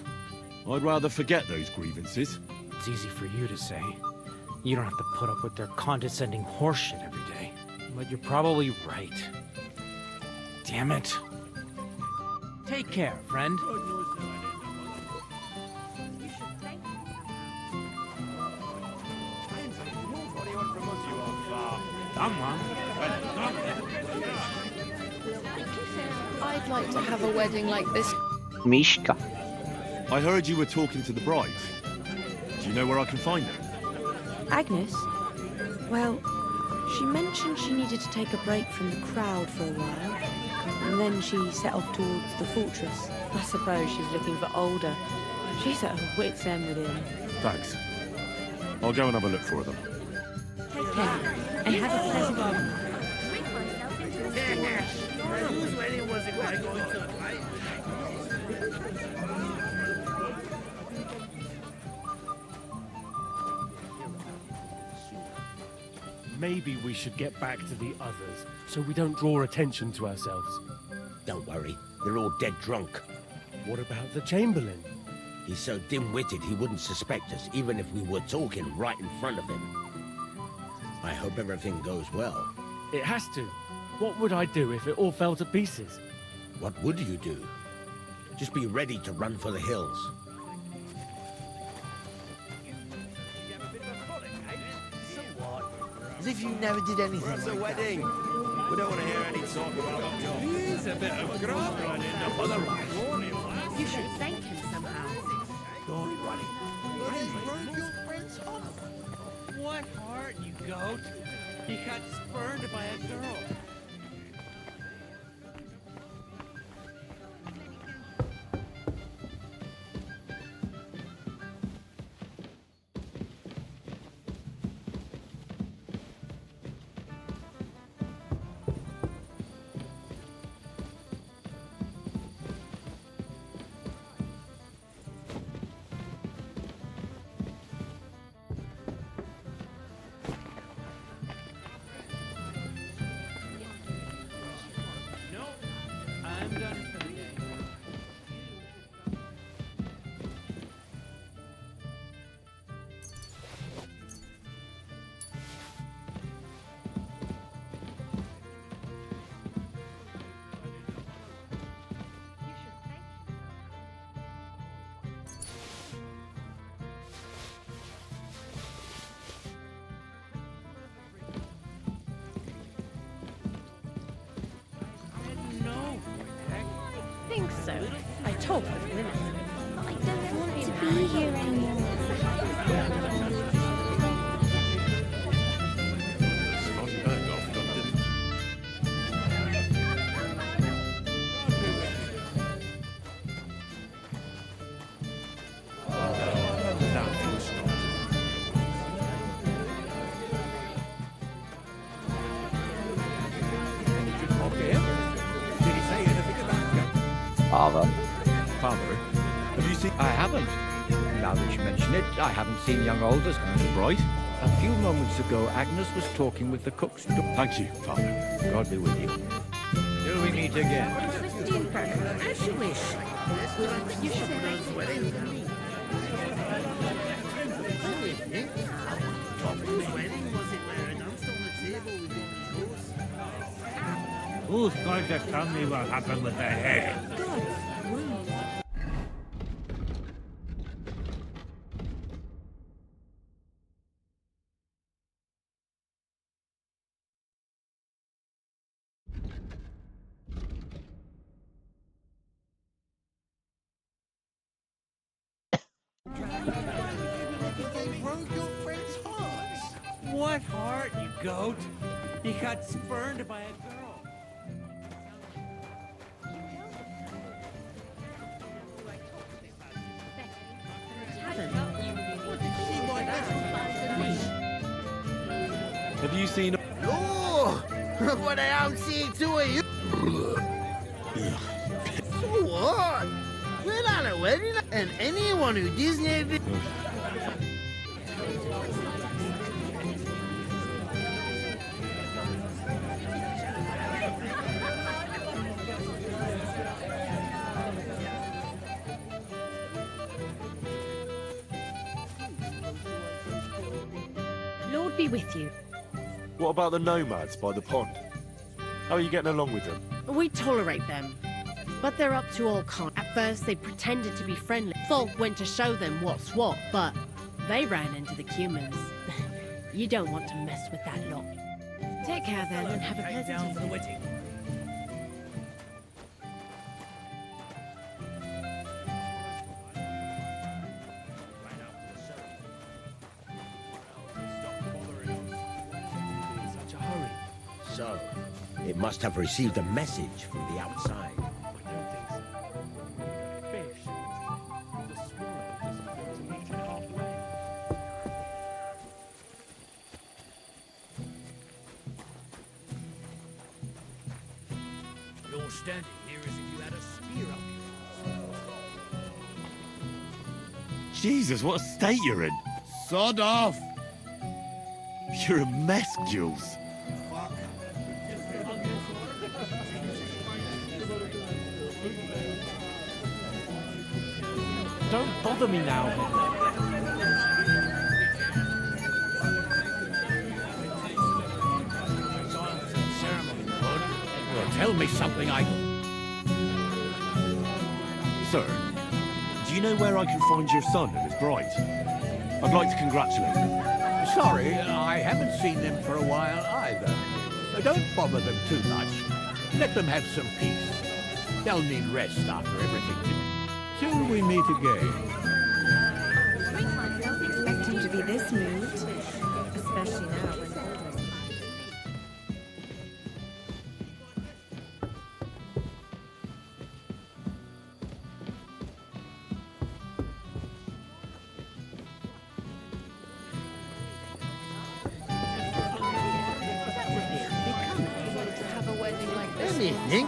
I'd rather forget those grievances. It's easy for you to say. You don't have to put up with their condescending horseshit every day. But you're probably right. Damn it. Take care, friend. I'd like to have a wedding like this. Mishka. I heard you were talking to the bride. Do you know where I can find her? Agnes? Well, she mentioned she needed to take a break from the crowd for a while, and then she set off towards the fortress. I suppose she's looking for older. She's at her wit's end with him. Thanks. I'll go and have a look for them. Take care, and have a pleasant evening. Whose wedding was it we're going to? Maybe we should get back to the others, so we don't draw attention to ourselves. Don't worry, they're all dead drunk. What about the Chamberlain? He's so dim-witted he wouldn't suspect us, even if we were talking right in front of him. I hope everything goes well. It has to. What would I do if it all fell to pieces? What would you do? Just be ready to run for the hills. As if you never did anything. It's a wedding. We don't want to hear any talk about it. He's a bit of grub running otherwise. You should thank him somehow. Don't worry. What heart, you goat? He got spurned by a girl. I think so. I told her to limit. I don't want to be here anymore. Father. Father? Have you seen... I haven't. now that you mention it, I haven't seen young Aldous. Right? A few moments ago, Agnes was talking with the cook's daughter. Thank you, Father. God be with you. Till we meet again. As you wish. You should Who's going to tell me what happened with the head? What heart, you goat? He got spurned by a girl. Have you seen... Oh, what I am seeing two of you. So what? We're at a wedding, and anyone who Disney... Lord be with you. What about the nomads by the pond? How are you getting along with them? We tolerate them, but they're up to all kinds. At first, they pretended to be friendly. Folk went to show them what's what, but they ran into the humans. You don't want to mess with that lot. Take care then, and have a pleasant evening. So, it must have received a message from the outside. You're standing here as if you had a spear up Jesus, what a state you're in. Sod off! You're a mess, Jules. Don't bother me now. Well, tell me something I... Sir, do you know where I can find your son and his bride? I'd like to congratulate them. Sorry, I haven't seen them for a while either. Don't bother them too much. Let them have some peace. They'll need rest after everything. Till we meet again. Don't expect him to be this moved, especially now when To have a wedding like this. Anything?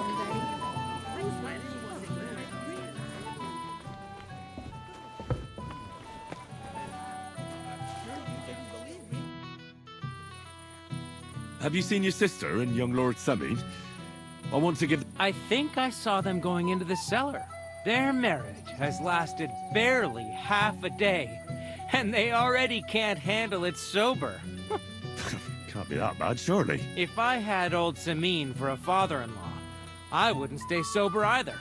Have you seen your sister and young Lord Semine? I want to give... I think I saw them going into the cellar. Their marriage has lasted barely half a day, and they already can't handle it sober. Can't be that bad, surely. If I had old Semine for a father-in-law, I wouldn't stay sober either.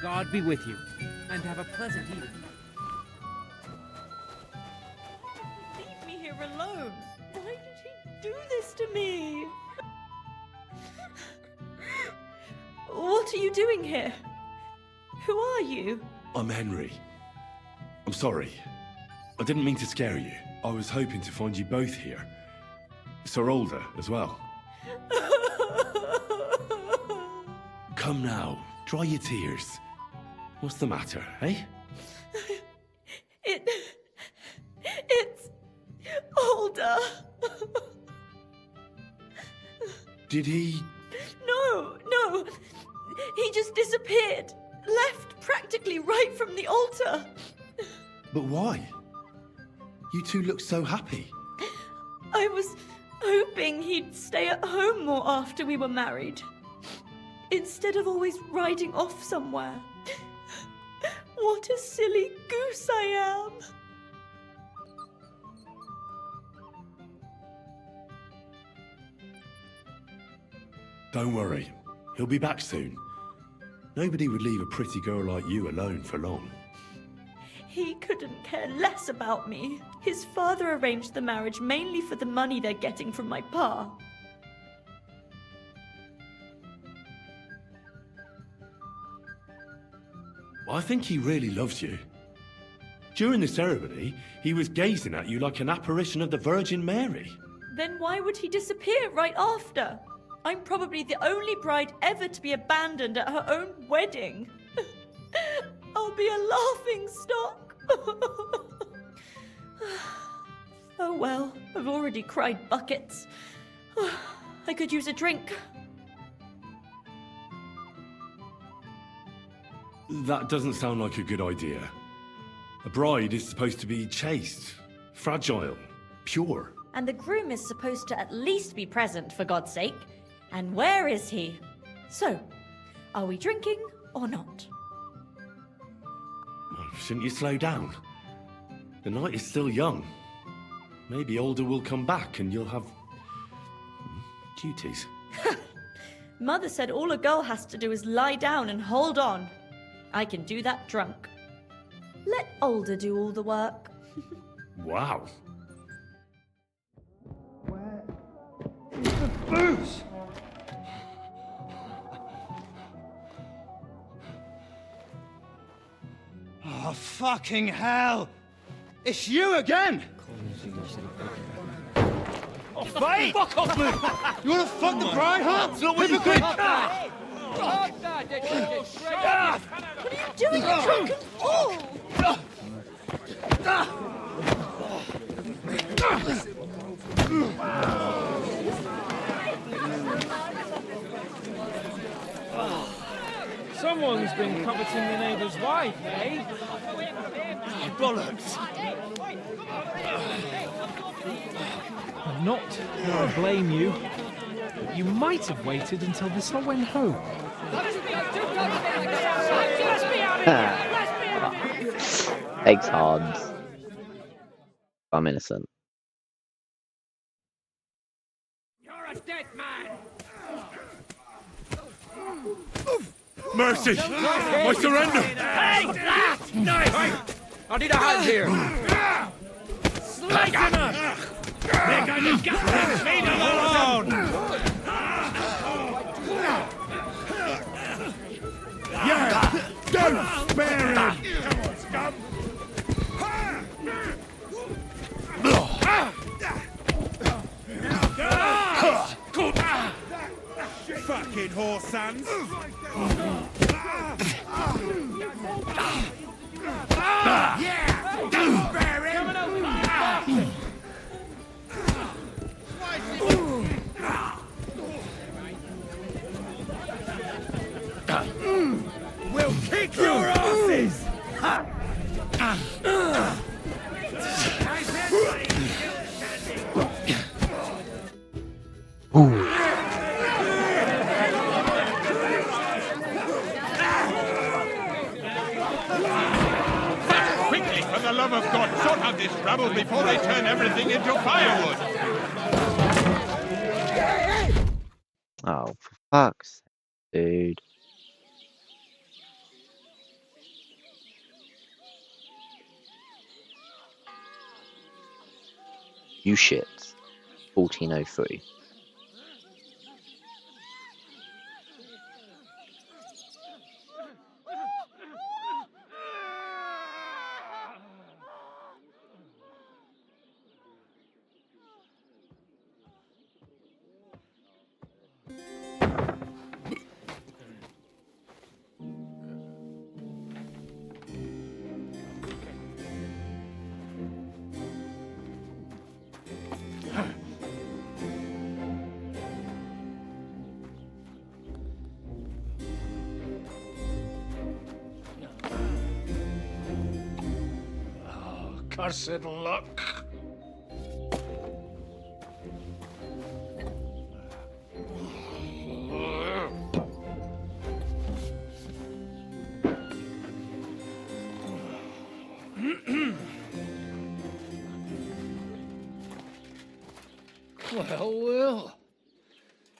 God be with you, and have a pleasant evening. leave me here alone. Why did he do this to me? What are you doing here? Who are you? I'm Henry. I'm sorry. I didn't mean to scare you. I was hoping to find you both here. Sir Older as well. Come now, dry your tears. What's the matter, eh? It's Older. Did he... No. He just disappeared. Left practically right from the altar. But why? You two look so happy. I was hoping he'd stay at home more after we were married, instead of always riding off somewhere. What a silly goose I am! Don't worry, he'll be back soon. Nobody would leave a pretty girl like you alone for long. He couldn't care less about me. His father arranged the marriage mainly for the money they're getting from my pa. I think he really loves you. During the ceremony, he was gazing at you like an apparition of the Virgin Mary. Then why would he disappear right after? I'm probably the only bride ever to be abandoned at her own wedding. I'll be a laughing stock. Oh well, I've already cried buckets. I could use a drink. That doesn't sound like a good idea. A bride is supposed to be chaste, fragile, pure. And the groom is supposed to at least be present, for God's sake. And where is he? So, are we drinking or not? Shouldn't you slow down? The night is still young. Maybe older will come back and you'll have duties. Mother said all a girl has to do is lie down and hold on. I can do that drunk. Let older do all the work. Wow. The booze! Oh, fucking hell! It's you again! Oh, fight! Fuck off, man! You wanna fuck the bride, huh? It's not what you think! What are you doing, you drunken fool? Someone's been coveting the neighbour's wife, eh? Bollocks! I'm not going to blame you. But you might have waited until this all went home. Thanks, Hans. I'm innocent. You're a dead man! Mercy! I surrender! Hey, that! Nice! I need a hand here! Slice him up! They're going to get that meat alone! Yeah! Don't spare him! Come on, scum! Fucking horse sons! Yeah! Don't spare him! We'll kick your asses! Quickly, for the love of God, sort out this rabble before they turn everything into firewood! Oh, for fuck's sake, dude. You shits. 1403. cursed luck. Well.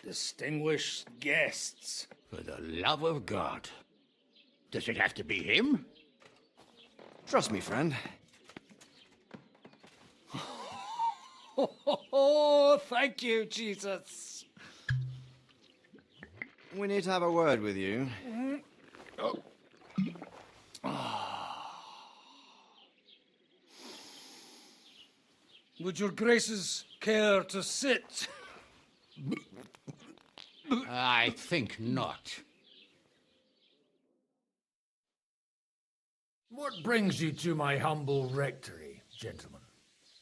Distinguished guests. For the love of God. Does it have to be him? Trust me, friend. Oh, thank you, Jesus. We need to have a word with you. Would your graces care to sit? I think not. What brings you to my humble rectory, gentlemen?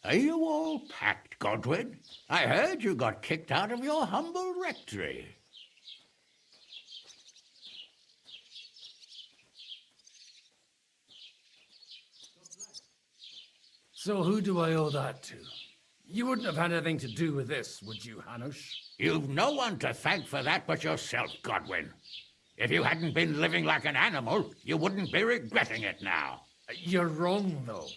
Are you all packed, Godwin? I heard you got kicked out of your humble rectory. So who do I owe that to? You wouldn't have had anything to do with this, would you, Hanush? You've no one to thank for that but yourself, Godwin. If you hadn't been living like an animal, you wouldn't be regretting it now. You're wrong, though.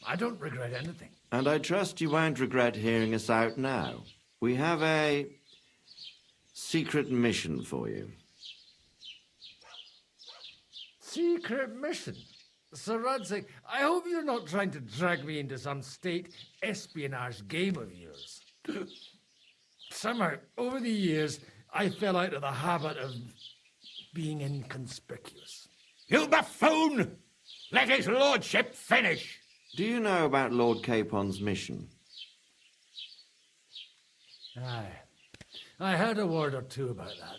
I don't regret anything. And I trust you won't regret hearing us out now. We have a secret mission for you. Secret mission? Sir Radzig, I hope you're not trying to drag me into some state espionage game of yours. Somehow, over the years, I fell out of the habit of being inconspicuous. You buffoon! Let his lordship finish! Do you know about Lord Capon's mission? Aye. I heard a word or two about that.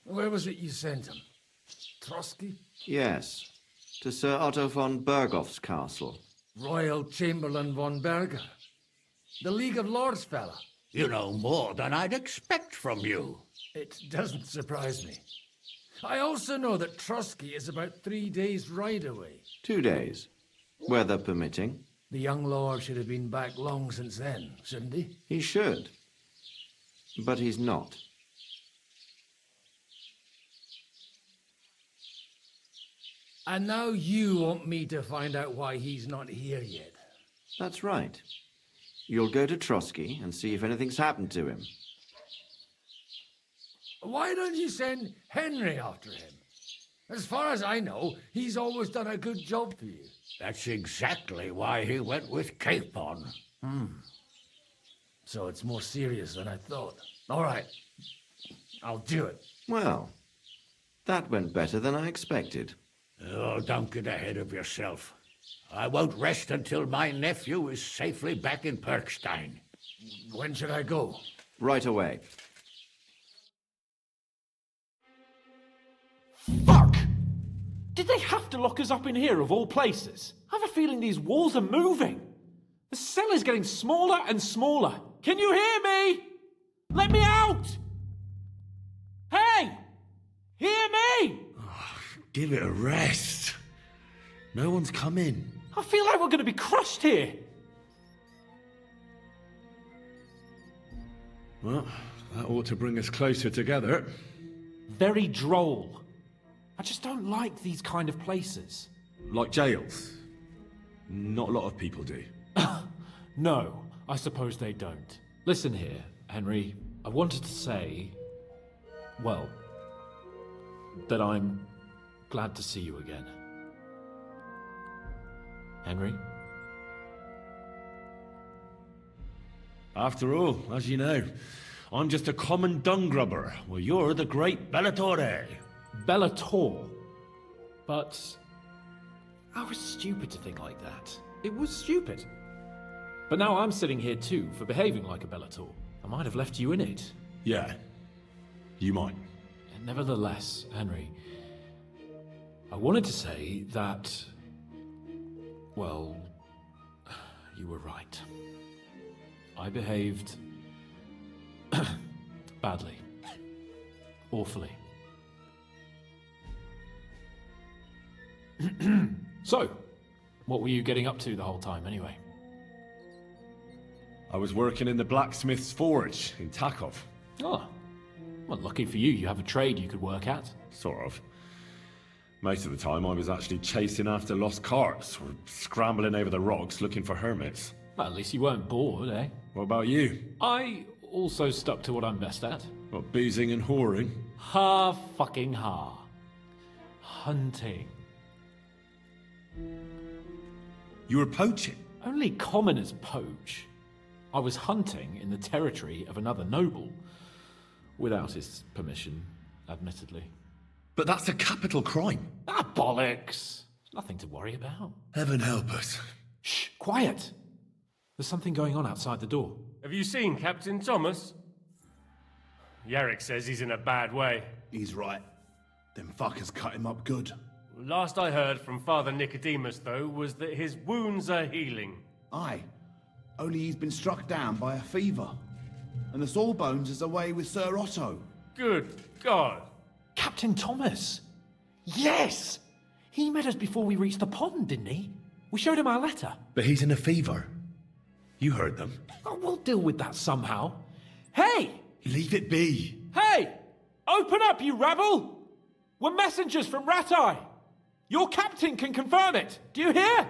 Where was it you sent him? Trotsky? Yes. To Sir Otto von Bergoff's castle. Royal Chamberlain von Berger. The League of Lords fella. You know more than I'd expect from you. It doesn't surprise me. I also know that Trotsky is about 3 days' ride away. 2 days. Weather permitting. The young lord should have been back long since then, shouldn't he? He should. But he's not. And now you want me to find out why he's not here yet. That's right. You'll go to Trotsky and see if anything's happened to him. Why don't you send Henry after him? As far as I know, he's always done a good job for you. That's exactly why he went with Capon. So it's more serious than I thought. All right. I'll do it. Well, that went better than I expected. Oh, don't get ahead of yourself. I won't rest until my nephew is safely back in Perkstein. When should I go? Right away. Fuck! Did they have to lock us up in here of all places? I have a feeling these walls are moving. The cell is getting smaller and smaller. Can you hear me? Let me out! Hey! Hear me! Give it a rest. No one's come in. I feel like we're going to be crushed here. Well, that ought to bring us closer together. Very droll. I just don't like these kind of places. Like jails. Not a lot of people do. No, I suppose they don't. Listen here, Henry. I wanted to say, well, that I'm glad to see you again. Henry? After all, as you know, I'm just a common dung grubber, while you're the great Bellatore. Bellator? But I was stupid to think like that. It was stupid. But now I'm sitting here too for behaving like a Bellator. I might have left you in it. Yeah, you might. Nevertheless, Henry, I wanted to say that, well, you were right. I behaved badly. Awfully. So, What were you getting up to the whole time, anyway? I was working in the blacksmith's forge in Takov. Oh, well, lucky for you, you have a trade you could work at. Sort of. Most of the time I was actually chasing after lost carts or scrambling over the rocks looking for hermits. Well, at least you weren't bored, eh? What about you? I also stuck to what I'm best at. What, boozing and whoring? Ha fucking ha. Hunting. You were poaching? Only commoners poach. I was hunting in the territory of another noble. Without his permission, admittedly. But that's a capital crime. Ah, bollocks! Nothing to worry about. Heaven help us. Shh, quiet! There's something going on outside the door. Have you seen Captain Thomas? Yarrick says he's in a bad way. He's right. Them fuckers cut him up good. Last I heard from Father Nicodemus, though, was that his wounds are healing. Aye. Only he's been struck down by a fever. And the Sawbones is away with Sir Otto. Good God. Captain Thomas! Yes! He met us before we reached the pond, didn't he? We showed him our letter. But he's in a fever. You heard them. Oh, we'll deal with that somehow. Hey! Leave it be. Hey! Open up, you rabble! We're messengers from Ratai. Your captain can confirm it. Do you hear?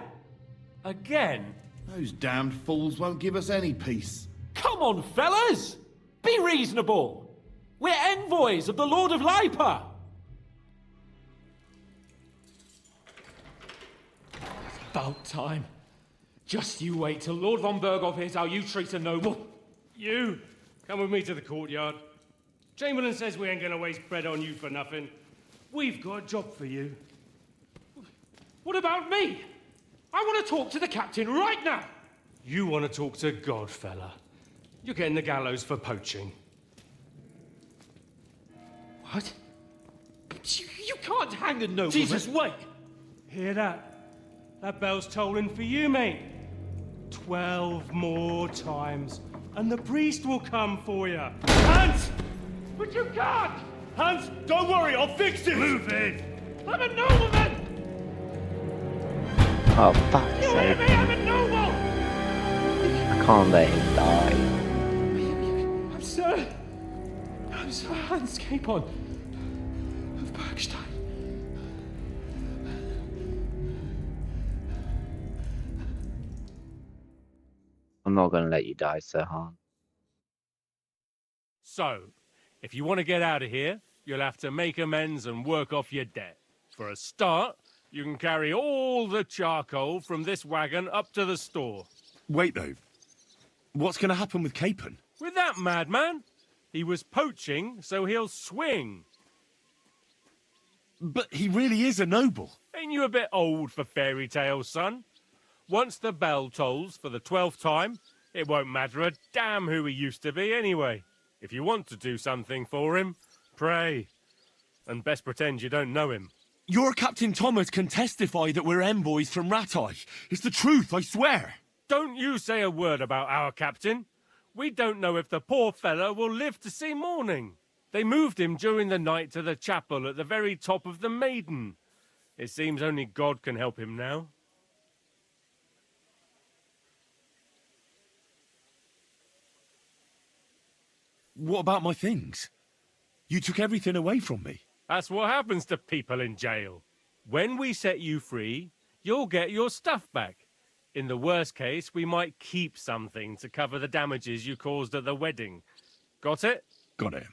Again? Those damned fools won't give us any peace. Come on, fellas! Be reasonable! We're envoys of the Lord of Lipa! About time. Just you wait till Lord von Berghoff hears how you treat a noble. You, come with me to the courtyard. Chamberlain says we ain't gonna waste bread on you for nothing. We've got a job for you. What about me? I want to talk to the captain right now. You want to talk to God, fella. You're getting the gallows for poaching. What? You can't hang a nobleman. Jesus, wait! Hear that? That bell's tolling for you, mate. 12 more times, and the priest will come for you. Hans! But you can't! Hans, don't worry, I'll fix it! Move in! I'm a nobleman! Oh, fuck's You hear sake. me? I'm a noble! I can't let him die. I'm Sir Hans Capon of Bergstein. I'm not going to let you die, Sir Han. So, if you want to get out of here, you'll have to make amends and work off your debt. For a start, you can carry all the charcoal from this wagon up to the store. Wait, though. What's going to happen with Capon? With that madman? He was poaching, so he'll swing. But he really is a noble. Ain't you a bit old for fairy tales, son? Once the bell tolls for the 12th time, it won't matter a damn who he used to be anyway. If you want to do something for him, pray. And best pretend you don't know him. Your Captain Thomas can testify that we're envoys from Ratai. It's the truth, I swear. Don't you say a word about our captain. We don't know if the poor fellow will live to see morning. They moved him during the night to the chapel at the very top of the Maiden. It seems only God can help him now. What about my things? You took everything away from me. That's what happens to people in jail. When we set you free, you'll get your stuff back. In the worst case, we might keep something to cover the damages you caused at the wedding. Got it? Got it.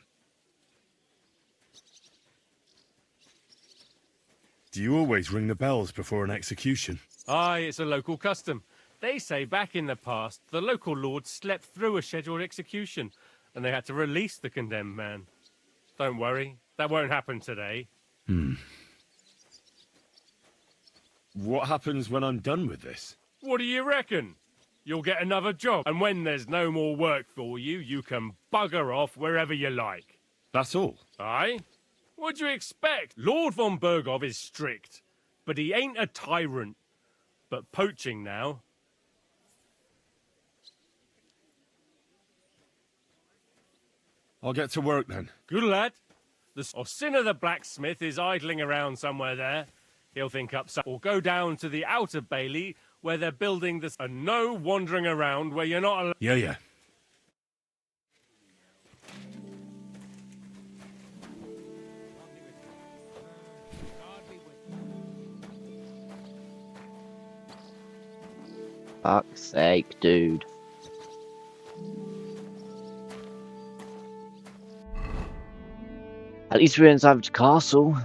Do you always ring the bells before an execution? Aye, it's a local custom. They say back in the past, the local lord slept through a scheduled execution, and they had to release the condemned man. Don't worry, that won't happen today. What happens when I'm done with this? What do you reckon? You'll get another job, and when there's no more work for you, you can bugger off wherever you like. That's all? Aye? What do you expect? Lord von Berghoff is strict, but he ain't a tyrant. But poaching now... I'll get to work then. Good lad. The Sinner the blacksmith is idling around somewhere there. He'll think up some, or go down to the outer bailey where they're building this. And no wandering around where you're not allowed. Yeah, yeah. Fuck's sake, dude. At least we're inside the castle.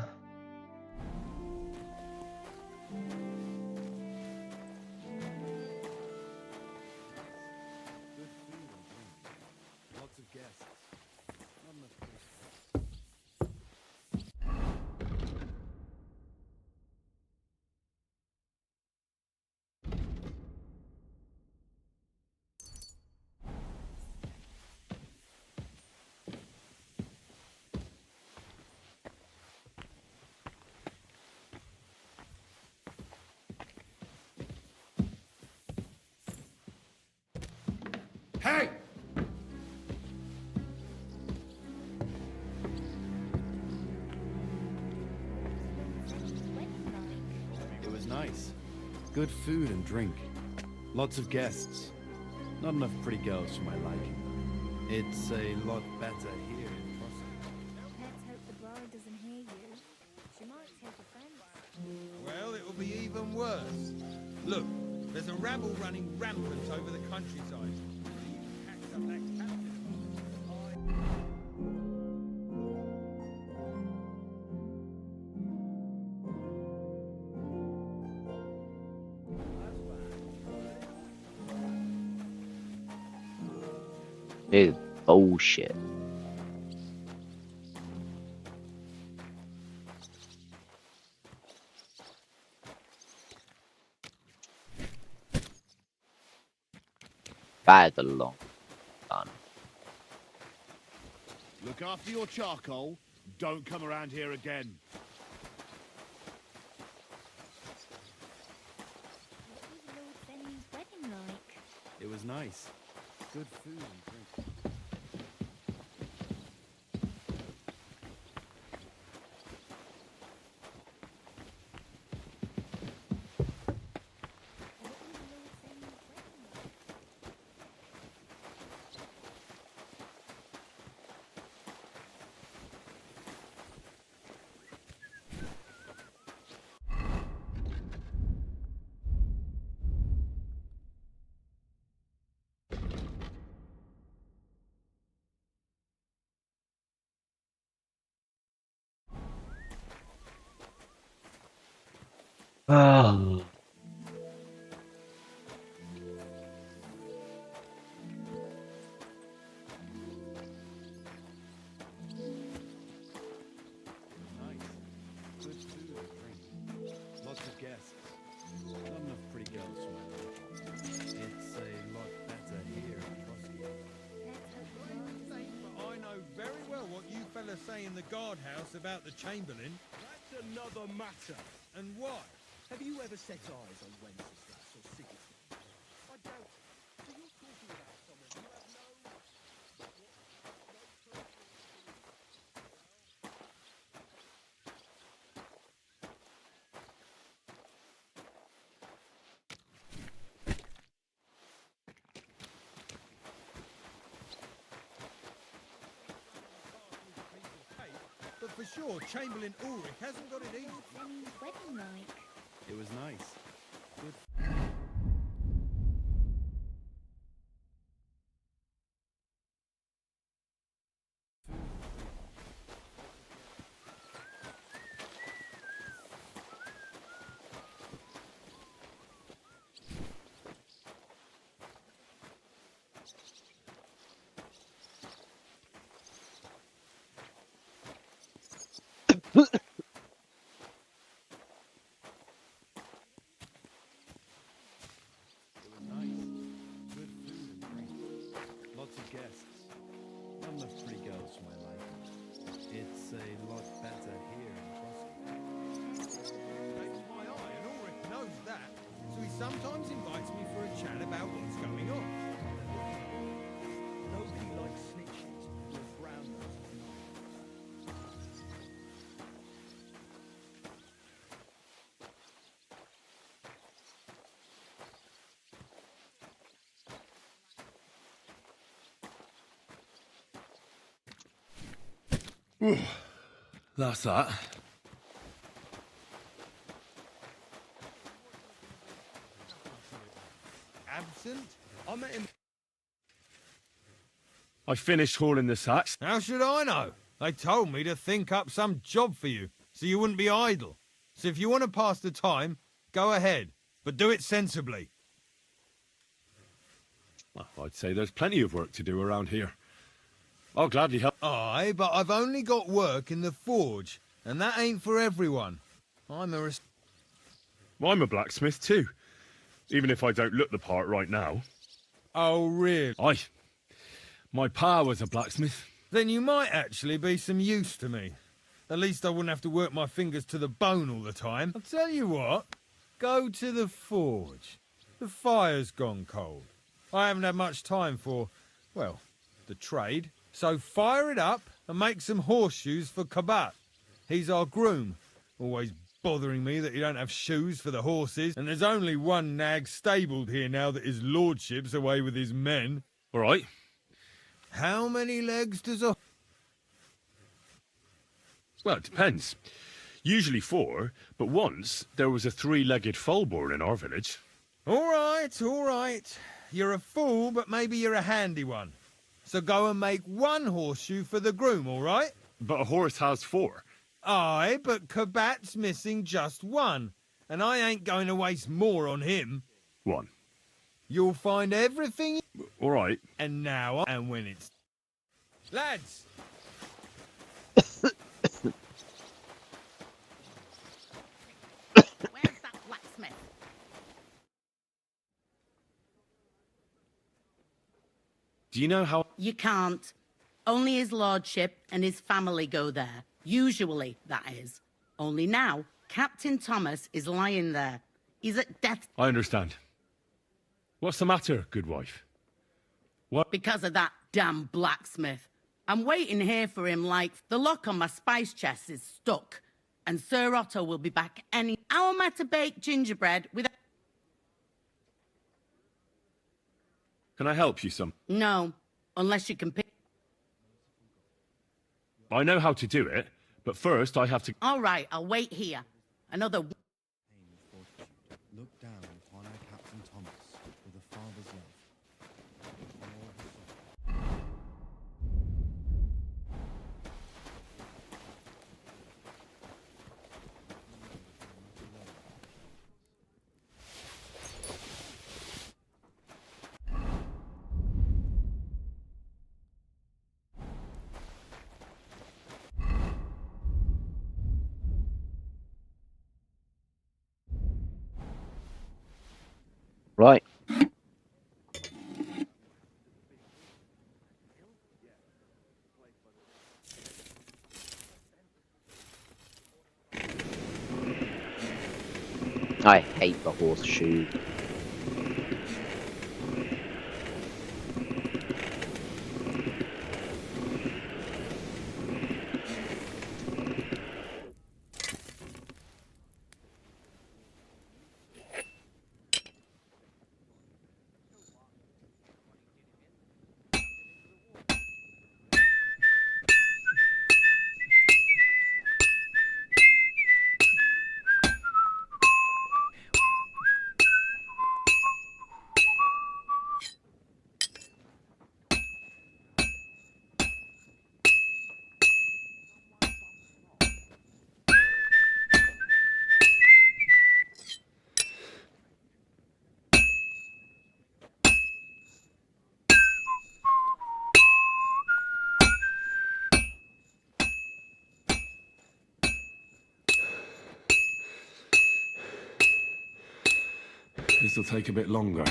Hey! It was nice. Good food and drink. Lots of guests. Not enough pretty girls for my liking. It's a lot better here in Crossing. Let's hope the bride doesn't hear you. She might take offense. Well, it will be even worse. Look, there's a rabble running rampant over the countryside. This is bullshit. That is a long gun. Look after your charcoal. Don't come around here again. What was Lord Benny's wedding like? It was nice. Good food and drink. Oh. Good food and drink. Lots of guests. Not enough pretty girls for my liking. It's a lot better here in Crossing. But I know very well what you fellas say in the guardhouse about the Chamberlain. That's another matter. And why? Have you ever set eyes on Wenceslas or Sigismund? I doubt it. So you're talking about someone you have no... But for sure, Chamberlain Ulrich hasn't got it easy. Benny's wedding like? It was nice. Good. Lots of guests. Not enough pretty girls for my liking. It's a lot better here in Crossing. Takes my eye, and Ulrich knows that. So he sometimes invites me for a chat about what's going on. Nobody likes snitches or brown nosed. That's that. Absent? I met him. I finished hauling the sacks. How should I know? They told me to think up some job for you, so you wouldn't be idle. So if you want to pass the time, go ahead, but do it sensibly. Well, I'd say there's plenty of work to do around here. I'll gladly help. Aye, but I've only got work in the forge, and that ain't for everyone. I'm a blacksmith too, even if I don't look the part right now. Oh, really? Aye. My pa was a blacksmith. Then you might actually be some use to me. At least I wouldn't have to work my fingers to the bone all the time. I'll tell you what, go to the forge. The fire's gone cold. I haven't had much time for, well, the trade. So fire it up and make some horseshoes for Kabat. He's our groom, always bothering me that he don't have shoes for the horses, and there's only one nag stabled here now that his lordship's away with his men. All right. How many legs does a... Well, it depends. Usually 4, but once there was a 3-legged foal born in our village. All right. You're a fool, but maybe you're a handy one. So go and make 1 horseshoe for the groom, all right? But a horse has 4. Aye, but Kabat's missing just 1, and I ain't going to waste more on him. 1. You'll find everything... All right. And now, and when it's... Lads! Where's that blacksmith? Do you know how... You can't. Only his lordship and his family go there. Usually, that is. Only now, Captain Thomas is lying there. He's at death... I understand. What's the matter, good wife? What? Because of that damn blacksmith. I'm waiting here for him like the lock on my spice chest is stuck. And Sir Otto will be back any... How am I to bake gingerbread with... Can I help you some? No, unless you can pick... I know how to do it, but first I have to... All right, I'll wait here. Another... Look down upon our Captain Thomas with a father's love. Right. I hate the horseshoe. This'll take a bit longer.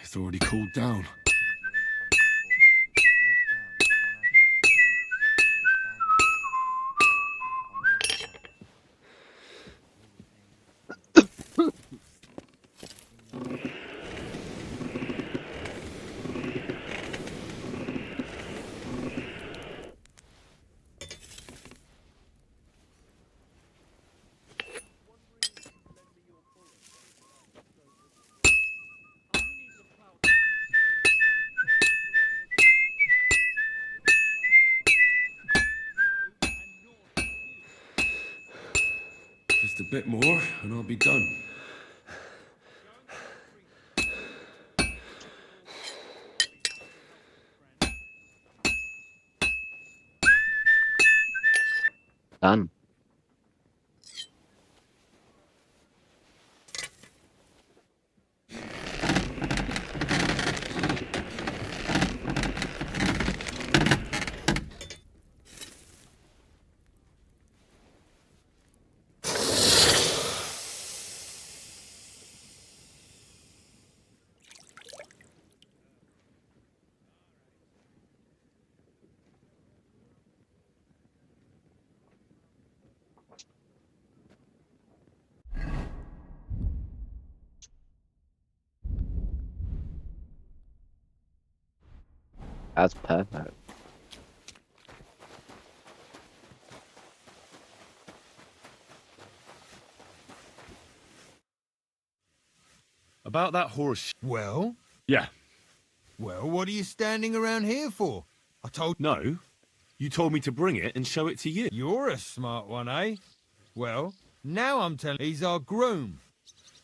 It's already cooled down. bit more, and I'll be done. Done. That's perfect. About that horse. Well? Yeah. Well, what are you standing around here for? I told... No. You told me to bring it and show it to you. You're a smart one, eh? Well, now I'm telling... He's our groom.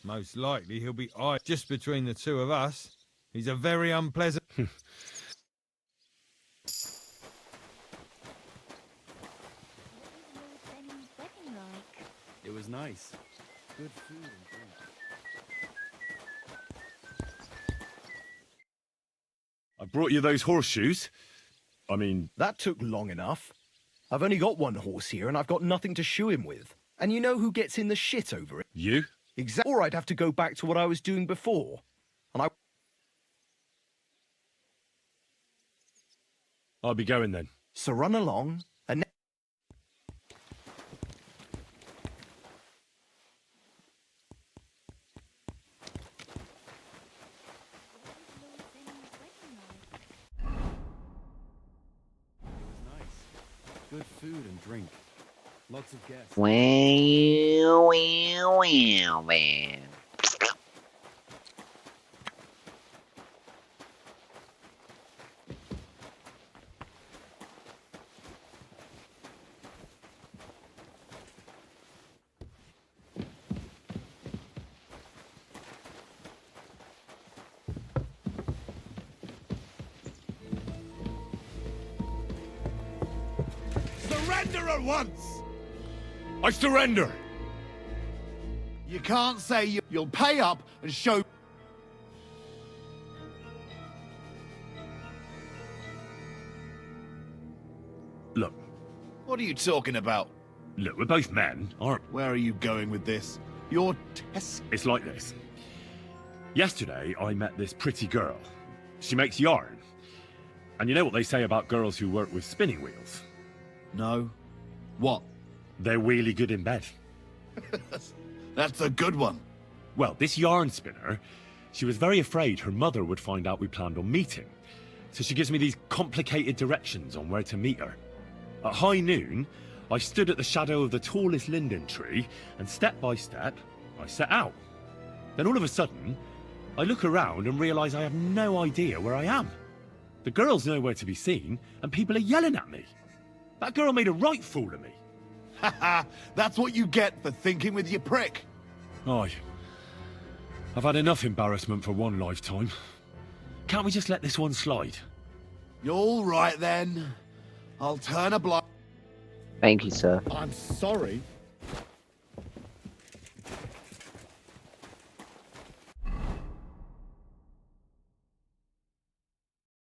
Most likely he'll be just between the two of us. He's a very unpleasant... It was nice. Good food and drink. I brought you those horseshoes. I mean... That took long enough. I've only got one horse here and I've got nothing to shoe him with. And you know who gets in the shit over it? You? Exactly. Or I'd have to go back to what I was doing before. And I'll be going then. So run along and... Good food and drink. Lots of guests. Well, well, well, man. Surrender at once! I surrender! You can't say you'll pay up and show... Look. What are you talking about? Look, we're both men, aren't we? Where are you going with this? You're It's like this. Yesterday, I met this pretty girl. She makes yarn. And you know what they say about girls who work with spinning wheels? No. What? They're really good in bed. That's a good one. Well, this yarn spinner, she was very afraid her mother would find out we planned on meeting. So she gives me these complicated directions on where to meet her. At high noon, I stood at the shadow of the tallest linden tree, and step by step, I set out. Then all of a sudden, I look around and realise I have no idea where I am. The girl's nowhere to be seen, and people are yelling at me. That girl made a right fool of me. Haha, that's what you get for thinking with your prick. Aye. I've had enough embarrassment for one lifetime. Can't we just let this one slide? You're all right then. I'll turn a blind... Thank you, sir. I'm sorry.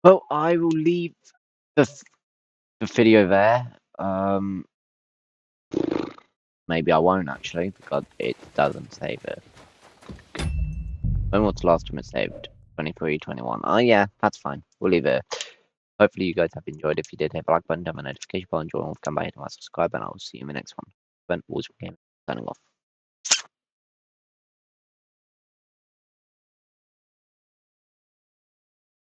Well, I will leave the video there. Maybe I won't actually, because it doesn't save it. When was the last time it saved? 23, 21. Oh yeah, that's fine. We'll leave it. Hopefully you guys have enjoyed. If you did, hit the like button, turn on notification bell, and join Wolf, come by, hit my subscribe, and I will see you in the next one. WolfsbaneGaming signing off.